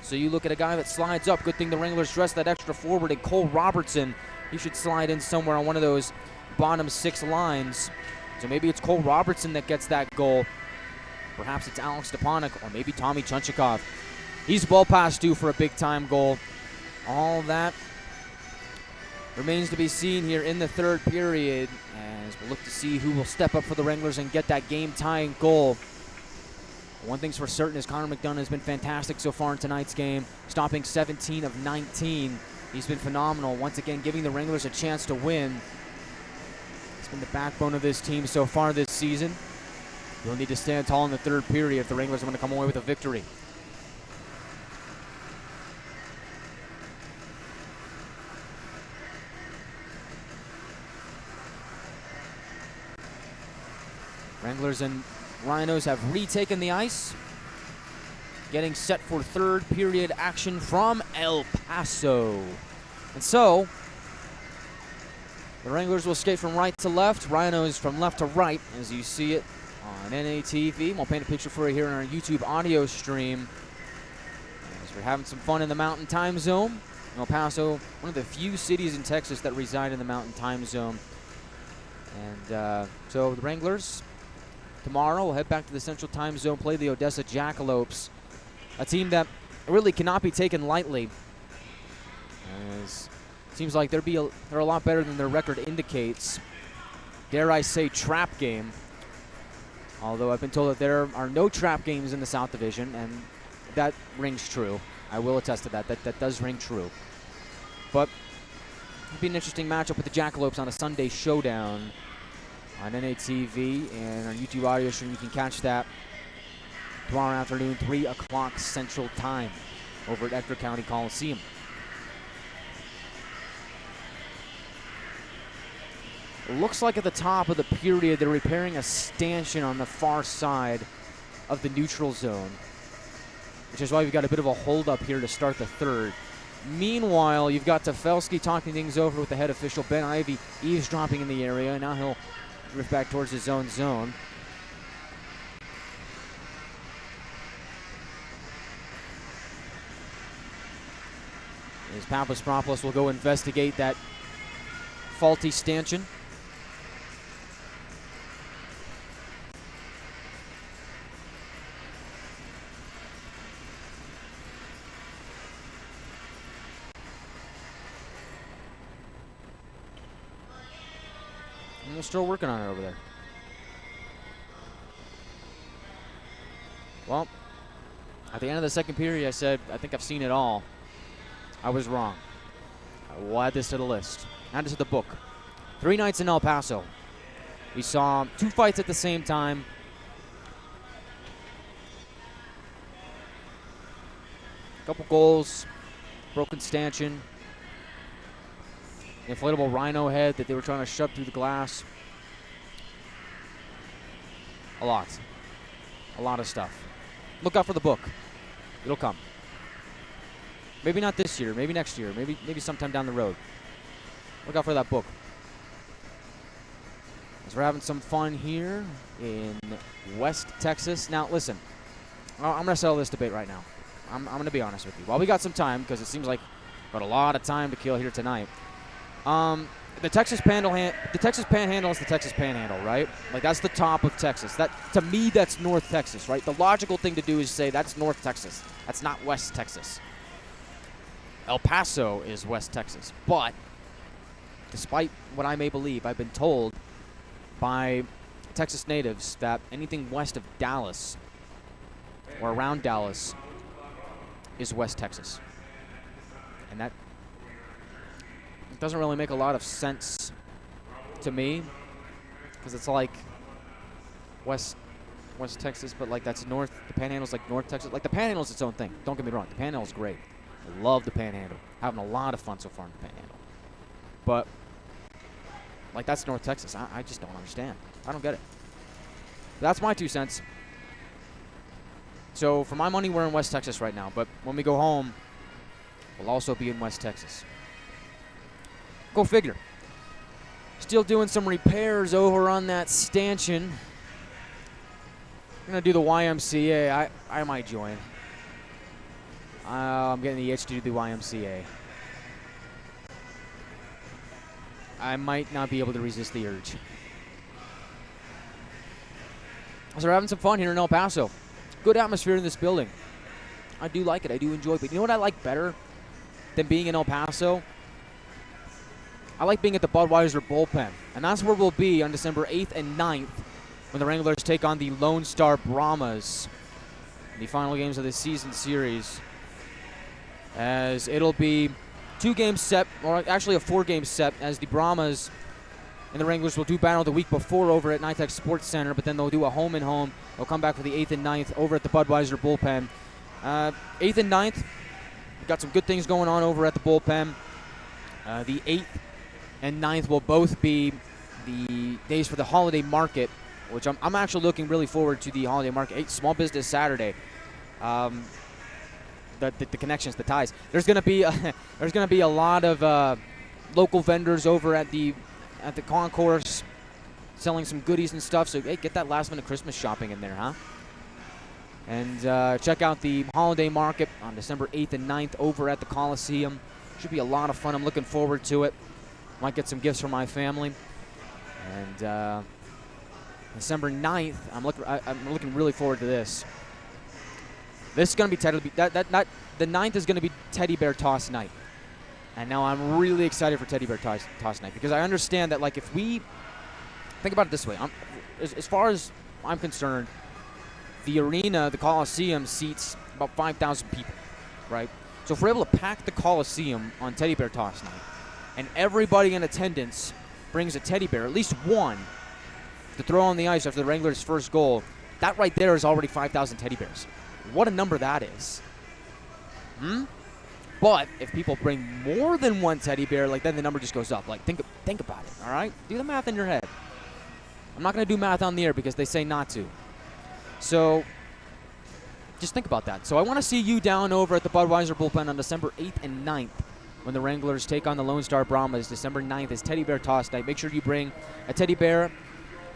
So you look at a guy that slides up. Good thing the Wranglers dressed that extra forward, and Cole Robertson, he should slide in somewhere on one of those bottom 6 lines. So maybe it's Cole Robertson that gets that goal. Perhaps it's Alex Stepanek or maybe Tommy Chunchikov. He's well past due for a big-time goal. All that remains to be seen here in the third period as we'll look to see who will step up for the Wranglers and get that game-tying goal. One thing's for certain is Connor McDonough has been fantastic so far in tonight's game, stopping 17 of 19. He's been phenomenal, once again giving the Wranglers a chance to win. He's been the backbone of this team so far this season. They'll need to stand tall in the third period if the Wranglers want to come away with a victory. Wranglers and Rhinos have retaken the ice. Getting set for third period action from El Paso. And so, the Wranglers will skate from right to left, Rhinos from left to right, as you see it on NATV. We'll paint a picture for you here on our YouTube audio stream. As we're having some fun in the Mountain Time Zone. El Paso, one of the few cities in Texas that reside in the Mountain Time Zone. And so the Wranglers tomorrow will head back to the Central Time Zone, play the Odessa Jackalopes, a team that really cannot be taken lightly. As seems like they're a lot better than their record indicates. Dare I say trap game. Although I've been told that there are no trap games in the South Division, and that rings true. I will attest to that. That does ring true. But it'll be an interesting matchup with the Jackalopes on a Sunday showdown on NATV and on YouTube audio stream. You can catch that tomorrow afternoon, 3 o'clock Central Time over at Edgar County Coliseum. It looks like at the top of the period they're repairing a stanchion on the far side of the neutral zone, which is why we've got a bit of a hold-up here to start the third. Meanwhile, you've got Tefelsky talking things over with the head official, Ben Ivey, eavesdropping in the area. Now he'll drift back towards his own zone. As Papasparopoulos will go investigate that faulty stanchion. And they're still working on it over there. Well, at the end of the second period, I said, I think I've seen it all. I was wrong. I will add this to the list. Add this to the book. 3 nights in El Paso. We saw 2 fights at the same time. A couple goals. Broken stanchion. Inflatable rhino head that they were trying to shove through the glass. A lot. A lot of stuff. Look out for the book. It'll come. Maybe not this year, maybe next year, maybe sometime down the road. Look out for that book. As we're having some fun here in West Texas. Now, listen, I'm going to settle this debate right now. I'm going to be honest with you. While we got some time, because it seems like we've got a lot of time to kill here tonight. The Texas Panhandle is the Texas Panhandle, right? Like, that's the top of Texas. That, to me, that's North Texas, right? The logical thing to do is say that's North Texas. That's not West Texas. El Paso is West Texas. But, despite what I may believe, I've been told by Texas natives that anything west of Dallas or around Dallas is West Texas. And that doesn't really make a lot of sense to me, because it's like West Texas, but like that's North. The Panhandle's like North Texas. Like the Panhandle's its own thing. Don't get me wrong. The Panhandle's great. I love the Panhandle. Having a lot of fun so far in the Panhandle. But like that's North Texas. I just don't understand. I don't get it. That's my 2 cents. So for my money, we're in West Texas right now. But when we go home, we'll also be in West Texas. Go figure. Still doing some repairs over on that stanchion. I'm going to do the YMCA. I might join. I'm getting the itch to do the YMCA. I might not be able to resist the urge. So we're having some fun here in El Paso. Good atmosphere in this building. I do like it. I do enjoy it. But you know what I like better than being in El Paso? I like being at the Budweiser bullpen. And that's where we'll be on December 8th and 9th when the Wranglers take on the Lone Star Brahmas in the final games of the season series. As it'll be 2 game set, or actually a 4-game set, as the Brahmas and the Wranglers will do battle the week before over at NYTEX Sports Center, but then they'll do a home-and-home. They'll come back for the 8th and 9th over at the Budweiser bullpen. 8th and 9th, we've got some good things going on over at the bullpen. The 8th and 9th will both be the days for the holiday market which I'm actually looking really forward to the holiday market. Hey, Small Business Saturday. The connections, the ties. There's gonna be a lot of local vendors over at the concourse selling some goodies and stuff. So hey, get that last minute Christmas shopping in there, huh? And check out the holiday market on December 8th and 9th over at the Coliseum. Should be a lot of fun. I'm looking forward to it. Might get some gifts for my family. And December 9th, I'm looking really forward to this. This is going to be the 9th is going to be Teddy Bear Toss Night. And now I'm really excited for Teddy Bear Toss Night because I understand that, like, if we think about it this way, as far as I'm concerned, the arena, the Coliseum, seats about 5,000 people, right? So if we're able to pack the Coliseum on Teddy Bear Toss Night, and everybody in attendance brings a teddy bear, at least one, to throw on the ice after the Wranglers' first goal, that right there is already 5,000 teddy bears. What a number that is. But if people bring more than one teddy bear, like, then the number just goes up. Like, think about it, all right? Do the math in your head. I'm not going to do math on the air because they say not to. So just think about that. So I want to see you down over at the Budweiser Bullpen on December 8th and 9th when the Wranglers take on the Lone Star Brahmas. December 9th is Teddy Bear Toss Night. Make sure you bring a teddy bear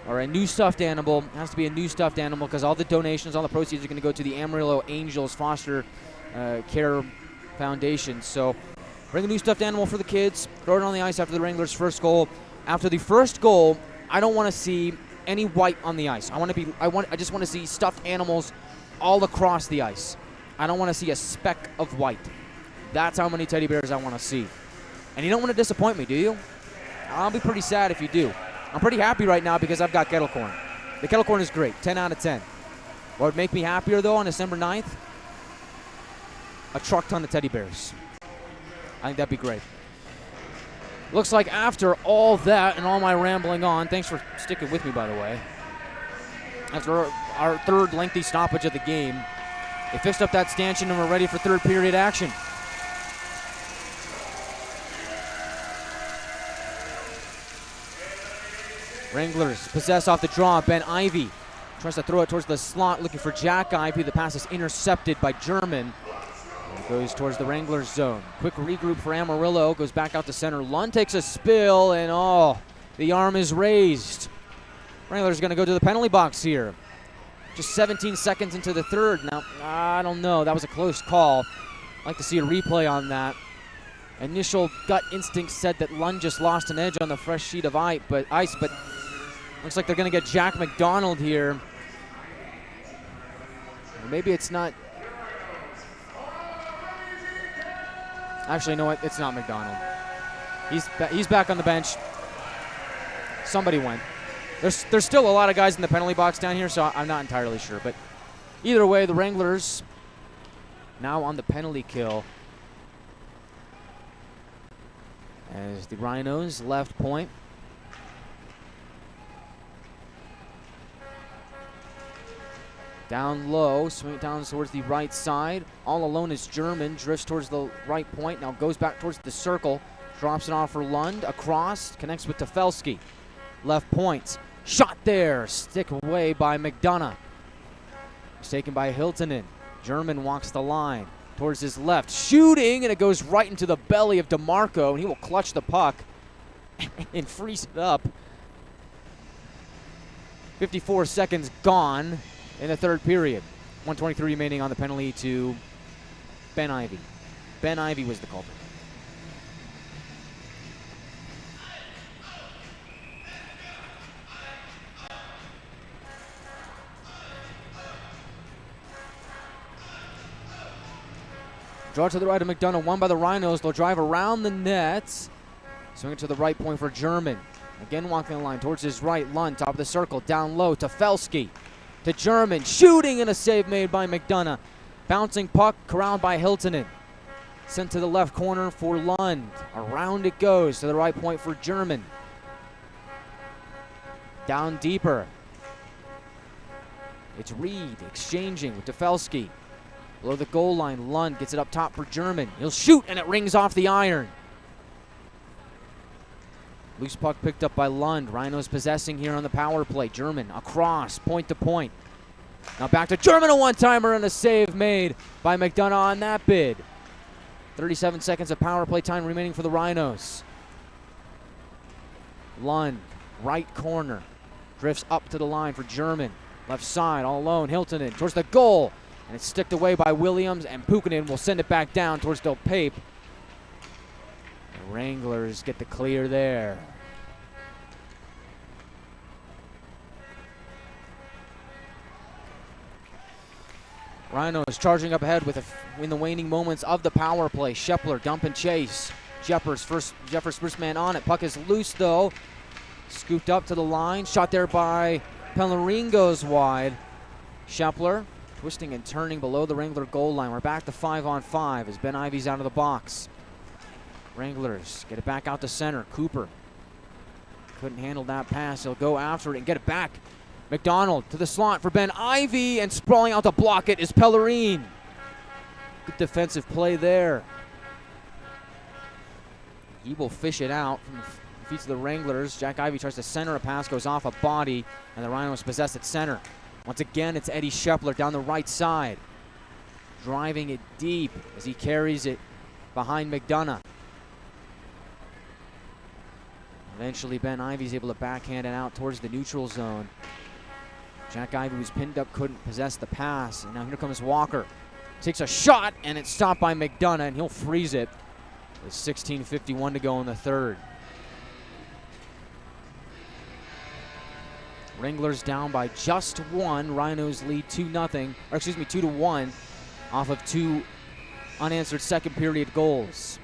or a new stuffed animal. It has to be a new stuffed animal because all the donations, all the proceeds are going to go to the Amarillo Angels Foster Care Foundation. So bring a new stuffed animal for the kids. Throw it on the ice after the Wranglers' first goal. After the first goal, I don't want to see any white on the ice. I just want to see stuffed animals all across the ice. I don't want to see a speck of white. That's how many teddy bears I want to see. And you don't want to disappoint me, do you? I'll be pretty sad if you do. I'm pretty happy right now because I've got kettle corn. The kettle corn is great, 10 out of 10. What would make me happier, though, on December 9th? A truck ton of teddy bears. I think that'd be great. Looks like after all that and all my rambling on, thanks for sticking with me, by the way. After our third lengthy stoppage of the game, they fixed up that stanchion and we're ready for third period action. Wranglers possess off the draw. Ben Ivey tries to throw it towards the slot, looking for Jack Ivey. The pass is intercepted by German. It goes towards the Wranglers zone. Quick regroup for Amarillo. Goes back out to center. Lund takes a spill, and the arm is raised. Wranglers going to go to the penalty box here. Just 17 seconds into the third. Now, I don't know. That was a close call. I'd like to see a replay on that. Initial gut instinct said that Lund just lost an edge on the fresh sheet of ice, but looks like they're going to get Jack McDonald here. Or maybe it's not. Actually, you know what? It's not McDonald. He's back on the bench. Somebody went. There's still a lot of guys in the penalty box down here, so I'm not entirely sure. But either way, the Wranglers now on the penalty kill. As the Rhinos left point. Down low, swing it down towards the right side. All alone is German, drifts towards the right point, now goes back towards the circle. Drops it off for Lund, across, connects with Tefelsky. Left point, shot there, stick away by McDonough. It's taken by Hiltonen. German walks the line towards his left, shooting, and it goes right into the belly of DeMarco, and he will clutch the puck and freeze it up. 54 seconds gone in the third period. 1:23 remaining on the penalty to Ben Ivey. Ben Ivey was the culprit. Draw to the right of McDonough, won by the Rhinos. They'll drive around the net. Swing it to the right point for German. Again walking the line towards his right. Lund, top of the circle, down low to Tefelsky. To German, shooting, and a save made by McDonough. Bouncing puck, corralled by Hiltonen. Sent to the left corner for Lund. Around it goes to the right point for German. Down deeper. It's Reed exchanging with Tefelsky. Below the goal line, Lund gets it up top for German. He'll shoot, and it rings off the iron. Loose puck picked up by Lund. Rhinos possessing here on the power play. German across, point to point. Now back to German, a one-timer and a save made by McDonough on that bid. 37 seconds of power play time remaining for the Rhinos. Lund, right corner. Drifts up to the line for German. Left side, all alone. Hiltonen towards the goal. And it's sticked away by Williams, and Puukkonen will send it back down towards Del Pape. The Wranglers get the clear there. Rhinos charging up ahead in the waning moments of the power play. Shepler dump and chase. Jeffers first man on it. Puck is loose though. Scooped up to the line. Shot there by Pellerin, goes wide. Shepler twisting and turning below the Wrangler goal line. We're back to 5-on-5 as Ben Ivy's out of the box. Wranglers get it back out to center. Cooper couldn't handle that pass. He'll go after it and get it back. McDonald to the slot for Ben Ivy, and sprawling out to block it is Pellerin. Good defensive play there. He will fish it out from the feet of the Wranglers. Jack Ivy tries to center a pass, goes off a body, and the Rhinos possess at center. Once again, it's Eddie Shepler down the right side, driving it deep as he carries it behind McDonough. Eventually, Ben Ivy's able to backhand it out towards the neutral zone. Jack Ivy was pinned up, couldn't possess the pass, and now here comes Walker. Takes a shot, and it's stopped by McDonough, and he'll freeze it with 16:51 to go in the third. Wranglers down by just one. Rhinos lead 2-1 off of two unanswered second period goals.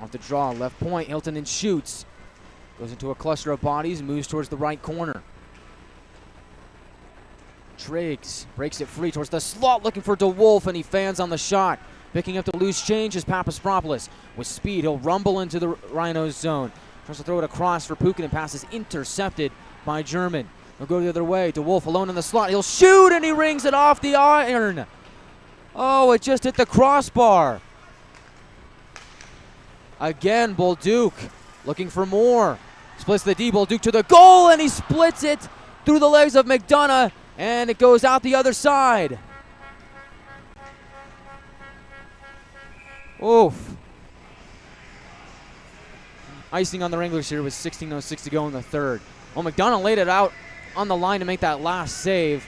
Off the draw, left point, Hiltonen shoots. Goes into a cluster of bodies and moves towards the right corner. Triggs breaks it free towards the slot, looking for DeWolf, and he fans on the shot. Picking up the loose change is Papaspropoulos. With speed, he'll rumble into the Rhinos zone. Tries to throw it across for Puukkonen, and pass is intercepted by German. He'll go the other way. DeWolf alone in the slot. He'll shoot, and he rings it off the iron. Oh, it just hit the crossbar. Again, Bolduc looking for more. Splits the D. Bolduc to the goal, and he splits it through the legs of McDonough, and it goes out the other side. Oof. Icing on the Wranglers here with 16:06 to go in the third. Well, McDonough laid it out on the line to make that last save.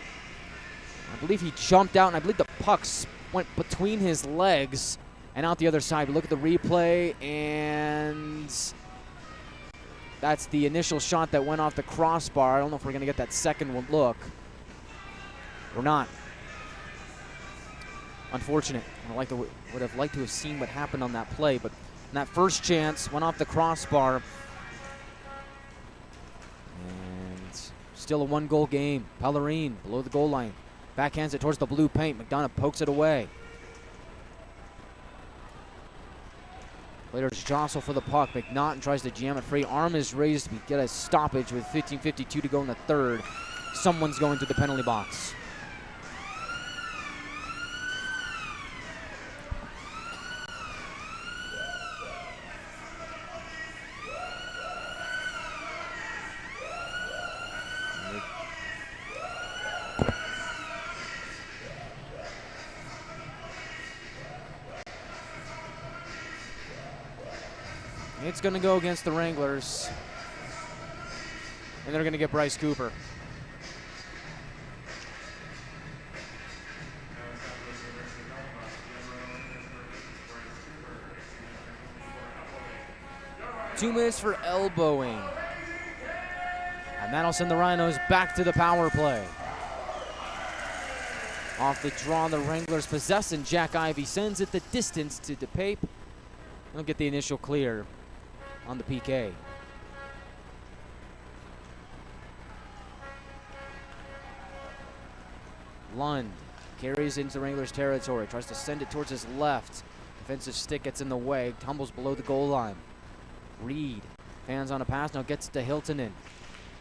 I believe he jumped out, and I believe the puck went between his legs and out the other side. We look at the replay, and that's the initial shot that went off the crossbar. I don't know if we're going to get that second one look or not. Unfortunate. Would have liked to have seen what happened on that play, but that first chance went off the crossbar. And still a one-goal game. Pellerin below the goal line. Backhands it towards the blue paint. McDonough pokes it away. Players jostle for the puck. McNaughton tries to jam it free. Arm is raised to get a stoppage with 15:52 to go in the third. Someone's going to the penalty box. It's going to go against the Wranglers, and they're going to get Bryce Cooper. Two minutes for elbowing, and that'll send the Rhinos back to the power play. Off the draw, the Wranglers possess, and Jack Ivy sends it the distance to DePape. He'll get the initial clear on the PK. Lund carries into Wranglers territory, tries to send it towards his left. Defensive stick gets in the way, tumbles below the goal line. Reed fans on a pass, now gets it to Hiltonen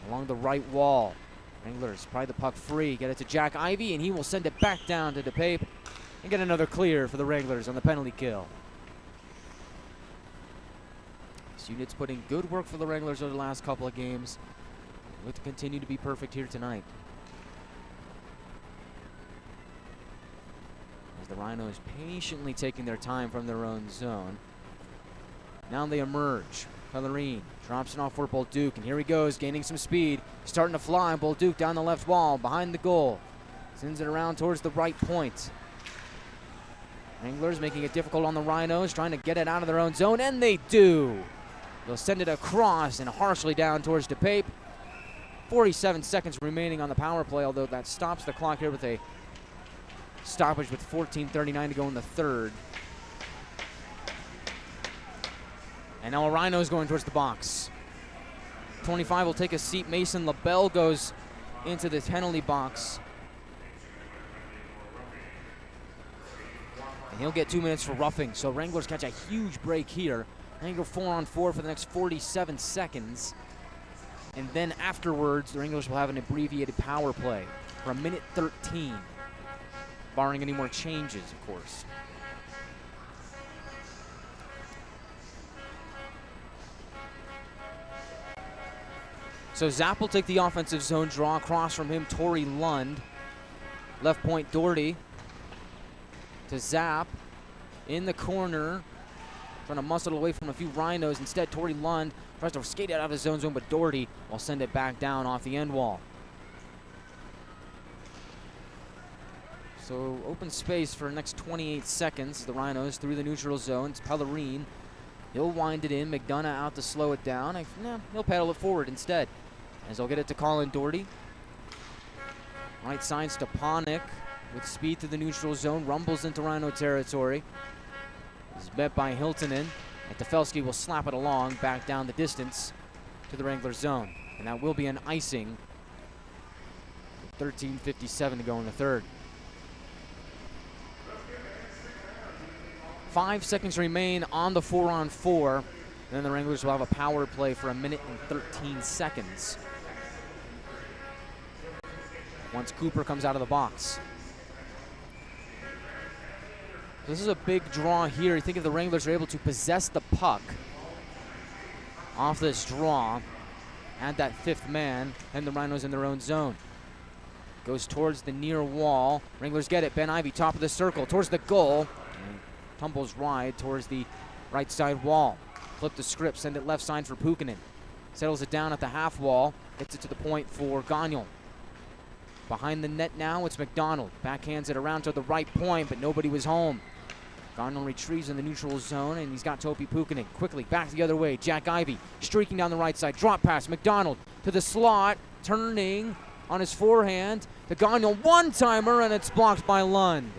along the right wall. Wranglers pry the puck free, get it to Jack Ivey, and he will send it back down to DePape and get another clear for the Wranglers on the penalty kill. This unit's putting good work for the Wranglers over the last couple of games. We'll have to continue to be perfect here tonight. As the Rhinos patiently taking their time from their own zone. Now they emerge. Pellerin drops it off for Bolduc, and here he goes, gaining some speed. Starting to fly. Bolduc down the left wall, behind the goal. Sends it around towards the right point. Wranglers making it difficult on the Rhinos, trying to get it out of their own zone, and they do. They'll send it across and harshly down towards DePape. 47 seconds remaining on the power play, although that stops the clock here with a stoppage with 14:39 to go in the third. And now a Rhinos going towards the box. 25 will take a seat. Mason LaBelle goes into the penalty box. And he'll get 2 minutes for roughing. So Wranglers catch a huge break here. And they go 4-on-4 for the next 47 seconds. And then afterwards, the Wranglers will have an abbreviated power play for a minute 13. Barring any more changes, of course. So Zapp will take the offensive zone draw. Across from him, Torrey Lund. Left point, Doherty. To Zapp. In the corner. Trying to muscle away from a few Rhinos. Instead, Torrey Lund tries to skate it out of his own zone, but Doherty will send it back down off the end wall. So open space for the next 28 seconds. The Rhinos through the neutral zone. It's Pellerin. He'll wind it in. McDonough out to slow it down. He'll pedal it forward instead. As they'll get it to Colin Doherty. Right side, Stepanek with speed to the neutral zone. Rumbles into Rhino territory. He's met by Hiltonen. And Tefelsky will slap it along back down the distance to the Wrangler zone. And that will be an icing. 13:57 to go in the third. 5 seconds remain on the 4-on-4. Then the Wranglers will have a power play for a minute and 13 seconds. Once Cooper comes out of the box. This is a big draw here. You think if the Wranglers are able to possess the puck off this draw, add that fifth man, and the Rhinos in their own zone. Goes towards the near wall. Wranglers get it. Ben Ivey, top of the circle, towards the goal. Tumbles wide towards the right side wall. Flip the script, send it left side for Puukkonen. Settles it down at the half wall. Gets it to the point for Gagnon. Behind the net now, it's McDonald. Backhands it around to the right point, but nobody was home. Gagnon retrieves in the neutral zone, and he's got Topi Puukkonen. Quickly back the other way. Jack Ivey streaking down the right side. Drop pass. McDonald to the slot. Turning on his forehand. The Gagnon one-timer, and it's blocked by Lund.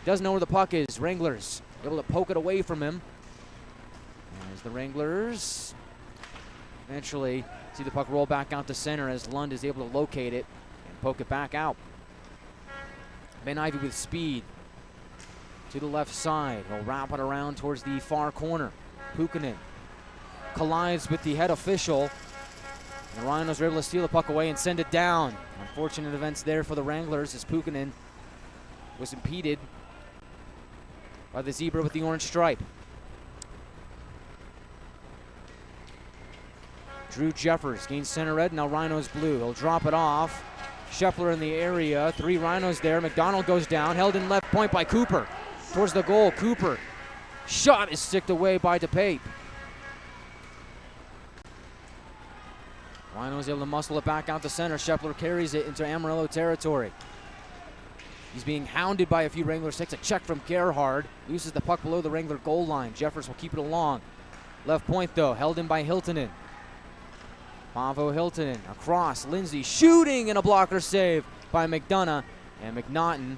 Doesn't know where the puck is. Wranglers able to poke it away from him. As the Wranglers eventually see the puck roll back out to center as Lund is able to locate it and poke it back out. Ben Ivey with speed to the left side. He'll wrap it around towards the far corner. Puukkonen collides with the head official. And the Rhinos are able to steal the puck away and send it down. Unfortunate events there for the Wranglers as Puukkonen was impeded by the zebra with the orange stripe. Drew Jeffers gains center red, now Rhinos blue. He'll drop it off. Scheffler in the area, 3 Rhinos there. McDonald goes down, held in left point by Cooper. Towards the goal, Cooper. Shot is sticked away by DePape. Rhinos able to muscle it back out to center. Scheffler carries it into Amarillo territory. He's being hounded by a few Wranglers. Takes a check from Gerhard. Loses the puck below the Wrangler goal line. Jeffers will keep it along. Left point, though, held in by Hiltonen. Paavo Hiltonen across. Lindsay shooting, and a blocker save by McDonough. And McNaughton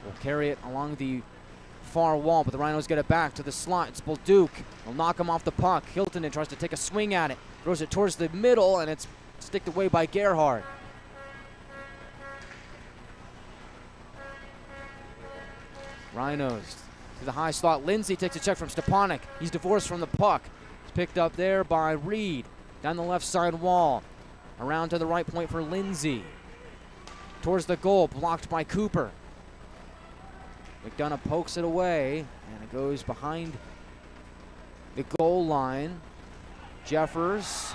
will carry it along the far wall, but the Rhinos get it back to the slot. It's Bolduc. He'll knock him off the puck. Hiltonen tries to take a swing at it. Throws it towards the middle, and it's sticked away by Gerhard. Rhinos to the high slot. Lindsay takes a check from Stepanek. He's divorced from the puck. It's picked up there by Reed. Down the left side wall. Around to the right point for Lindsay. towards the goal, blocked by Cooper. McDonough pokes it away, and it goes behind the goal line. Jeffers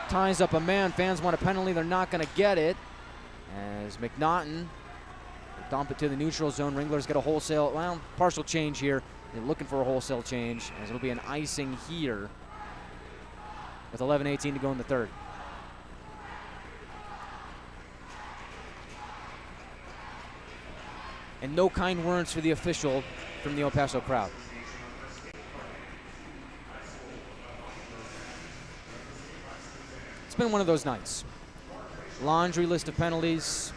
ties up a man. Fans want a penalty. They're not going to get it. As McNaughton will dump it to the neutral zone. Wranglers get a wholesale, well, partial change here. They're looking for a wholesale change, as it'll be an icing here with 11:18 to go in the third. And no kind words for the official from the El Paso crowd. It's been one of those nights. Laundry list of penalties.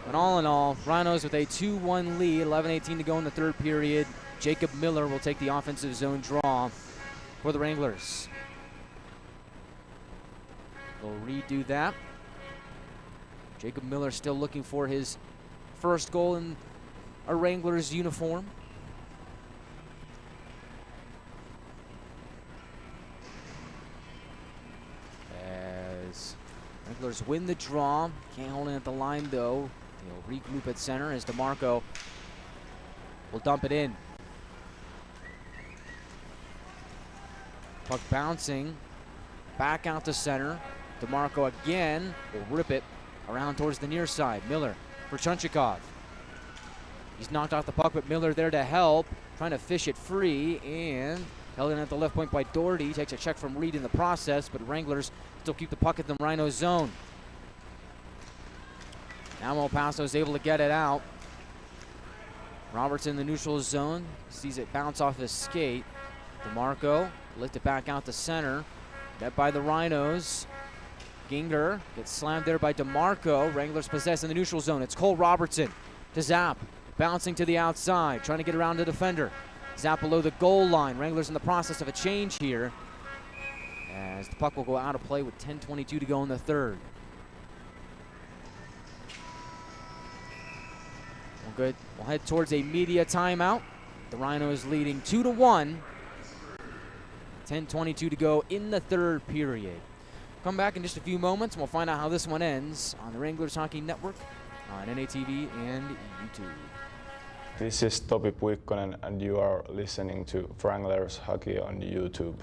But all in all, Rhinos with a 2-1 lead, 11:18 to go in the third period. Jacob Miller will take the offensive zone draw for the Wranglers. They'll redo that. Jacob Miller still looking for his first goal in a Wranglers uniform. As Wranglers win the draw. Can't hold in at the line though. They'll regroup at center as DeMarco will dump it in. Puck bouncing back out to center. DeMarco again will rip it around towards the near side. Miller for Chunchikov. He's knocked off the puck, but Miller there to help, trying to fish it free, and held in at the left point by Doherty. Takes a check from Reed in the process, but Wranglers still keep the puck at the Rhino zone. Now El Paso is able to get it out. Roberts in the neutral zone, sees it bounce off his skate. DeMarco lift it back out to center. Met by the Rhinos. Ginger gets slammed there by DeMarco. Wranglers possess in the neutral zone. It's Cole Robertson to Zapp. Bouncing to the outside, trying to get around the defender. Zapp below the goal line. Wranglers in the process of a change here, as the puck will go out of play with 10:22 to go in the third. Well, good. We'll head towards a media timeout. The Rhinos leading 2-1. 10:22 to go in the third period. Come back in just a few moments and we'll find out how this one ends on the Wranglers Hockey Network, on NATV and YouTube. This is Topi Puikkonen and you are listening to Wranglers Hockey on YouTube.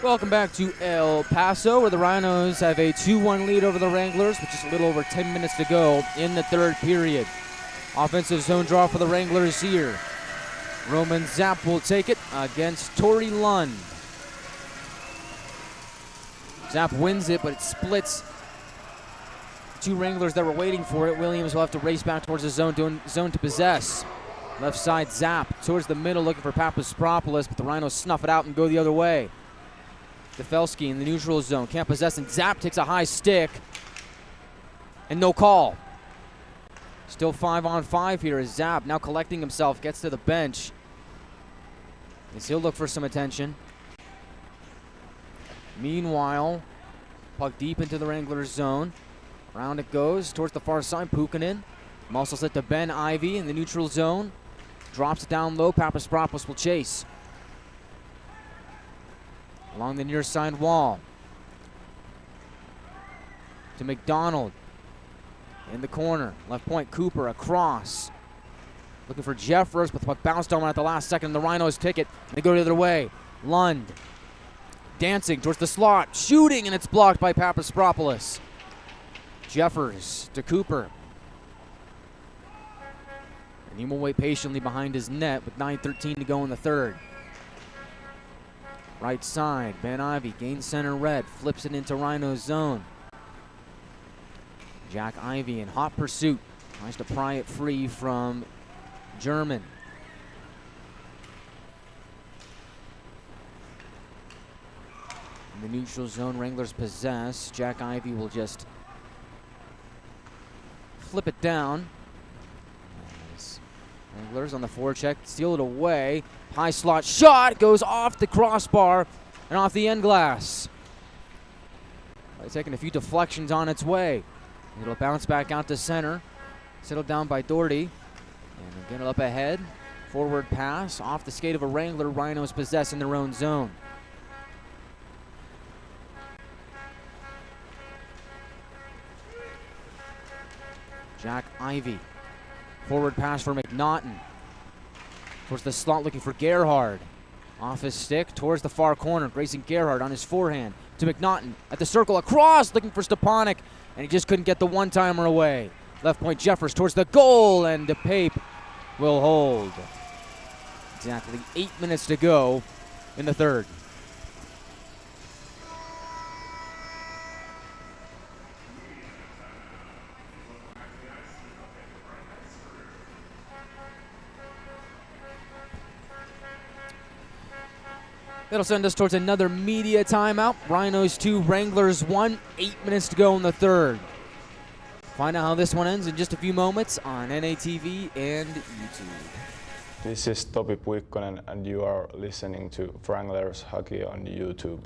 Welcome back to El Paso, where the Rhinos have a 2-1 lead over the Wranglers with just a little over 10 minutes to go in the third period. Offensive zone draw for the Wranglers here. Roman Zapp will take it against Torrey Lund. Zapp wins it, but it splits two Wranglers that were waiting for it. Williams will have to race back towards the zone to possess. Left side Zapp towards the middle looking for Papaspropoulos, but the Rhinos snuff it out and go the other way. Defelski in the neutral zone, can't possess, and Zapp takes a high stick, and no call. Still 5-on-5 here as Zapp, now collecting himself, gets to the bench. As he'll look for some attention. Meanwhile, puck deep into the Wranglers zone. Around it goes, towards the far side, Puukkonen. Muscle set to Ben Ivy in the neutral zone. Drops it down low, Papaspropoulos will chase. Along the near side wall. To McDonald. In the corner. Left point, Cooper across. Looking for Jeffers, but the puck bounced on at the last second. The Rhinos pick it. They go the other way. Lund. Dancing towards the slot. Shooting, and it's blocked by Papaspropoulos. Jeffers to Cooper. And he will wait patiently behind his net with 9:13 to go in the third. Right side, Ben Ivy gains center red, flips it into Rhino's zone. Jack Ivy in hot pursuit, tries to pry it free from German. In the neutral zone, Wranglers possess. Jack Ivy will just flip it down. As Wranglers on the forecheck, steal it away. High slot shot goes off the crossbar and off the end glass. Taking a few deflections on its way. It'll bounce back out to center. Settled down by Doherty. And get it up ahead. Forward pass off the skate of a Wrangler. Rhinos possess in their own zone. Jack Ivy. Forward pass for McNaughton. Towards the slot looking for Gerhard. Off his stick towards the far corner. Grayson Gerhard on his forehand to McNaughton. At the circle across looking for Stepanek. And he just couldn't get the one-timer away. Left point Jeffers towards the goal. And DePape will hold. Exactly 8 minutes to go in the third. That'll send us towards another media timeout. Rhinos 2, Wranglers 1. 8 minutes to go in the third. Find out how this one ends in just a few moments on NATV and YouTube. This is Topi Puikkonen and you are listening to Wranglers Hockey on YouTube.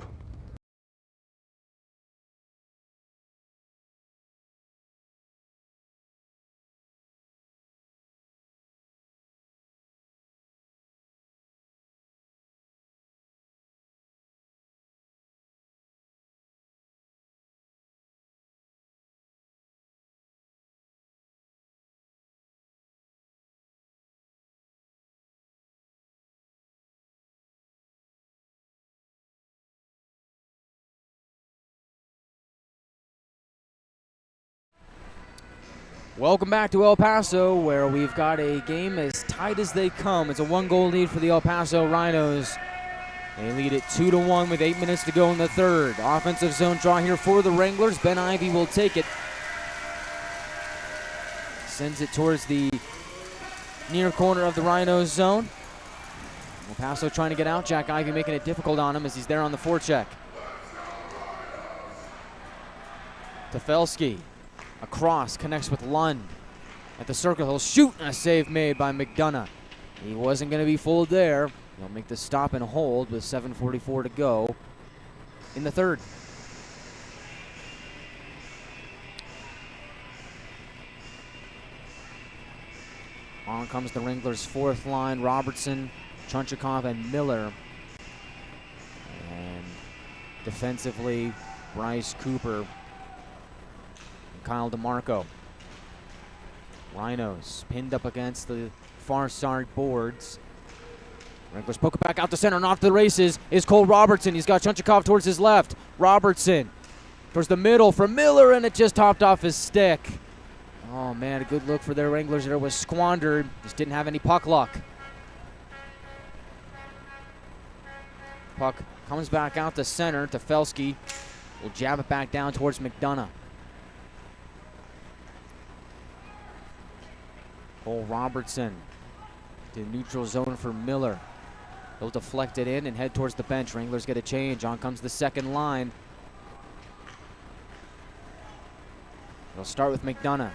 Welcome back to El Paso, where we've got a game as tight as they come. It's a one-goal lead for the El Paso Rhinos. They lead it 2-1 with 8 minutes to go in the third. Offensive zone draw here for the Wranglers. Ben Ivy will take it. Sends it towards the near corner of the Rhinos zone. El Paso trying to get out. Jack Ivy making it difficult on him as he's there on the forecheck. Tefelsky. Across, connects with Lund. At the circle, he'll shoot, and a save made by McDonough. He wasn't going to be fooled there. He'll make the stop and hold with 7:44 to go in the third. On comes the Wranglers' fourth line, Robertson, Chunchikov, and Miller. And defensively, Bryce Cooper, Kyle DeMarco. Rhinos pinned up against the far side boards. Wranglers poke it back out to center and off to the races is Cole Robertson. He's got Chunchikov towards his left. Robertson towards the middle for Miller, and it just hopped off his stick. Oh man, a good look for their Wranglers there was squandered. Just didn't have any puck luck. Puck comes back out to center. Tefelsky will jab it back down towards McDonough. Cole Robertson to neutral zone for Miller. He'll deflect it in and head towards the bench. Wranglers get a change. On comes the second line. They'll start with McDonough.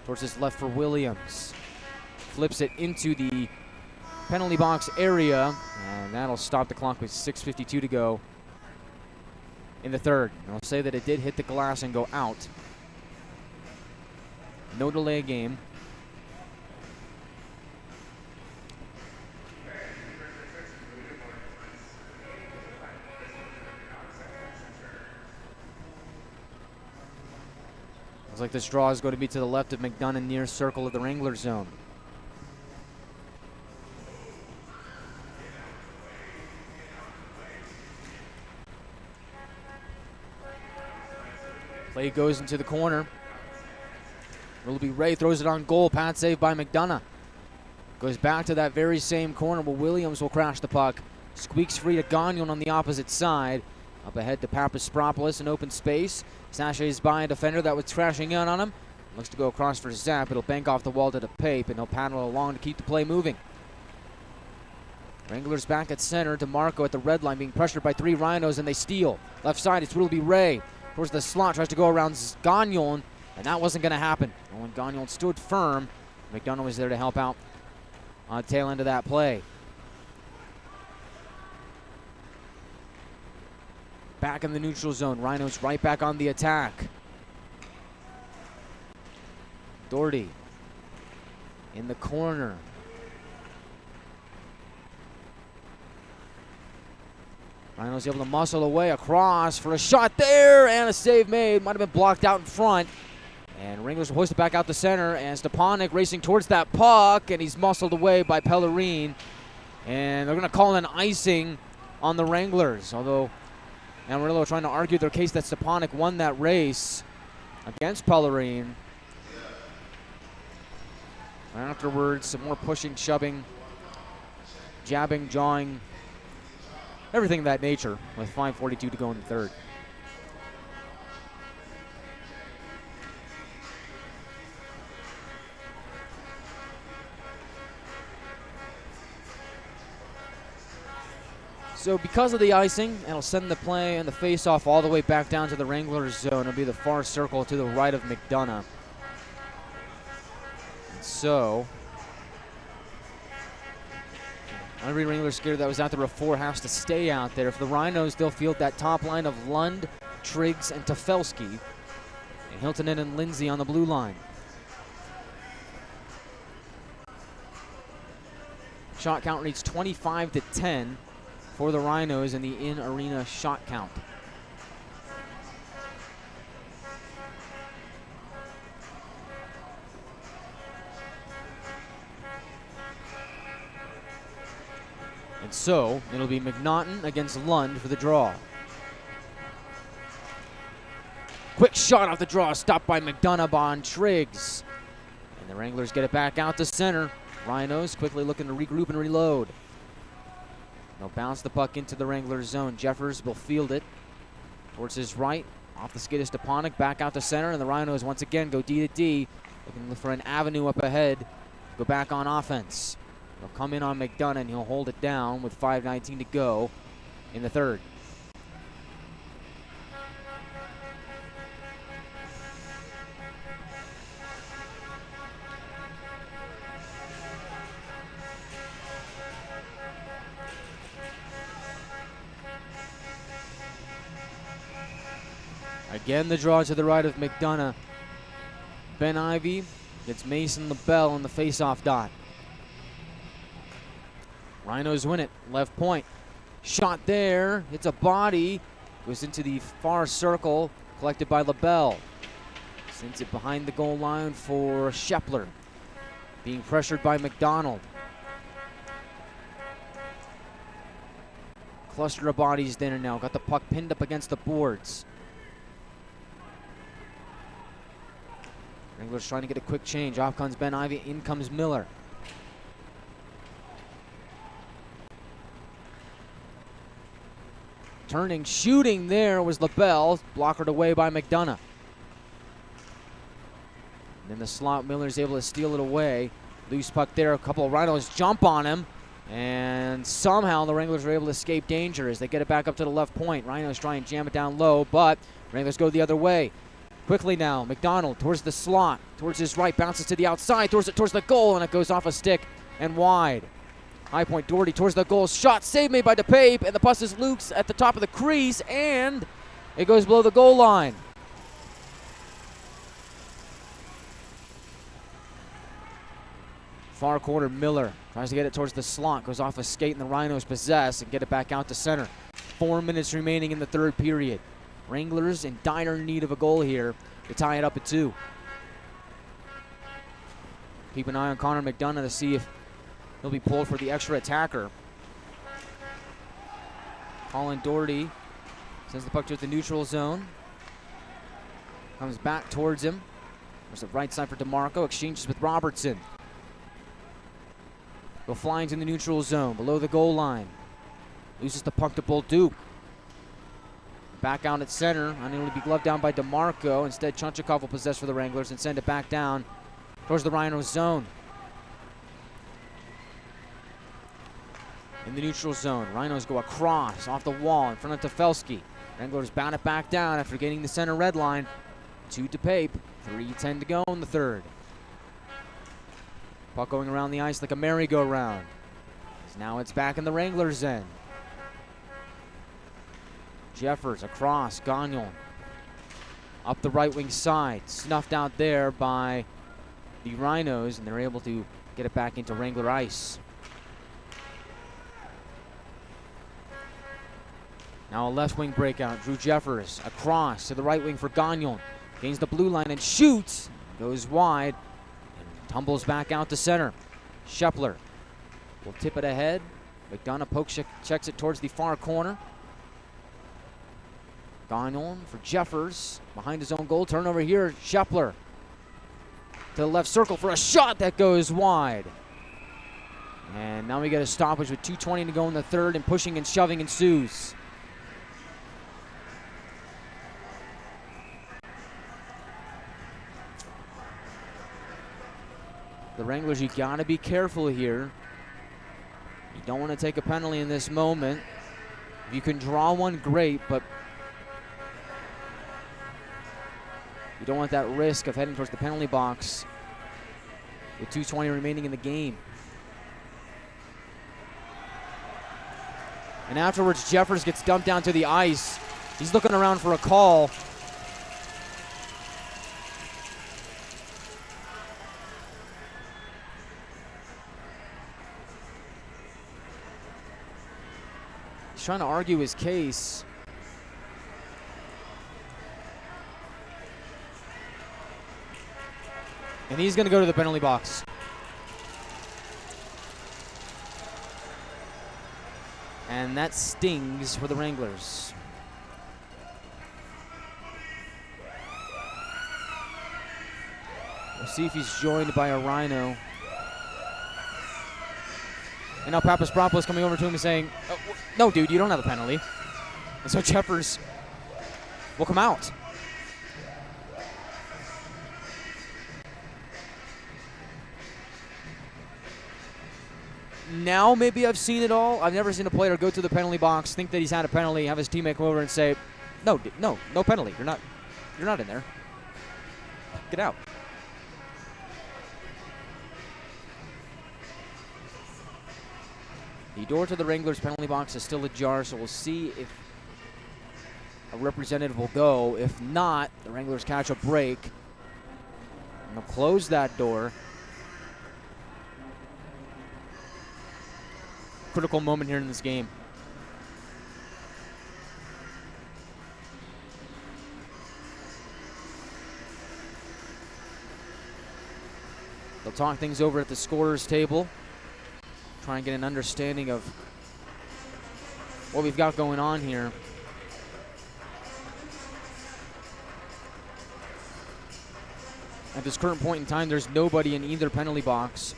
Towards his left for Williams. Flips it into the penalty box area. And that'll stop the clock with 6:52 to go in the third. And I'll say that it did hit the glass and go out. No delay game. Looks like this draw is going to be to the left of McDonough near circle of the Wrangler zone. Play goes into the corner. It'll be Ray, throws it on goal. Pad save by McDonough. Goes back to that very same corner where Williams will crash the puck. Squeaks free to Gagnon on the opposite side. Up ahead to Papaspropoulos in open space. Sashays by a defender that was crashing in on him. Looks to go across for Zapp. It'll bank off the wall to the Pape, and he'll paddle along to keep the play moving. Wranglers back at center. DeMarco at the red line being pressured by 3 Rhinos, and they steal. Left side, it's Willoughby Ray. Towards the slot, tries to go around Gagnon, and that wasn't going to happen. And when Gagnon stood firm, McDonough was there to help out on the tail end of that play. Back in the neutral zone. Rhinos right back on the attack. Doherty in the corner. Rhinos able to muscle away across for a shot there, and a save made. Might have been blocked out in front. And Wranglers hoist it back out the center, and Stepanek racing towards that puck, and he's muscled away by Pellerin. And they're going to call an icing on the Wranglers, although Amarillo trying to argue their case that Stepanek won that race against Pellerin. Afterwards, some more pushing, shoving, jabbing, jawing, everything of that nature with 5:42 to go in the third. So because of the icing, it'll send the play and the face-off all the way back down to the Wranglers zone. It'll be the far circle to the right of McDonough. And so every Wrangler skater that was out there before has to stay out there. For the Rhinos, they'll field that top line of Lund, Triggs, and Tafelski. And Hiltonen and Lindsay on the blue line. Shot count reads 25-10 for the Rhinos in the in-arena shot count. And so, it'll be McNaughton against Lund for the draw. Quick shot off the draw, stopped by McDonough on Triggs. And the Wranglers get it back out to center. Rhinos quickly looking to regroup and reload. They'll bounce the puck into the Wranglers zone. Jeffers will field it towards his right. Off the skid is Stepanek, back out to center, and the Rhinos once again go D to D, looking for an avenue up ahead. Go back on offense. They'll come in on McDonough, and he'll hold it down with 5:19 to go in the third. Again, the draw to the right of McDonough. Ben Ivy gets Mason LaBelle on the face-off dot. Rhinos win it, left point. Shot there, hits a body, goes into the far circle, collected by LaBelle. Sends it behind the goal line for Shepler, being pressured by McDonald. Cluster of bodies there now, got the puck pinned up against the boards. Wranglers trying to get a quick change. Off comes Ben Ivy, in comes Miller. Turning, shooting there was LaBelle, blockered away by McDonough. And in the slot, Miller's able to steal it away. Loose puck there, a couple of Rhinos jump on him, and somehow the Wranglers are able to escape danger as they get it back up to the left point. Rhinos try and jam it down low, but Wranglers go the other way. Quickly now, McDonald towards the slot, towards his right, bounces to the outside, towards the goal, and it goes off a stick and wide. High point, Doherty towards the goal, shot, save made by DePape, and the puck is loose at the top of the crease, and it goes below the goal line. Far corner, Miller tries to get it towards the slot, goes off a skate, and the Rhinos possess and get it back out to center. 4 minutes remaining in the third period. Wranglers in dire need of a goal here to tie it up at 2. Keep an eye on Connor McDonough to see if he'll be pulled for the extra attacker. Colin Doherty sends the puck to the neutral zone. Comes back towards him. There's the right side for DeMarco. Exchanges with Robertson. Go flying to the neutral zone, below the goal line. Loses the puck to Bolduc. Back out at center, unable to be gloved down by DeMarco. Instead, Chunchikov will possess for the Wranglers and send it back down towards the Rhinos zone. In the neutral zone, Rhinos go across, off the wall, in front of Tefelsky. Wranglers bound it back down after getting the center red line. 2 to Pape, 3:10 to go in the third. Puck going around the ice like a merry-go-round. Now it's back in the Wranglers' end. Jeffers across, Gagnon. Up the right wing side, snuffed out there by the Rhinos, and they're able to get it back into Wrangler ice. Now a left wing breakout, Drew Jeffers across to the right wing for Gagnon. Gains the blue line and shoots, goes wide, and tumbles back out to center. Schepler will tip it ahead. McDonough checks it towards the far corner. Gagnon for Jeffers, behind his own goal. Turnover here, Schepler to the left circle for a shot that goes wide. And now we get a stoppage with 2:20 to go in the third, and pushing and shoving ensues. The Wranglers, you gotta be careful here. You don't want to take a penalty in this moment. If you can draw one, great, but you don't want that risk of heading towards the penalty box with 2:20 remaining in the game. And afterwards, Jeffers gets dumped down to the ice. He's looking around for a call. He's trying to argue his case. And he's going to go to the penalty box. And that stings for the Wranglers. We'll see if he's joined by a Rhino. And now Papaspropoulos coming over to him and saying, oh, no, dude, you don't have a penalty. And so Jeffers will come out. Now maybe I've seen it all. I've never seen a player go to the penalty box, think that he's had a penalty, have his teammate come over and say, no penalty. You're not in there. Get out. The door to the Wranglers' penalty box is still ajar, so we'll see if a representative will go. If not, the Wranglers catch a break. And they'll close that door. Critical moment here in this game. They'll talk things over at the scorer's table. Try and get an understanding of what we've got going on here. At this current point in time, there's nobody in either penalty box.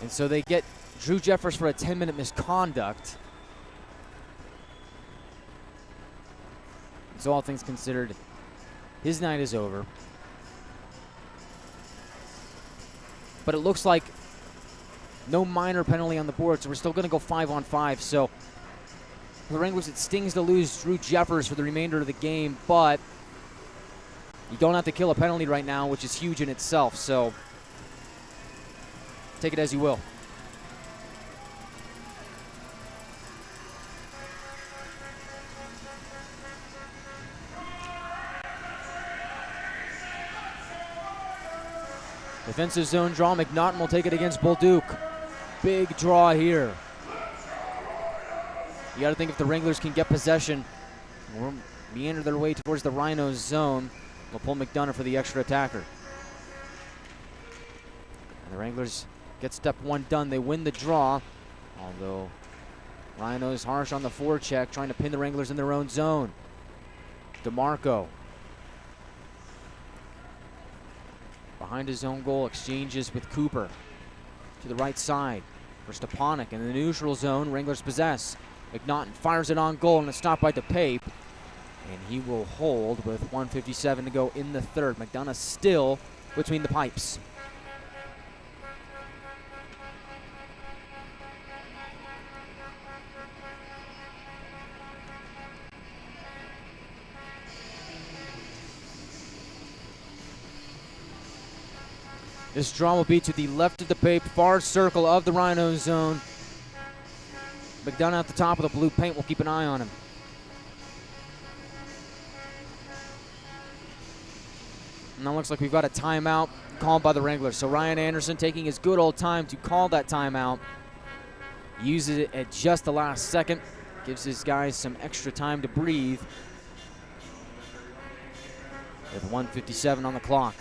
And so they get Drew Jeffers for a 10-minute misconduct. So all things considered, his night is over. But it looks like no minor penalty on the board, so we're still going to go 5-on-5. So for the Wranglers, it stings to lose Drew Jeffers for the remainder of the game, but you don't have to kill a penalty right now, which is huge in itself. So take it as you will. Defensive zone draw. McNaughton will take it against Bolduc. Big draw here. You got to think if the Wranglers can get possession or meander their way towards the Rhinos zone, they'll pull McDonough for the extra attacker. And the Wranglers get step one done. They win the draw, although Rhinos harsh on the forecheck, trying to pin the Wranglers in their own zone. DeMarco. Behind his own goal, exchanges with Cooper. To the right side for Stepanek in the neutral zone. Wranglers possess. McNaughton fires it on goal and it's stopped by DePape. And he will hold with 1:57 to go in the third. McDonough still between the pipes. This draw will be to the left of the DePape, far circle of the Rhino zone. McDonough at the top of the blue paint. We'll keep an eye on him. Now looks like we've got a timeout called by the Wranglers. So Ryan Anderson taking his good old time to call that timeout. Uses it at just the last second. Gives his guys some extra time to breathe. With 1:57 on the clock.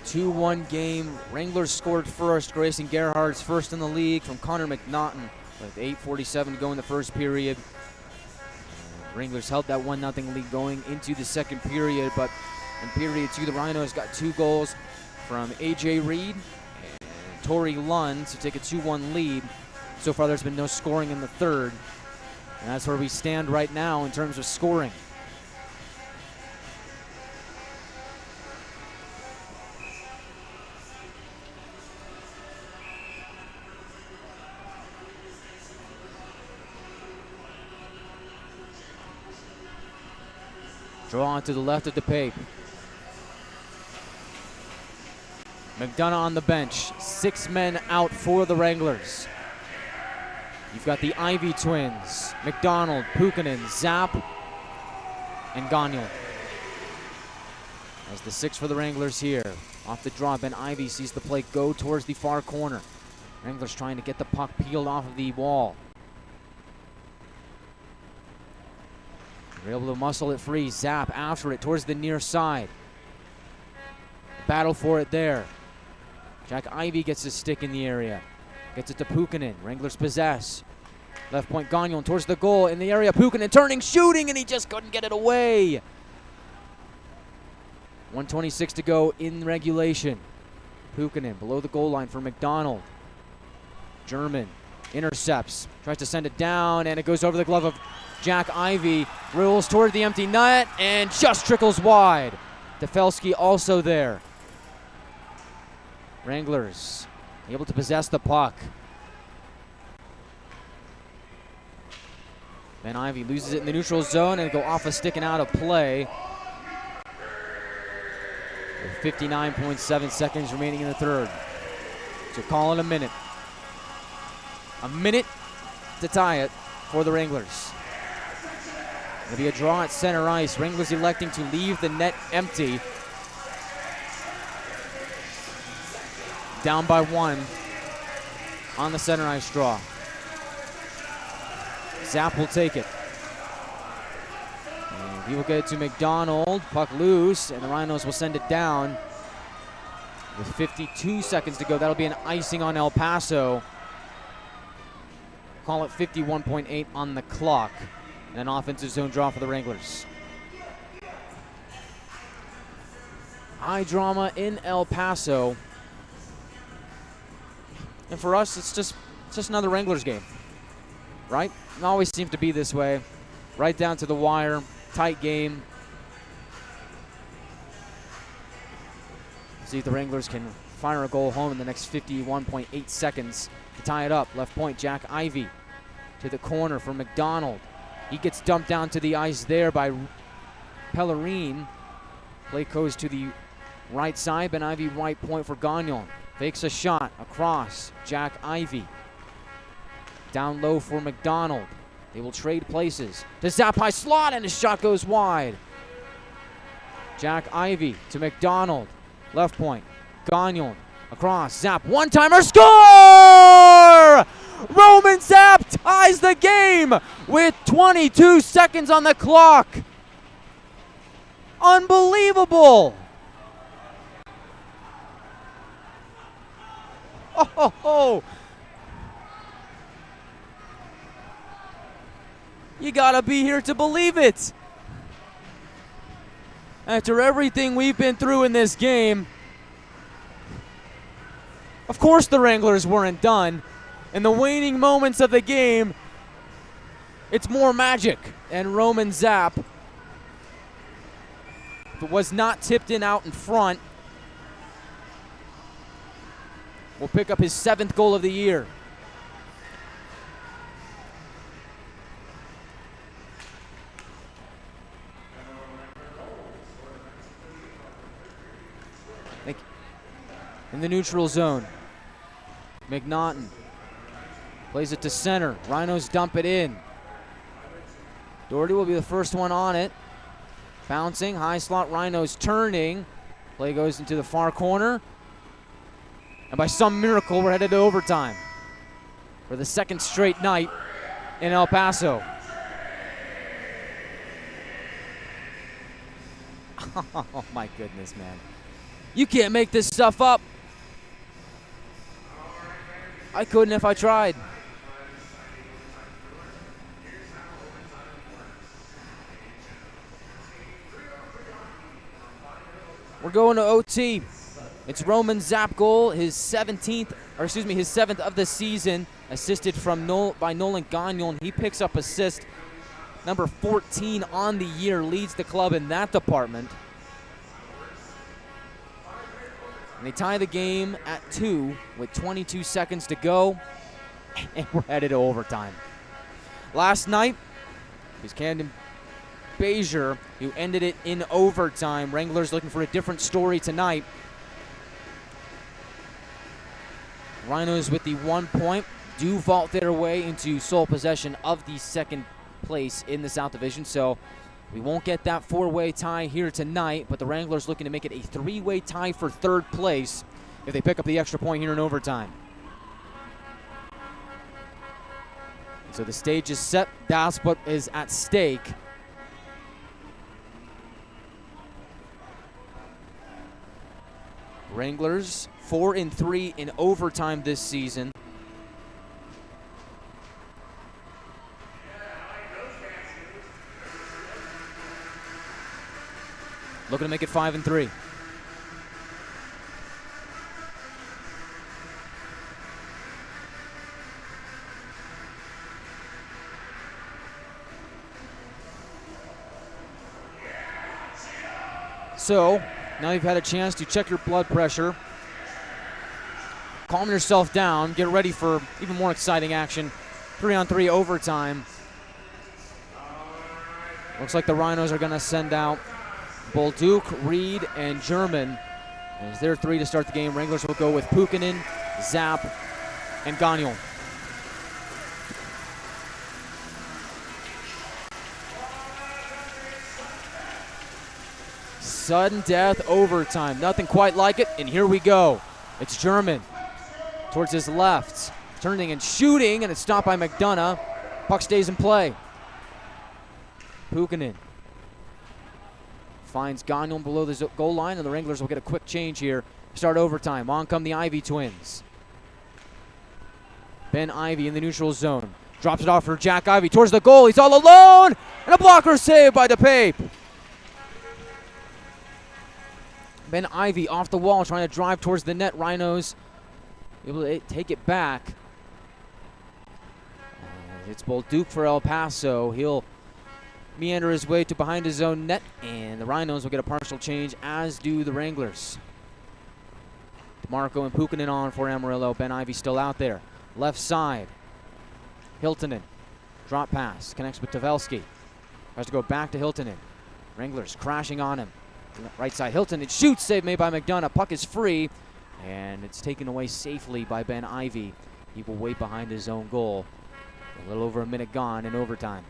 Two-1 game. Wranglers scored first. Grayson Gerhardt's first in the league from Connor McNaughton with 8:47 to go in the first period. Wranglers held that 1-0 lead going into the second period, but in period 2, the Rhinos got 2 goals from A.J. Reed and Torrey Lund to take a 2-1 lead. So far, there's been no scoring in the third, and that's where we stand right now in terms of scoring. Draw to the left of DePape. McDonough on the bench. 6 men out for the Wranglers. You've got the Ivy twins. McDonald, Pukkanen, Zapp, and Gagnon. As the 6 for the Wranglers here. Off the draw, Ben Ivy sees the play go towards the far corner. Wranglers trying to get the puck peeled off of the wall. They're able to muscle it free. Zapp after it towards the near side. Battle for it there. Jack Ivy gets his stick in the area. Gets it to Pukkanen. Wranglers possess. Left point Gagnon towards the goal in the area. Pukkanen turning, shooting, and he just couldn't get it away. 1:26 to go in regulation. Pukkanen below the goal line for McDonald. German intercepts. Tries to send it down, and it goes over the glove of Jack Ivy. Rolls toward the empty net and just trickles wide. Defelsky also there. Wranglers able to possess the puck. Ben Ivy loses it in the neutral zone and go off a stick and out of play. With 59.7 seconds remaining in the third. So call it a minute. A minute to tie it for the Wranglers. It'll be a draw at center ice. Wranglers electing to leave the net empty. Down by 1 on the center ice draw. Zapp will take it. And he will get it to McDonald. Puck loose, and the Rhinos will send it down. With 52 seconds to go, that'll be an icing on El Paso. Call it 51.8 on the clock. And an offensive zone draw for the Wranglers. High drama in El Paso. And for us, it's just another Wranglers game, right? It always seems to be this way. Right down to the wire, tight game. See if the Wranglers can fire a goal home in the next 51.8 seconds to tie it up. Left point, Jack Ivy to the corner for McDonald. He gets dumped down to the ice there by Pellerine. Play goes to the right side. Ben Ivy right point for Gagnon. Fakes a shot across. Jack Ivy. Down low for McDonald. They will trade places. To Zapp high slot, and his shot goes wide. Jack Ivy to McDonald. Left point. Gagnon across. Zapp one-timer. Score! Roman Zapp ties the game with 22 seconds on the clock. Unbelievable! Oh! You gotta be here to believe it. After everything we've been through in this game, of course the Wranglers weren't done. In the waning moments of the game, it's more magic. And Roman Zapp, if it was not tipped in out in front, will pick up his 7th goal of the year. In the neutral zone, McNaughton plays it to center. Rhinos dump it in. Doherty will be the first one on it. Bouncing, high slot, Rhinos turning. Play goes into the far corner. And by some miracle, we're headed to overtime for the 2nd straight night in El Paso. Oh my goodness, man. You can't make this stuff up. I couldn't if I tried. We're going to OT. It's Roman Zapp goal, his 7th of the season, assisted by Nolan Gagnon. He picks up assist number 14 on the year, leads the club in that department. And they tie the game at 2 with 22 seconds to go, and we're headed to overtime. Last night, it was Camden Bezier who ended it in overtime. Wranglers looking for a different story tonight. Rhinos with the 1 point do vault their way into sole possession of the 2nd place in the South Division, so we won't get that 4-way tie here tonight, but the Wranglers looking to make it a 3-way tie for 3rd place if they pick up the extra point here in overtime. So the stage is set. That's what is at stake. Wranglers 4-3 in overtime this season. Looking to make it 5-3. So, now you've had a chance to check your blood pressure, calm yourself down, get ready for even more exciting action. 3-on-3 overtime. Looks like the Rhinos are going to send out Bolduc, Reed, and German as their 3 to start the game. Wranglers will go with Pukinen, Zapp, and Gagnon. Sudden death overtime. Nothing quite like it, and here we go. It's German towards his left, turning and shooting, and it's stopped by McDonough. Puck stays in play. Pukinen finds Gagnon below the goal line, and the Wranglers will get a quick change here. Start overtime. On come the Ivy twins. Ben Ivy in the neutral zone. Drops it off for Jack Ivy towards the goal. He's all alone, and a blocker save by DePape. Ben Ivy off the wall trying to drive towards the net. Rhinos able to take it back. It's Bolduc for El Paso. He'll meander his way to behind his own net, and the Rhinos will get a partial change, as do the Wranglers. DeMarco and Pukinen on for Amarillo. Ben Ivy still out there. Left side. Hiltonen. Drop pass. Connects with Tavelski. Has to go back to Hiltonen. Wranglers crashing on him. Right side. Hiltonen shoots. Save made by McDonough. Puck is free, and it's taken away safely by Ben Ivy. He will wait behind his own goal. A little over a minute gone in overtime.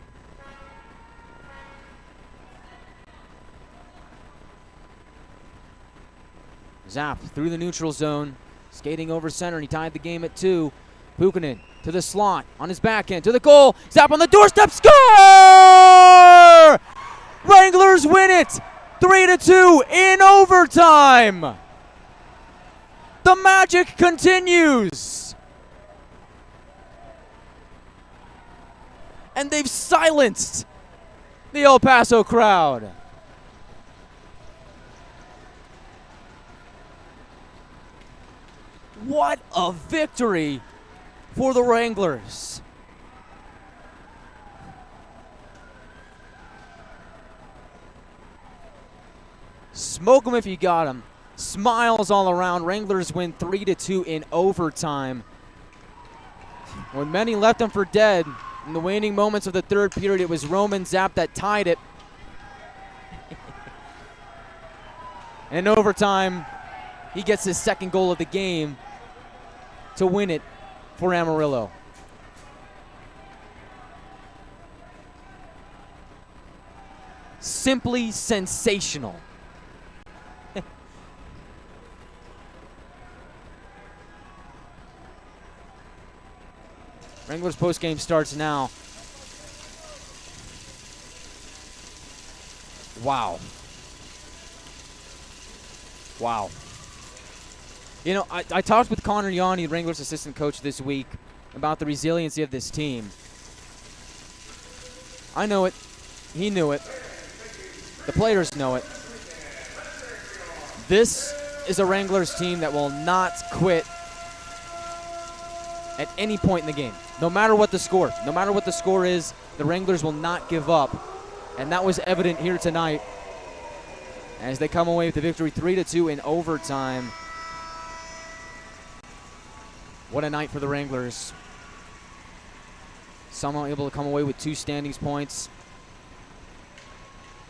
Zapp through the neutral zone, skating over center, and he tied the game at 2. Pukinen to the slot, on his backhand, to the goal. Zapp on the doorstep, score! Wranglers win it! 3-2 in overtime. The magic continues. And they've silenced the El Paso crowd. What a victory for the Wranglers. Smoke them if you got them. Smiles all around. Wranglers win 3-2 in overtime. When many left them for dead, in the waning moments of the third period, it was Roman Zapp that tied it. And in overtime, he gets his second goal of the game to win it for Amarillo. Simply sensational. Wranglers postgame starts now. Wow. Wow. You know, I talked with Connor Yanni, the Wranglers assistant coach this week, about the resiliency of this team. I know it. He knew it. The players know it. This is a Wranglers team that will not quit at any point in the game. No matter what the score. No matter what the score is, the Wranglers will not give up. And that was evident here tonight as they come away with the victory 3-2 in overtime. What a night for the Wranglers. Somehow able to come away with 2 standings points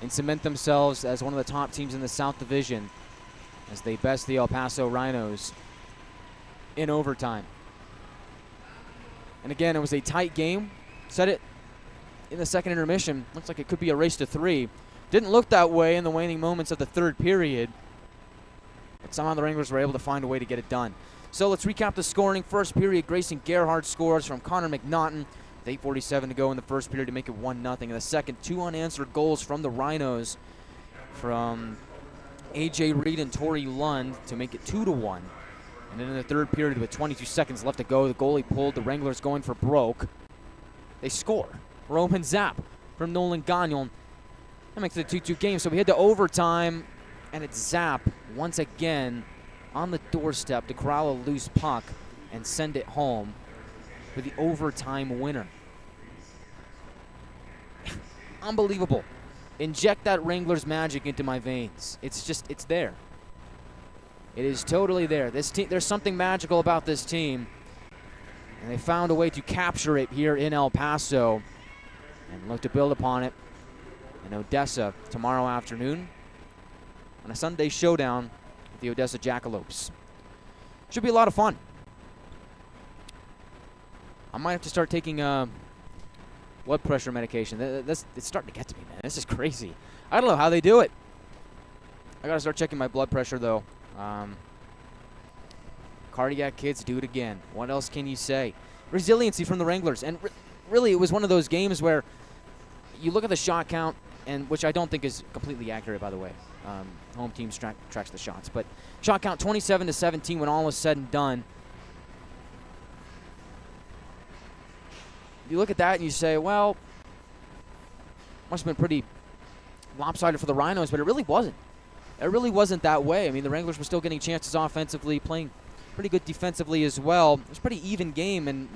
and cement themselves as one of the top teams in the South Division as they best the El Paso Rhinos in overtime. And again, it was a tight game. Said it in the second intermission. Looks like it could be a race to 3. Didn't look that way in the waning moments of the third period. But somehow the Wranglers were able to find a way to get it done. So let's recap the scoring. First period, Grayson Gerhardt scores from Connor McNaughton. With 8:47 to go in the first period to make it 1-0. In the second, 2 unanswered goals from the Rhinos from A.J. Reed and Torrey Lund to make it 2-1. And then in the third period with 22 seconds left to go, the goalie pulled the Wranglers going for broke. They score. Roman Zapp from Nolan Gagnon. That makes it a 2-2 game. So we head to overtime, and it's Zapp once again on the doorstep to corral a loose puck and send it home for the overtime winner. Unbelievable. Inject that Wranglers magic into my veins. It's there. It is totally there. This team, there's something magical about this team, and they found a way to capture it here in El Paso and look to build upon it in Odessa tomorrow afternoon on a Sunday showdown with the Odessa Jackalopes. Should be a lot of fun. I might have to start taking blood pressure medication. It's starting to get to me, man. This is crazy. I don't know how they do it. I got to start checking my blood pressure, though. Cardiac kids do it again. What else can you say? Resiliency from the Wranglers. And really, it was one of those games where you look at the shot count, and which I don't think is completely accurate, by the way. Home team tracks the shots. But shot count 27-17 when all is said and done. You look at that and you say, well, must have been pretty lopsided for the Rhinos, but it really wasn't. It really wasn't that way. I mean, the Wranglers were still getting chances offensively, playing pretty good defensively as well. It was a pretty even game, and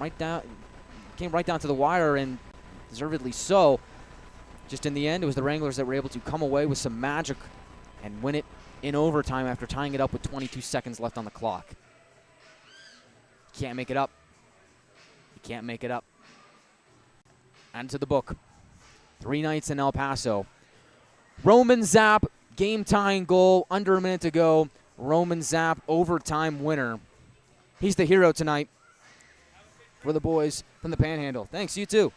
came right down to the wire, and deservedly so. Just in the end, it was the Wranglers that were able to come away with some magic and win it in overtime after tying it up with 22 seconds left on the clock. You can't make it up. You can't make it up. And to the book. 3 nights in El Paso. Roman Zapp, game-tying goal, under a minute to go. Roman Zapp, overtime winner. He's the hero tonight for the boys from the Panhandle. Thanks, you too.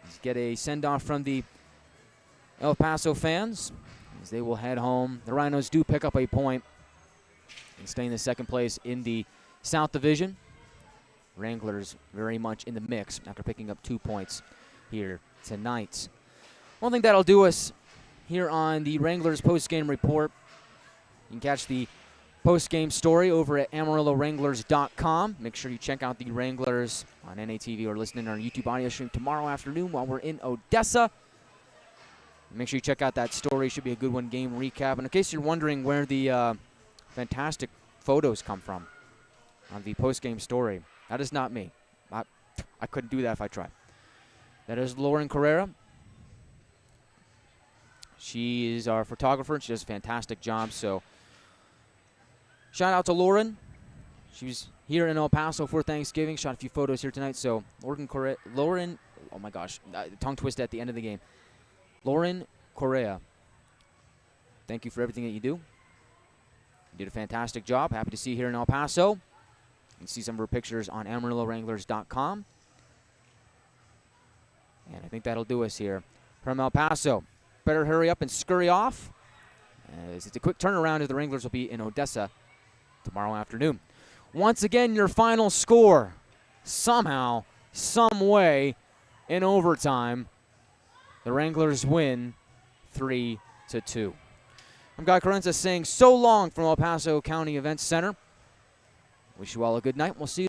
Let's get a send-off from the El Paso fans as they will head home. The Rhinos do pick up a point and stay in the second place in the South Division. Wranglers very much in the mix after picking up 2 points here tonight. One thing that'll do us here on the Wranglers post-game report. You can catch the post-game story over at AmarilloWranglers.com. Make sure you check out the Wranglers on NATV or listen to our YouTube audio stream tomorrow afternoon while we're in Odessa. Make sure you check out that story. Should be a good one, game recap. And in case you're wondering where the fantastic photos come from on the post-game story, that is not me. I couldn't do that if I tried. That is Lauren Carrera. She is our photographer, and she does a fantastic job. So shout out to Lauren. She was here in El Paso for Thanksgiving. Shot a few photos here tonight. So Lauren, oh my gosh, tongue twist at the end of the game. Lauren Correa, thank you for everything that you do. You did a fantastic job. Happy to see you here in El Paso. You can see some of her pictures on AmarilloWranglers.com. And I think that'll do us here from El Paso. Better hurry up and scurry off, as it's a quick turnaround as the Wranglers will be in Odessa tomorrow afternoon. Once again, your final score, somehow, some way, in overtime, the Wranglers win 3-2. I'm Guy Chiarenza saying so long from El Paso County Events Center. Wish you all a good night. We'll see you